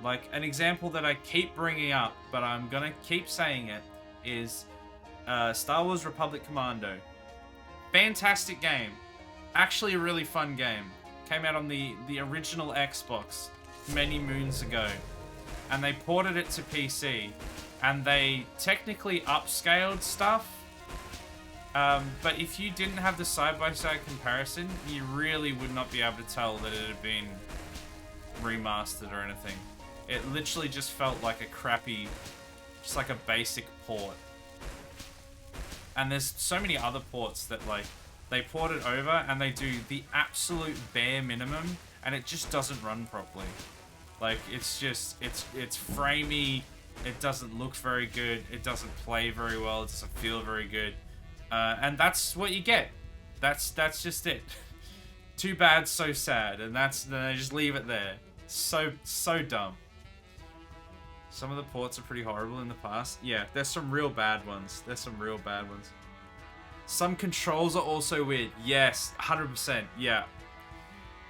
Like, an example that I keep bringing up, but I'm gonna keep saying it, is Star Wars Republic Commando. Fantastic game. Actually a really fun game. Came out on the original Xbox many moons ago. And they ported it to PC. And they technically upscaled stuff. But if you didn't have the side-by-side comparison, you really would not be able to tell that it had been remastered or anything. It literally just felt like a crappy, just like a basic port. And there's so many other ports that, like, they port it over and they do the absolute bare minimum, and it just doesn't run properly. Like, it's just, it's framey, it doesn't look very good, it doesn't play very well, it doesn't feel very good. And that's what you get. That's just it. Too bad, so sad, and then they just leave it there. So dumb. Some of the ports are pretty horrible in the past. Yeah, there's some real bad ones. Some controls are also weird. Yes, 100%. Yeah.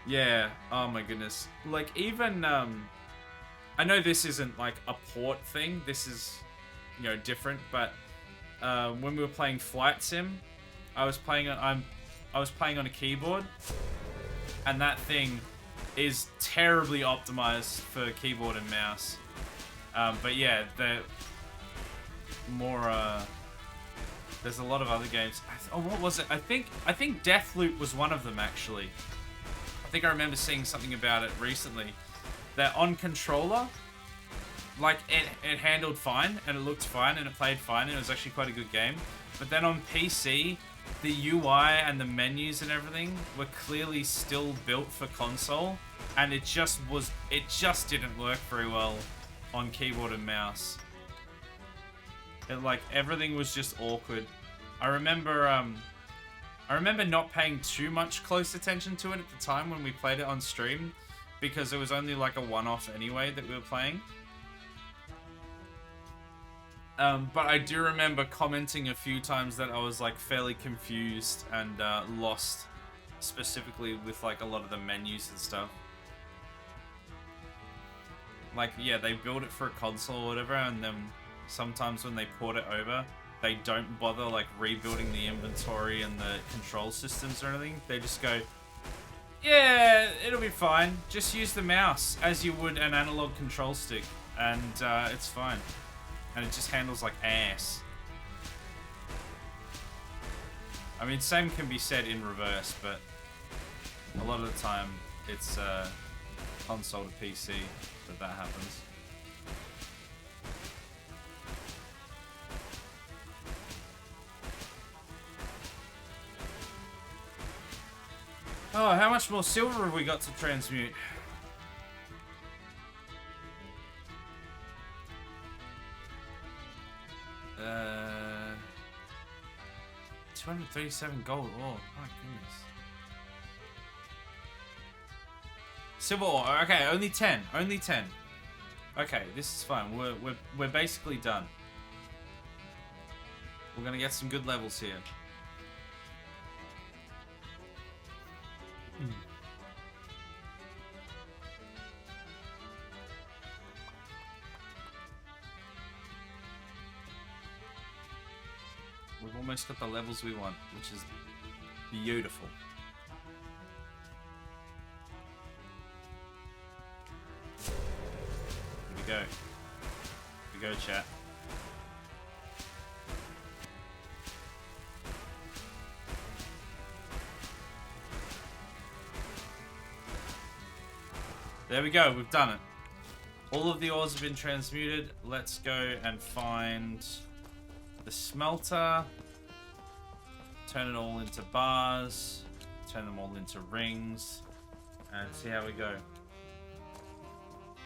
Yeah. Oh my goodness. Like, even, I know this isn't like a port thing. This is, you know, different. But when we were playing Flight Sim, I was playing on a keyboard, and that thing is terribly optimized for keyboard and mouse. But yeah, the more there's a lot of other games. Oh, what was it? I think Deathloop was one of them, actually. I think I remember seeing something about it recently. That on controller, like, it handled fine, and it looked fine, and it played fine, and it was actually quite a good game. But then on PC, the UI and the menus and everything were clearly still built for console, and it just didn't work very well on keyboard and mouse. It, like, everything was just awkward. I remember not paying too much close attention to it at the time when we played it on stream, because it was only like a one-off anyway that we were playing. But I do remember commenting a few times that I was, like, fairly confused and lost, specifically with, like, a lot of the menus and stuff. Like, yeah, they build it for a console or whatever, and then sometimes when they port it over, they don't bother, like, rebuilding the inventory and the control systems or anything. They just go, yeah, it'll be fine. Just use the mouse as you would an analog control stick, and it's fine. And it just handles like ass. I mean, same can be said in reverse, but a lot of the time it's console to PC that happens. Oh, how much more silver have we got to transmute? Uh, 237 gold. Oh, my goodness. Silver ore. Okay, only 10. Only 10. Okay, this is fine. We're basically done. We're gonna get some good levels here. We've almost got the levels we want, which is beautiful. Here we go. Here we go, chat. There we go, we've done it. All of the ores have been transmuted. Let's go and find the smelter. Turn it all into bars. Turn them all into rings. And see how we go.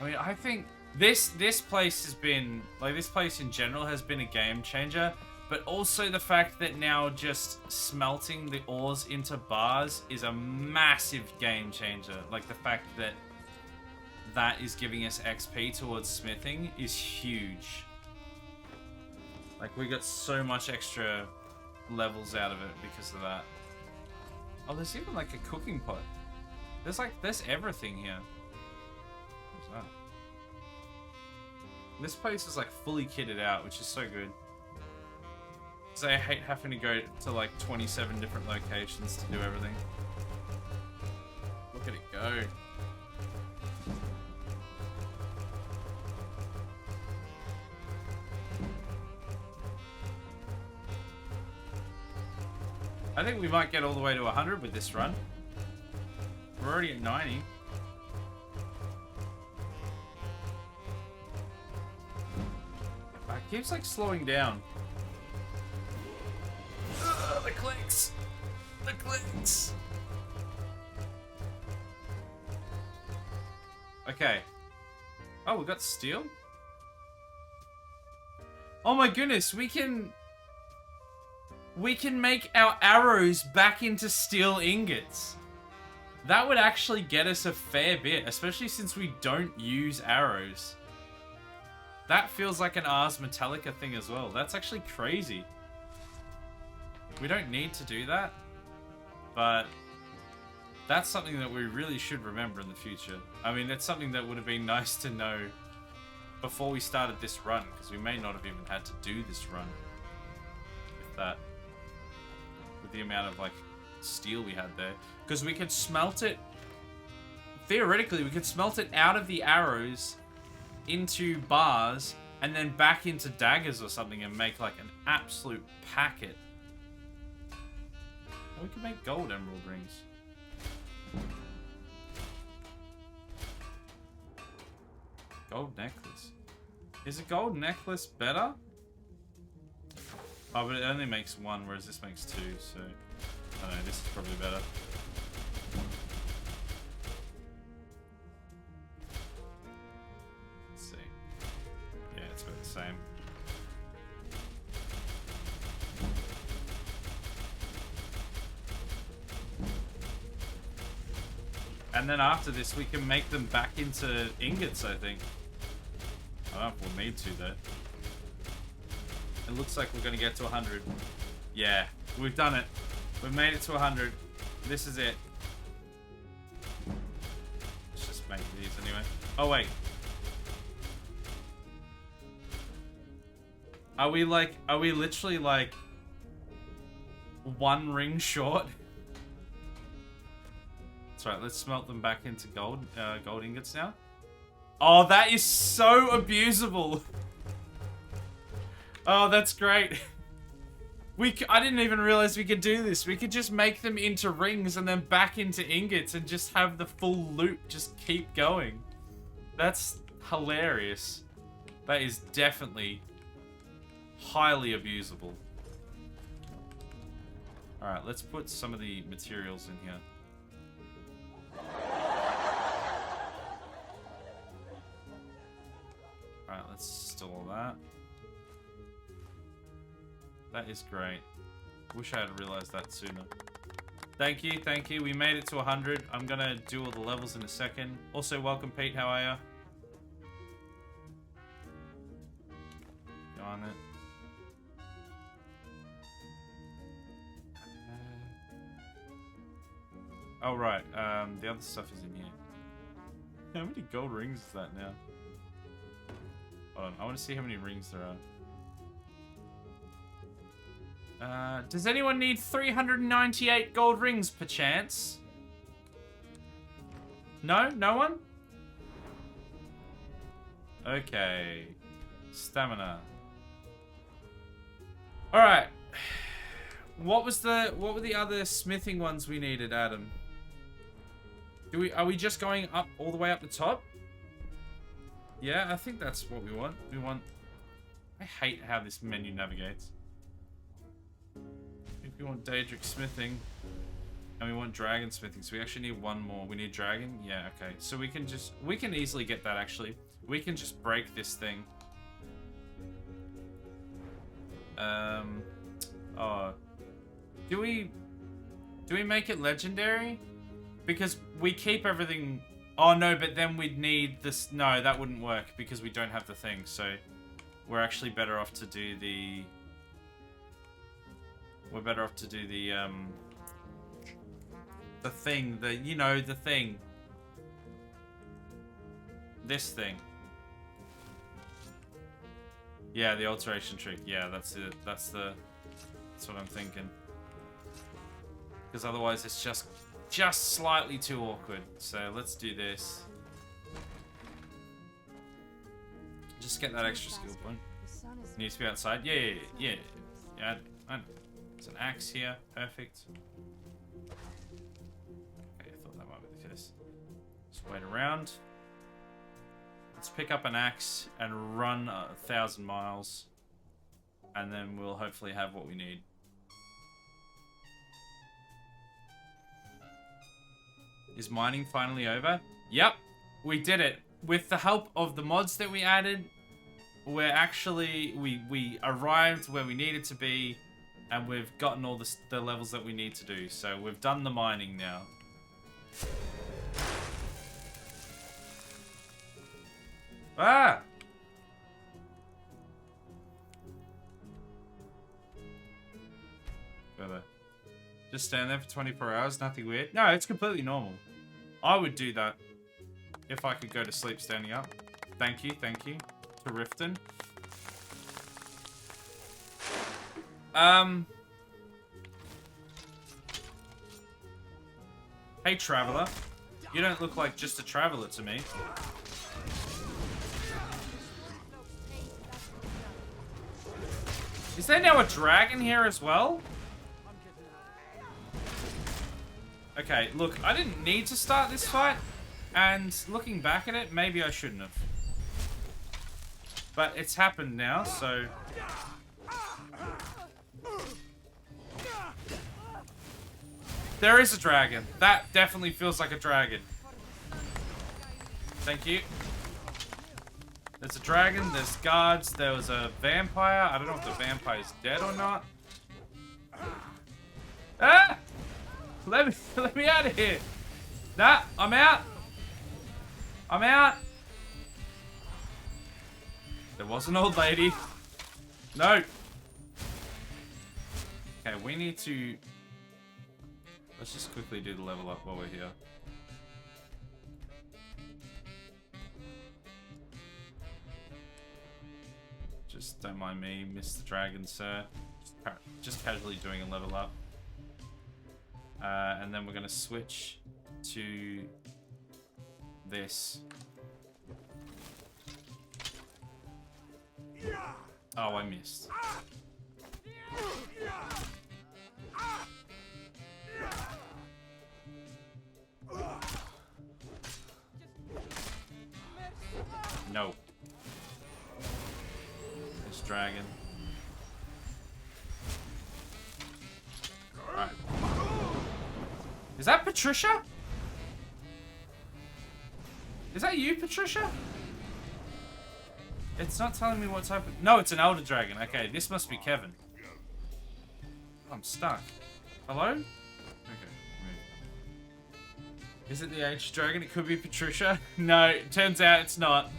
I mean, I think this place has been, like, this place in general has been a game changer. But also the fact that now just smelting the ores into bars is a massive game changer. Like, the fact that that is giving us XP towards smithing is huge. Like, we got so much extra levels out of it because of that. Oh, there's even like a cooking pot. There's everything here. What's that? This place is like fully kitted out, which is so good. Because I hate having to go to like 27 different locations to do everything. Look at it go. I think we might get all the way to 100 with this run. We're already at 90. It keeps like slowing down. Ugh, the clicks! The clicks! Okay. Oh, we got steel? Oh my goodness, we can make our arrows back into steel ingots. That would actually get us a fair bit, especially since we don't use arrows. That feels like an Ars Metallica thing as well. That's actually crazy. We don't need to do that, but that's something that we really should remember in the future. I mean, it's something that would have been nice to know before we started this run, because we may not have even had to do this run. If that. With the amount of, like, steel we had there. Because we could smelt it... Theoretically, we could smelt it out of the arrows into bars and then back into daggers or something and make, like, an absolute packet. We could make gold emerald rings. Gold necklace. Is a gold necklace better? Oh, but it only makes one, whereas this makes two, so... I don't know, this is probably better. Let's see. Yeah, it's about the same. And then after this, we can make them back into ingots, I think. I don't know if we'll need to, though. It looks like we're going to get to 100. Yeah, we've done it. We've made it to 100. This is it. Let's just make these anyway. Oh, wait. Are we literally like one ring short? That's right, let's smelt them back into gold ingots now. Oh, that is so abusable. Oh, that's great. I didn't even realize we could do this. We could just make them into rings and then back into ingots and just have the full loop just keep going. That's hilarious. That is definitely highly abusable. Alright, let's put some of the materials in here. that. That is great. Wish I had realized that sooner. Thank you, thank you. We made it to 100. I'm gonna do all the levels in a second. Also, welcome Pete, how are ya? Go on it. Oh, right. The other stuff is in here. How many gold rings is that now? Hold on, I want to see how many rings there are. Does anyone need 398 gold rings, perchance? No? No one? Okay. Stamina. Alright. What were the other smithing ones we needed, Adam? Are we just going up all the way up the top? Yeah, I think that's what we want. I hate how this menu navigates. If we want Daedric smithing and we want dragon smithing, so we actually need one more. We need dragon? Yeah, okay. So we can easily get that actually. We can just break this thing. Oh. Do we make it legendary? Because we keep everything. Oh no, but then we'd need this. No, that wouldn't work because we don't have the thing. So we're actually better off to do the. We're better off to do the thing. The thing. This thing. Yeah, the alteration trick. Yeah, that's it. That's what I'm thinking. Because otherwise, it's just slightly too awkward. So let's do this. Just get that extra skill point. Needs to be outside. Yeah. I know. There's an axe here. Perfect. Okay, I thought that might be the case. Just wait around. Let's pick up an axe and run 1,000 miles. And then we'll hopefully have what we need. Is mining finally over? Yep, we did it. With the help of the mods that we added, we're actually, we arrived where we needed to be, and we've gotten all the levels that we need to do. So we've done the mining now. Ah! Further. Just stand there for 24 hours, nothing weird. No, it's completely normal. I would do that if I could go to sleep standing up. Thank you to Riften. Hey, traveler. You don't look like just a traveler to me. Is there now a dragon here as well? Okay, look, I didn't need to start this fight, and looking back at it, maybe I shouldn't have. But it's happened now, so... There is a dragon. That definitely feels like a dragon. Thank you. There's a dragon, there's guards, there was a vampire. I don't know if the vampire's dead or not. Ah! Let me out of here. Nah, I'm out. I'm out. There was an old lady. No. Okay, we need to... Let's just quickly do the level up while we're here. Just don't mind me, Mr. Dragon, sir. Just casually doing a level up. And then we're going to switch to this. Oh, I missed. No. This dragon. Alright. Is that Patricia? Is that you, Patricia? It's not telling me what type of... No, it's an Elder Dragon. Okay, this must be Kevin. I'm stuck. Hello? Okay. Is it the H Dragon? It could be Patricia. No, it turns out it's not.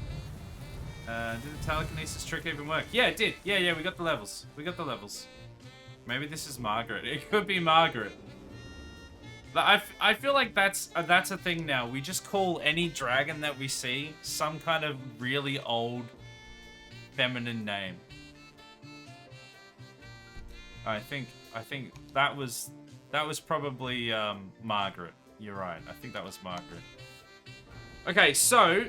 Did the telekinesis trick even work? Yeah, it did. Yeah, we got the levels. We got the levels. Maybe this is Margaret. It could be Margaret. I feel like that's a thing now. We just call any dragon that we see some kind of really old feminine name. I think that was probably Margaret. You're right. I think that was Margaret. Okay, so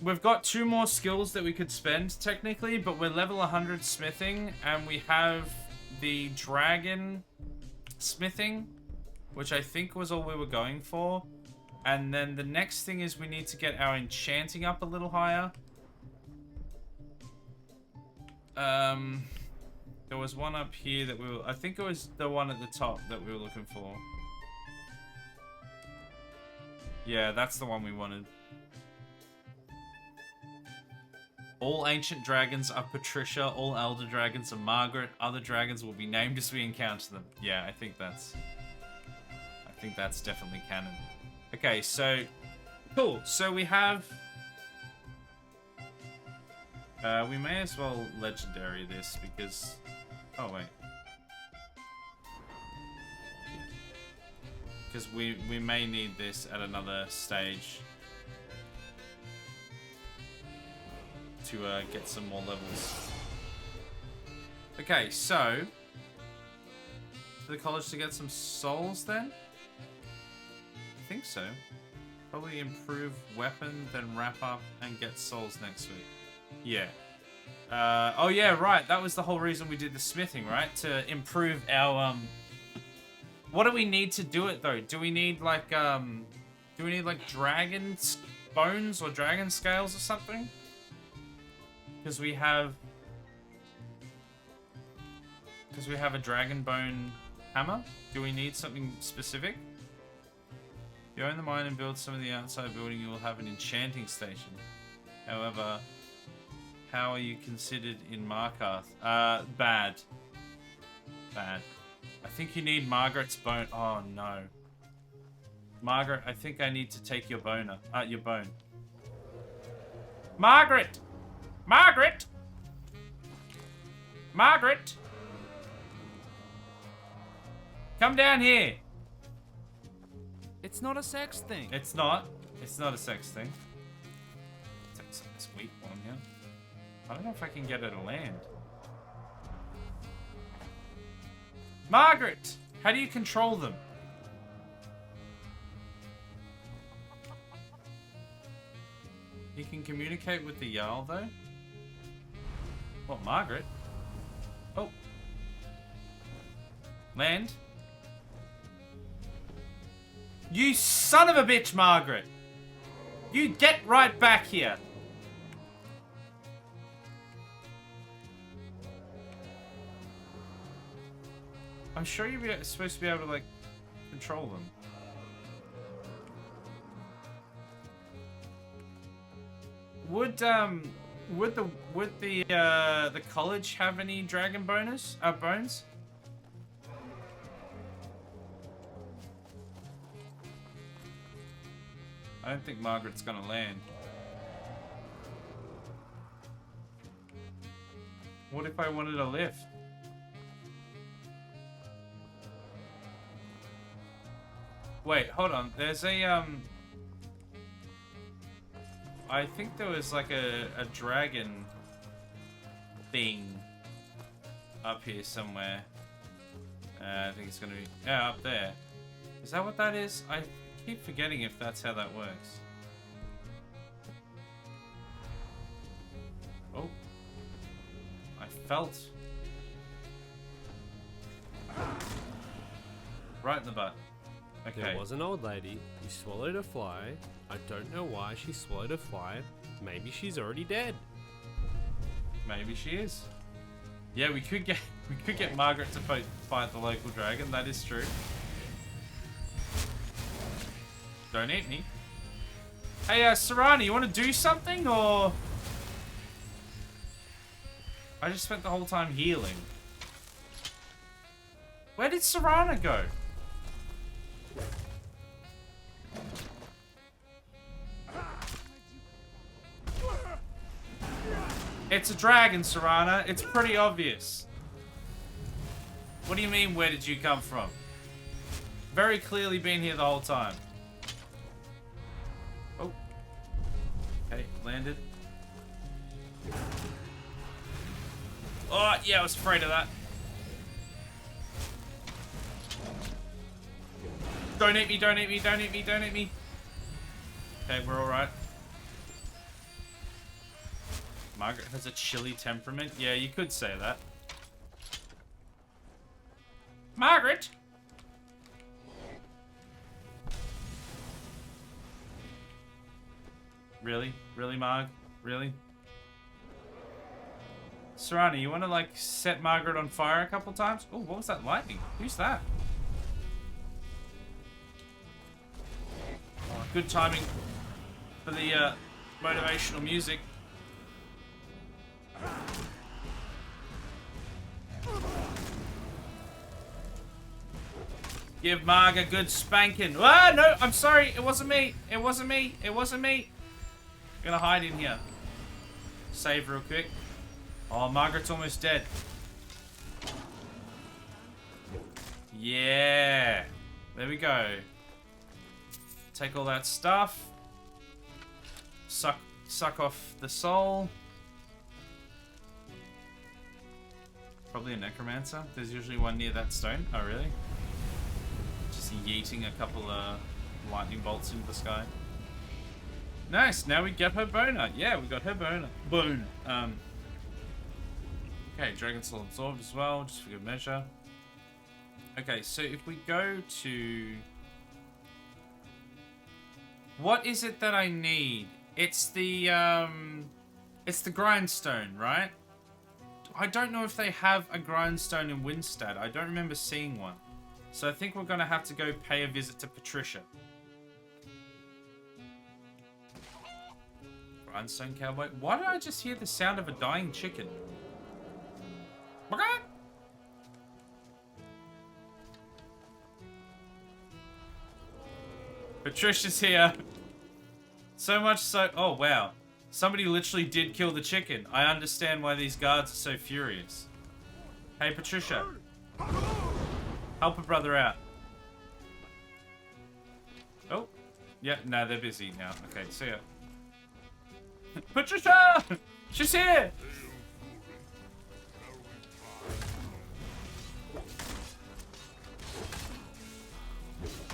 we've got 2 more skills that we could spend technically, but we're level 100 smithing, and we have the dragon smithing, which I think was all we were going for. And then the next thing is we need to get our enchanting up a little higher. There was one up here that I think it was the one at the top that we were looking for. Yeah, that's the one we wanted. All ancient dragons are Patricia, all elder dragons are Margaret. Other dragons will be named as we encounter them. Yeah, I think that's definitely canon. Okay, so cool. So we have we may as well legendary this because oh wait. Because we may need this at another stage to get some more levels. Okay, so to the college to get some souls then? I think so. Probably improve weapon, then wrap up and get souls next week. Yeah. Oh yeah, right. That was the whole reason we did the smithing, right? To improve our What do we need to do it though? Do we need like dragon bones or dragon scales or something? Because we have a dragon bone hammer. Do we need something specific? If you own the mine and build some of the outside building, you will have an enchanting station. However, how are you considered in Markarth? Bad. Bad. I think you need Margaret's bone. Oh no. Margaret, I think I need to take your bone. Margaret! Margaret! Margaret! Come down here! It's not a sex thing. It's not. It's not a sex thing. Take some of this wheat one here. I don't know if I can get her to land. Margaret! How do you control them? You can communicate with the Jarl, though? What, Margaret? Oh. Land. You son of a bitch, Margaret! You get right back here! I'm sure you're supposed to be able to, like, control them. Would the college have any dragon bones? I don't think Margaret's gonna land. What if I wanted a lift? Wait, hold on. There's a I think there was like a dragon thing up here somewhere. I think it's gonna be up there. Is that what that is? I keep forgetting if that's how that works. Oh, I felt right in the butt. Okay. There was an old lady who swallowed a fly. I don't know why she swallowed a fly. Maybe she's already dead. Maybe she is. Yeah, we could get Margaret to fight the local dragon. That is true. Don't eat me. Hey, Sarani, you want to do something or? I just spent the whole time healing. Where did Serana go? It's a dragon, Serana. It's pretty obvious. What do you mean, where did you come from? Very clearly been here the whole time. Oh. Okay, landed. Oh, yeah, I was afraid of that. Don't hit me, don't hit me, don't hit me, don't hit me. Okay, we're alright. Margaret has a chilly temperament. Yeah, you could say that. Margaret! Really? Really, Marg? Really? Serana, you want to, like, set Margaret on fire a couple times? Oh, what was that lightning? Who's that? Oh, good timing for the motivational music. Give Marg a good spanking. Ah, no, I'm sorry. It wasn't me. It wasn't me. It wasn't me. I'm gonna hide in here. Save real quick. Oh, Margaret's almost dead. Yeah. There we go. Take all that stuff. Suck off the soul. Probably a necromancer. There's usually one near that stone. Oh, really? Just yeeting a couple of lightning bolts into the sky. Nice. Now we get her boner. Yeah, we got her boner. Boom. Okay, Dragon Soul absorbed as well, just for good measure. Okay, so if we go to... What is it that I need? It's the grindstone, right? I don't know if they have a grindstone in Windstad. I don't remember seeing one. So I think we're going to have to go pay a visit to Patricia. Grindstone cowboy. Why did I just hear the sound of a dying chicken? Patricia's here. So much so... Oh, wow. Somebody literally did kill the chicken. I understand why these guards are so furious. Hey, Patricia. Help a brother out. Oh. Yeah, no, they're busy now. Okay, see ya. Patricia! She's here!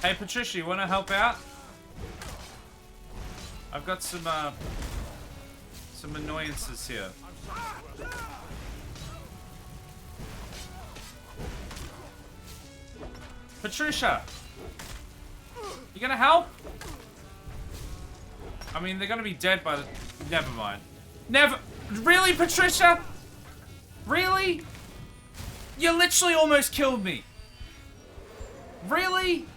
Hey, Patricia, you want to help out? I've got some annoyances here. Patricia! You gonna help? I mean, they're gonna be dead by the... Never mind. Never... Really, Patricia? Really? You literally almost killed me. Really?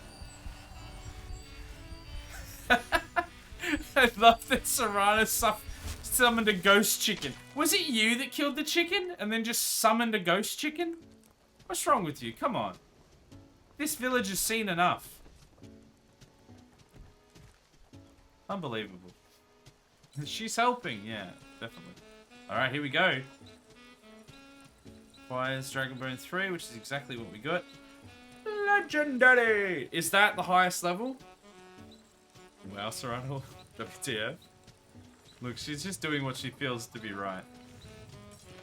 I love that Serana summoned a ghost chicken. Was it you that killed the chicken and then just summoned a ghost chicken? What's wrong with you? Come on. This village has seen enough. Unbelievable. She's helping. Yeah, definitely. Alright, here we go. Requires Dragonbone 3, which is exactly what we got. Legendary! Is that the highest level? Wow, Serrano. WTF. Look, she's just doing what she feels to be right.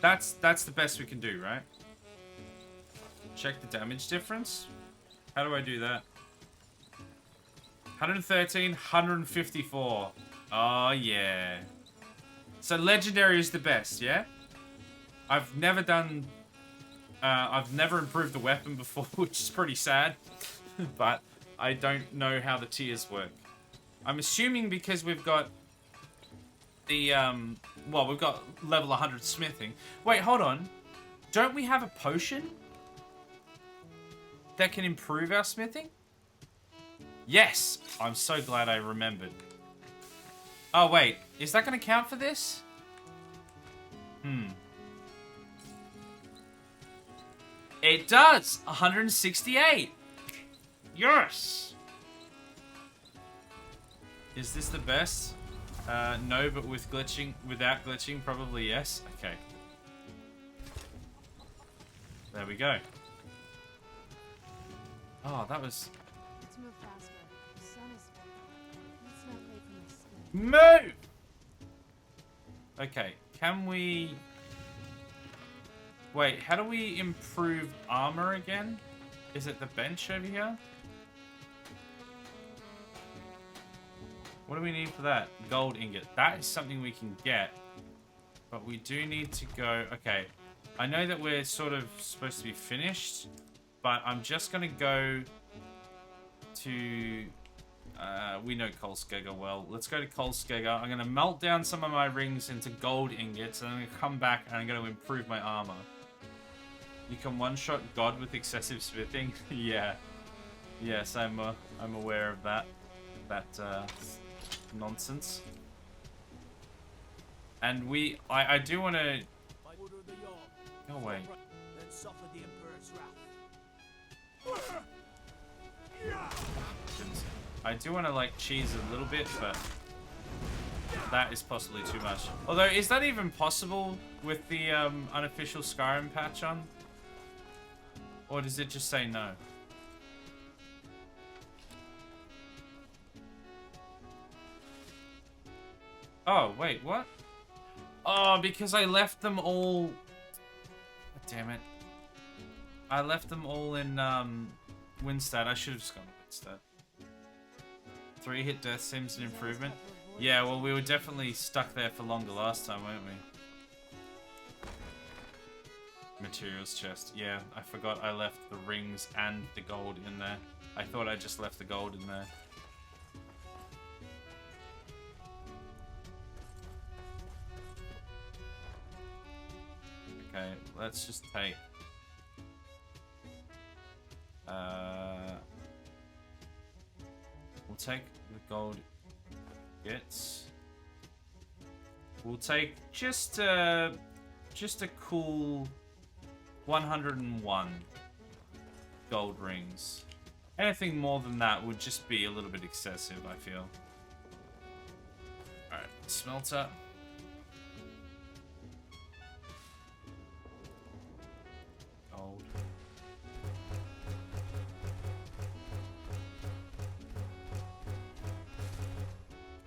That's the best we can do, right? Check the damage difference. How do I do that? 113, 154. Oh, yeah. So legendary is the best, yeah? I've never done... I've never improved the weapon before, which is pretty sad. But I don't know how the tiers work. I'm assuming because we've got the, well, we've got level 100 smithing. Wait, hold on. Don't we have a potion that can improve our smithing? Yes! I'm so glad I remembered. Oh, wait. Is that going to count for this? It does! 168! Yes! Is this the best? No, but with glitching, without glitching, probably yes. Okay. There we go. Oh, that was... Let's move faster. The sun is... Let's not wait for my skin. Move! Okay, can we... Wait, how do we improve armor again? Is it the bench over here? What do we need for that? Gold ingot. That is something we can get. But we do need to go... Okay. I know that we're sort of supposed to be finished. But I'm just going to go to... we know Kolskegger well. Let's go to Kolskegger. I'm going to melt down some of my rings into gold ingots. And I'm going to come back and I'm going to improve my armor. You can one-shot God with excessive smithing. Yeah. Yes, I'm aware of that. Nonsense. And I do want to... Go away. Then suffer the Emperor's wrath. I do want to like cheese a little bit, but that is possibly too much. Although, is that even possible with the unofficial Skyrim patch on? Or does it just say no? Oh, wait, what? Oh, because I left them all... God damn it. I left them all in Windstad. I should have just gone to Windstad. 3-hit death seems an improvement. Yeah, well, we were definitely stuck there for longer last time, weren't we? Materials chest. Yeah, I forgot I left the rings and the gold in there. I thought I just left the gold in there. Okay, let's just take... we'll take the gold bits. We'll take just a cool 101 gold rings. Anything more than that would just be a little bit excessive, I feel. Alright, smelter. Gold.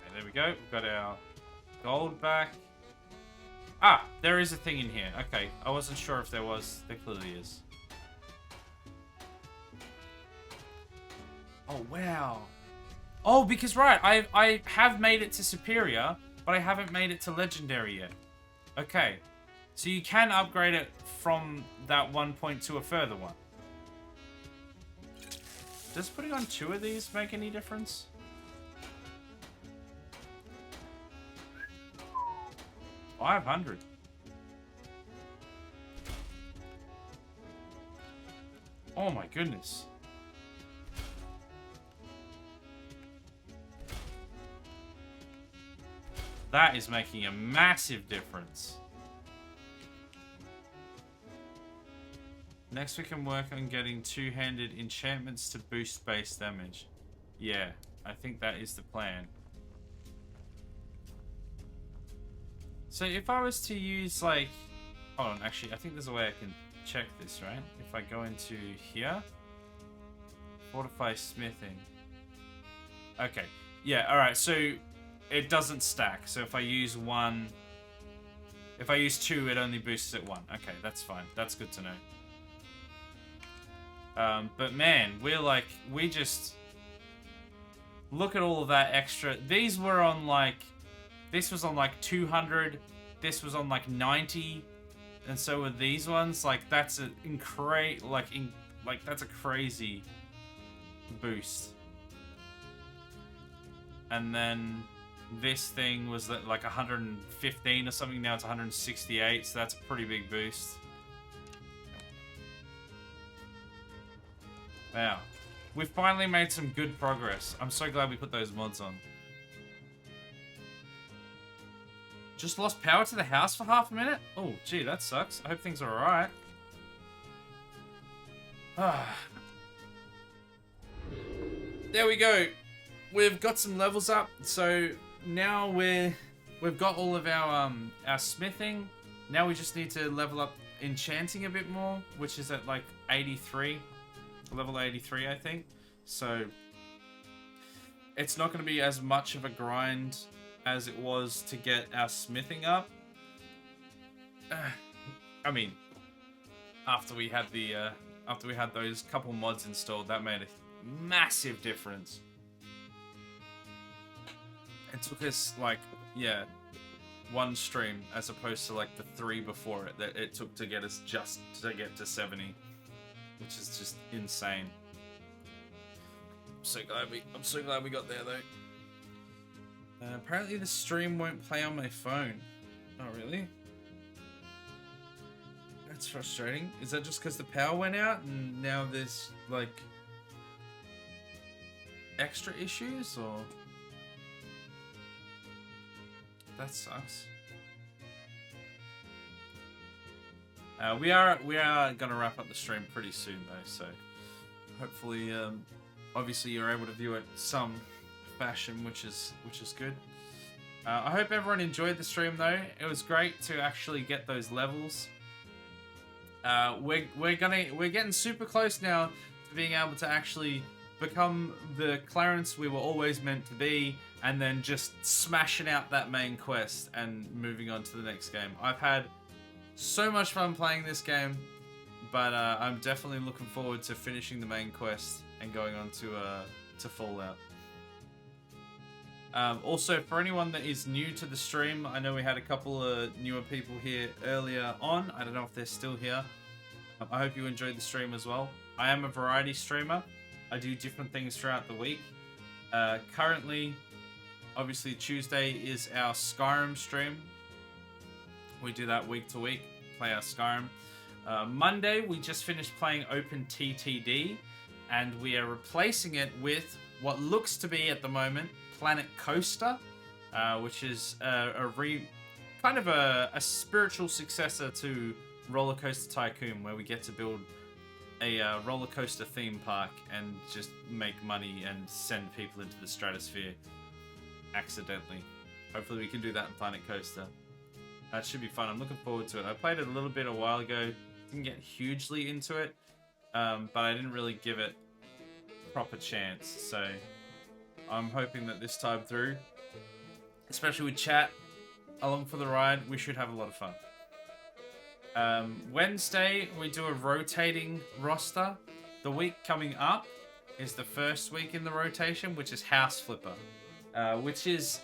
Okay, there we go. We've got our gold back. Ah, there is a thing in here. Okay, I wasn't sure if there was. There clearly is. Oh, wow. Oh, because, right, I have made it to Superior, but I haven't made it to Legendary yet. Okay. So you can upgrade it from that one point to a further one. Does putting on 2 of these make any difference? $500. Oh my goodness. That is making a massive difference. Next we can work on getting 2-handed enchantments to boost base damage. Yeah, I think that is the plan. So if I was to use like... Hold on, actually, I think there's a way I can check this, right? If I go into here... Fortify smithing. Okay, yeah, alright, so it doesn't stack. So if I use 1... If I use 2, it only boosts it 1. Okay, that's fine. That's good to know. But man, we just... Look at all of that extra... These were on like... This was on like 200. This was on like 90, and so were these ones. Like that's a that's a crazy boost. And then this thing was like 115 or something. Now it's 168, so that's a pretty big boost. Wow, we've finally made some good progress. I'm so glad we put those mods on. Just lost power to the house for half a minute? Oh, gee, that sucks. I hope things are alright. There we go. We've got some levels up, so now we've got all of our smithing. Now we just need to level up enchanting a bit more, which is at like 83, level 83, I think. So it's not going to be as much of a grind as it was to get our smithing up. I mean, after we had those couple mods installed, that made a massive difference. It took us like, yeah, one stream as opposed to like the 3 before it that it took to get us just to get to 70, which is just insane. I'm so glad we got there though. Apparently the stream won't play on my phone. Oh really? That's frustrating. Is that just because the power went out and now there's like extra issues, or? That sucks. We are gonna wrap up the stream pretty soon though, so hopefully, obviously you're able to view it some fashion, which is good. I hope everyone enjoyed the stream though. It was great to actually get those levels. We're getting super close now to being able to actually become the Clarence we were always meant to be, and then just smashing out that main quest and moving on to the next game. I've had so much fun playing this game, but I'm definitely looking forward to finishing the main quest and going on to Fallout. Also, for anyone that is new to the stream, I know we had a couple of newer people here earlier on. I don't know if they're still here. I hope you enjoyed the stream as well. I am a variety streamer. I do different things throughout the week. Currently, obviously Tuesday is our Skyrim stream. We do that week to week, play our Skyrim. Monday, we just finished playing OpenTTD, and we are replacing it with what looks to be, at the moment, Planet Coaster, which is kind of a spiritual successor to Roller Coaster Tycoon, where we get to build a roller coaster theme park and just make money and send people into the stratosphere accidentally. Hopefully we can do that in Planet Coaster. That should be fun. I'm looking forward to it. I played it a little bit a while ago. Didn't get hugely into it, but I didn't really give it a proper chance. So I'm hoping that this time through, especially with chat along for the ride, we should have a lot of fun. Wednesday, we do a rotating roster. The week coming up is the first week in the rotation, which is House Flipper, which is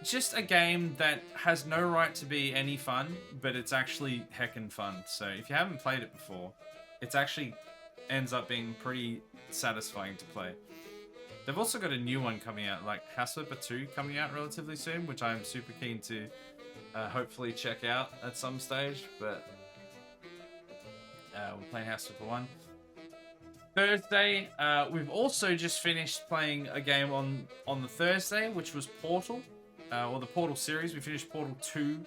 just a game that has no right to be any fun, but it's actually heckin' fun. So if you haven't played it before, it's actually ends up being pretty satisfying to play. They've also got a new one coming out, like House Flipper 2 coming out relatively soon, which I'm super keen to hopefully check out at some stage, but we're playing House Flipper 1. Thursday, we've also just finished playing a game on the Thursday, which was Portal, or the Portal series. We finished Portal 2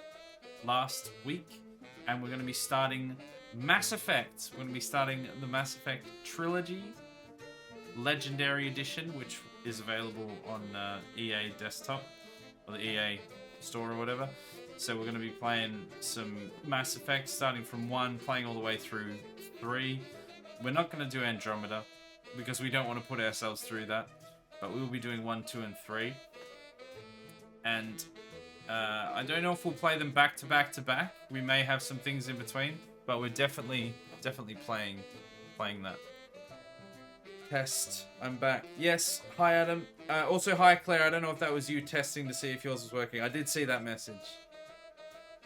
last week, and we're going to be starting Mass Effect. We're going to be starting the Mass Effect Trilogy Legendary Edition, which is available on EA Desktop, or the EA Store or whatever. So we're going to be playing some Mass Effect, starting from 1, playing all the way through 3. We're not going to do Andromeda, because we don't want to put ourselves through that. But we will be doing 1, 2, and 3. And I don't know if we'll play them back to back to back. We may have some things in between, but we're definitely playing that. Test. I'm back. Yes. Hi, Adam. Also, hi, Claire. I don't know if that was you testing to see if yours was working. I did see that message.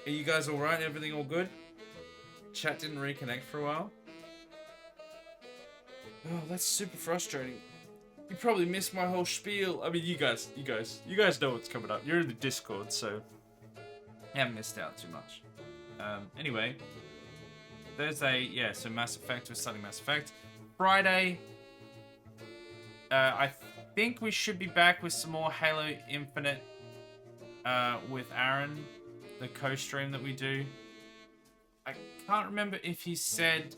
Are you guys all right? Everything all good? Chat didn't reconnect for a while. Oh, that's super frustrating. You probably missed my whole spiel. I mean, you guys know what's coming up. You're in the Discord, so you haven't missed out too much. Anyway, Thursday, yeah. So Mass Effect. We're starting Mass Effect. Friday. I think we should be back with some more Halo Infinite with Aaron, the co-stream that we do. I can't remember if he said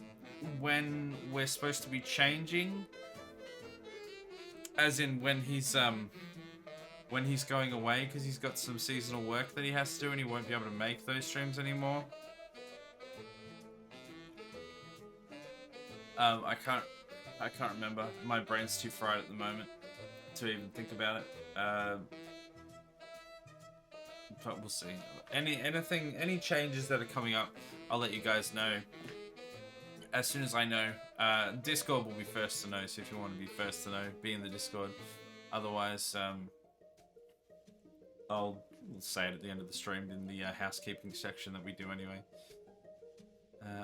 when we're supposed to be changing, as in when he's going away, because he's got some seasonal work that he has to do and he won't be able to make those streams anymore. I can't remember. My brain's too fried at the moment to even think about it. But we'll see. Any changes that are coming up, I'll let you guys know as soon as I know. Discord will be first to know, so if you want to be first to know, be in the Discord. Otherwise, I'll say it at the end of the stream in the housekeeping section that we do anyway.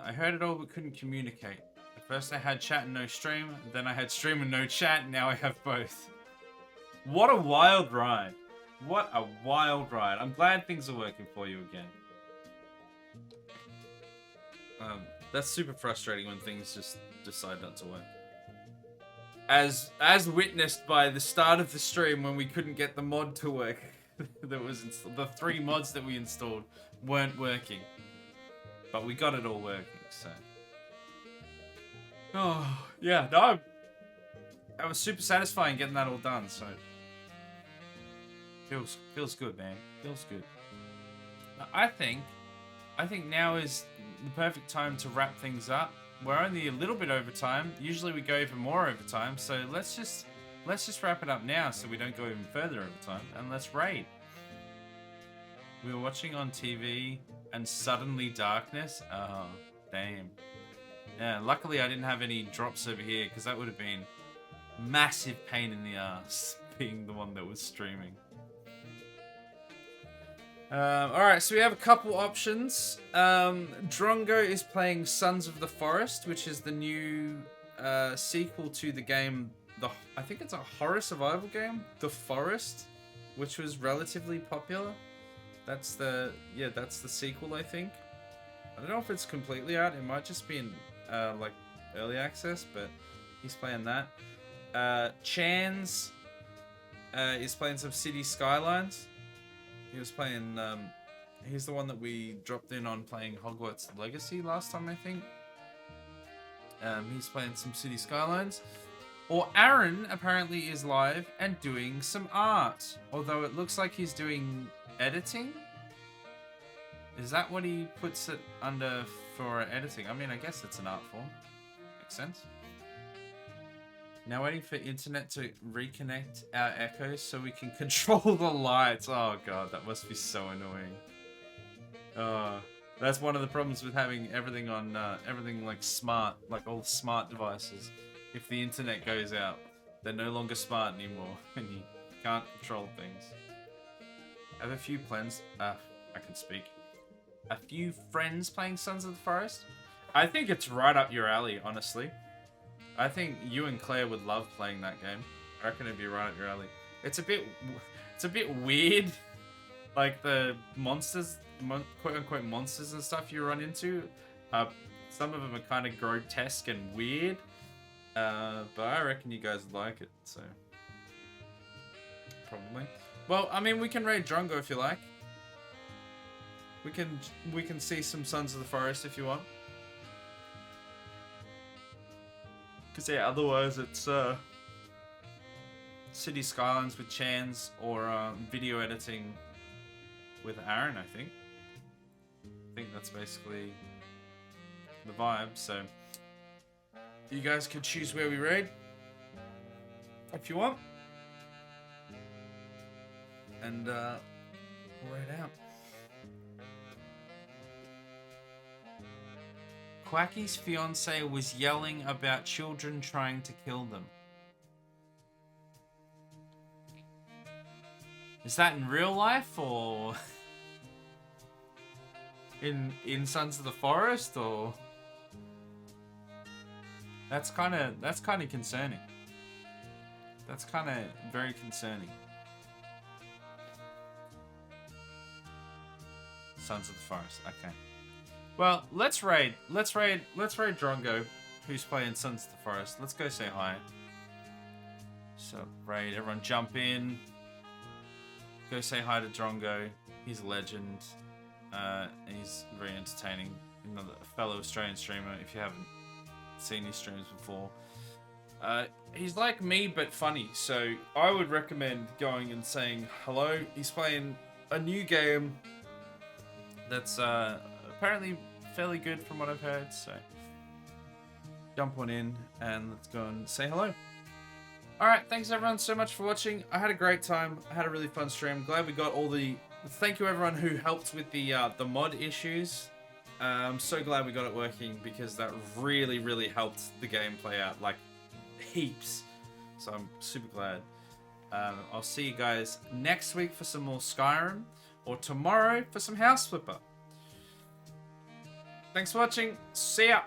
I heard it all but couldn't communicate. At first I had chat and no stream, then I had stream and no chat, and now I have both. What a wild ride. What a wild ride. I'm glad things are working for you again. That's super frustrating when things just decide not to work. As witnessed by the start of the stream when we couldn't get the mod to work. That was the 3 mods that we installed weren't working. But we got it all working, so. Oh, yeah, no. That was super satisfying getting that all done, so. Feels good, man. Feels good. I think now is the perfect time to wrap things up. We're only a little bit over time. Usually we go even more over time, so let's just wrap it up now so we don't go even further over time, and let's raid. We were watching on TV and suddenly darkness. Oh, damn. Yeah, luckily I didn't have any drops over here because that would have been massive pain in the ass being the one that was streaming. Alright, so we have a couple options. Drongo is playing Sons of the Forest, which is the new sequel to the game. I think it's a horror survival game, The Forest, which was relatively popular. That's the sequel, I think. I don't know if it's completely out. It might just be in like early access, but he's playing that. Chance is playing some City Skylines. He was playing. He's the one that we dropped in on playing Hogwarts Legacy last time, I think. He's playing some City Skylines. Or Aaron apparently is live and doing some art. Although it looks like he's doing editing. Is that what he puts it under for editing? I mean, I guess it's an art form. Makes sense. Now waiting for internet to reconnect our echoes so we can control the lights. Oh god, that must be so annoying. That's one of the problems with having everything on, everything like smart, like all smart devices. If the internet goes out, they're no longer smart anymore, and you can't control things. I have a few plans. I can speak. A few friends playing Sons of the Forest. I think it's right up your alley, honestly. I think you and Claire would love playing that game. I reckon it'd be right up your alley. It's a bit weird, like the monsters, quote unquote monsters and stuff you run into. Some of them are kind of grotesque and weird. But I reckon you guys would like it, so. Probably. Well, I mean, we can raid Drongo if you like. We can see some Sons of the Forest if you want. Because, yeah, otherwise it's, City Skylines with Chans, or, video editing with Aaron, I think. I think that's basically the vibe, so. You guys could choose where we raid if you want, and we'll raid out. Quacky's fiance was yelling about children trying to kill them. Is that in real life or in Sons of the Forest, or? That's kind of concerning. That's kind of very concerning. Sons of the Forest. Okay. Well, let's raid Drongo, who's playing Sons of the Forest. Let's go say hi. So raid, everyone jump in. Go say hi to Drongo. He's a legend. He's very entertaining. Another fellow Australian streamer. If you haven't seen his streams before. He's like me, but funny. So I would recommend going and saying hello. He's playing a new game that's apparently fairly good from what I've heard. So jump on in and let's go and say hello. Alright, thanks everyone so much for watching. I had a great time. I had a really fun stream. Glad we got all the... Thank you everyone who helped with the mod issues. I'm so glad we got it working because that really, really helped the game play out, like, heaps. So I'm super glad. I'll see you guys next week for some more Skyrim, or tomorrow for some House Flipper. Thanks for watching. See ya!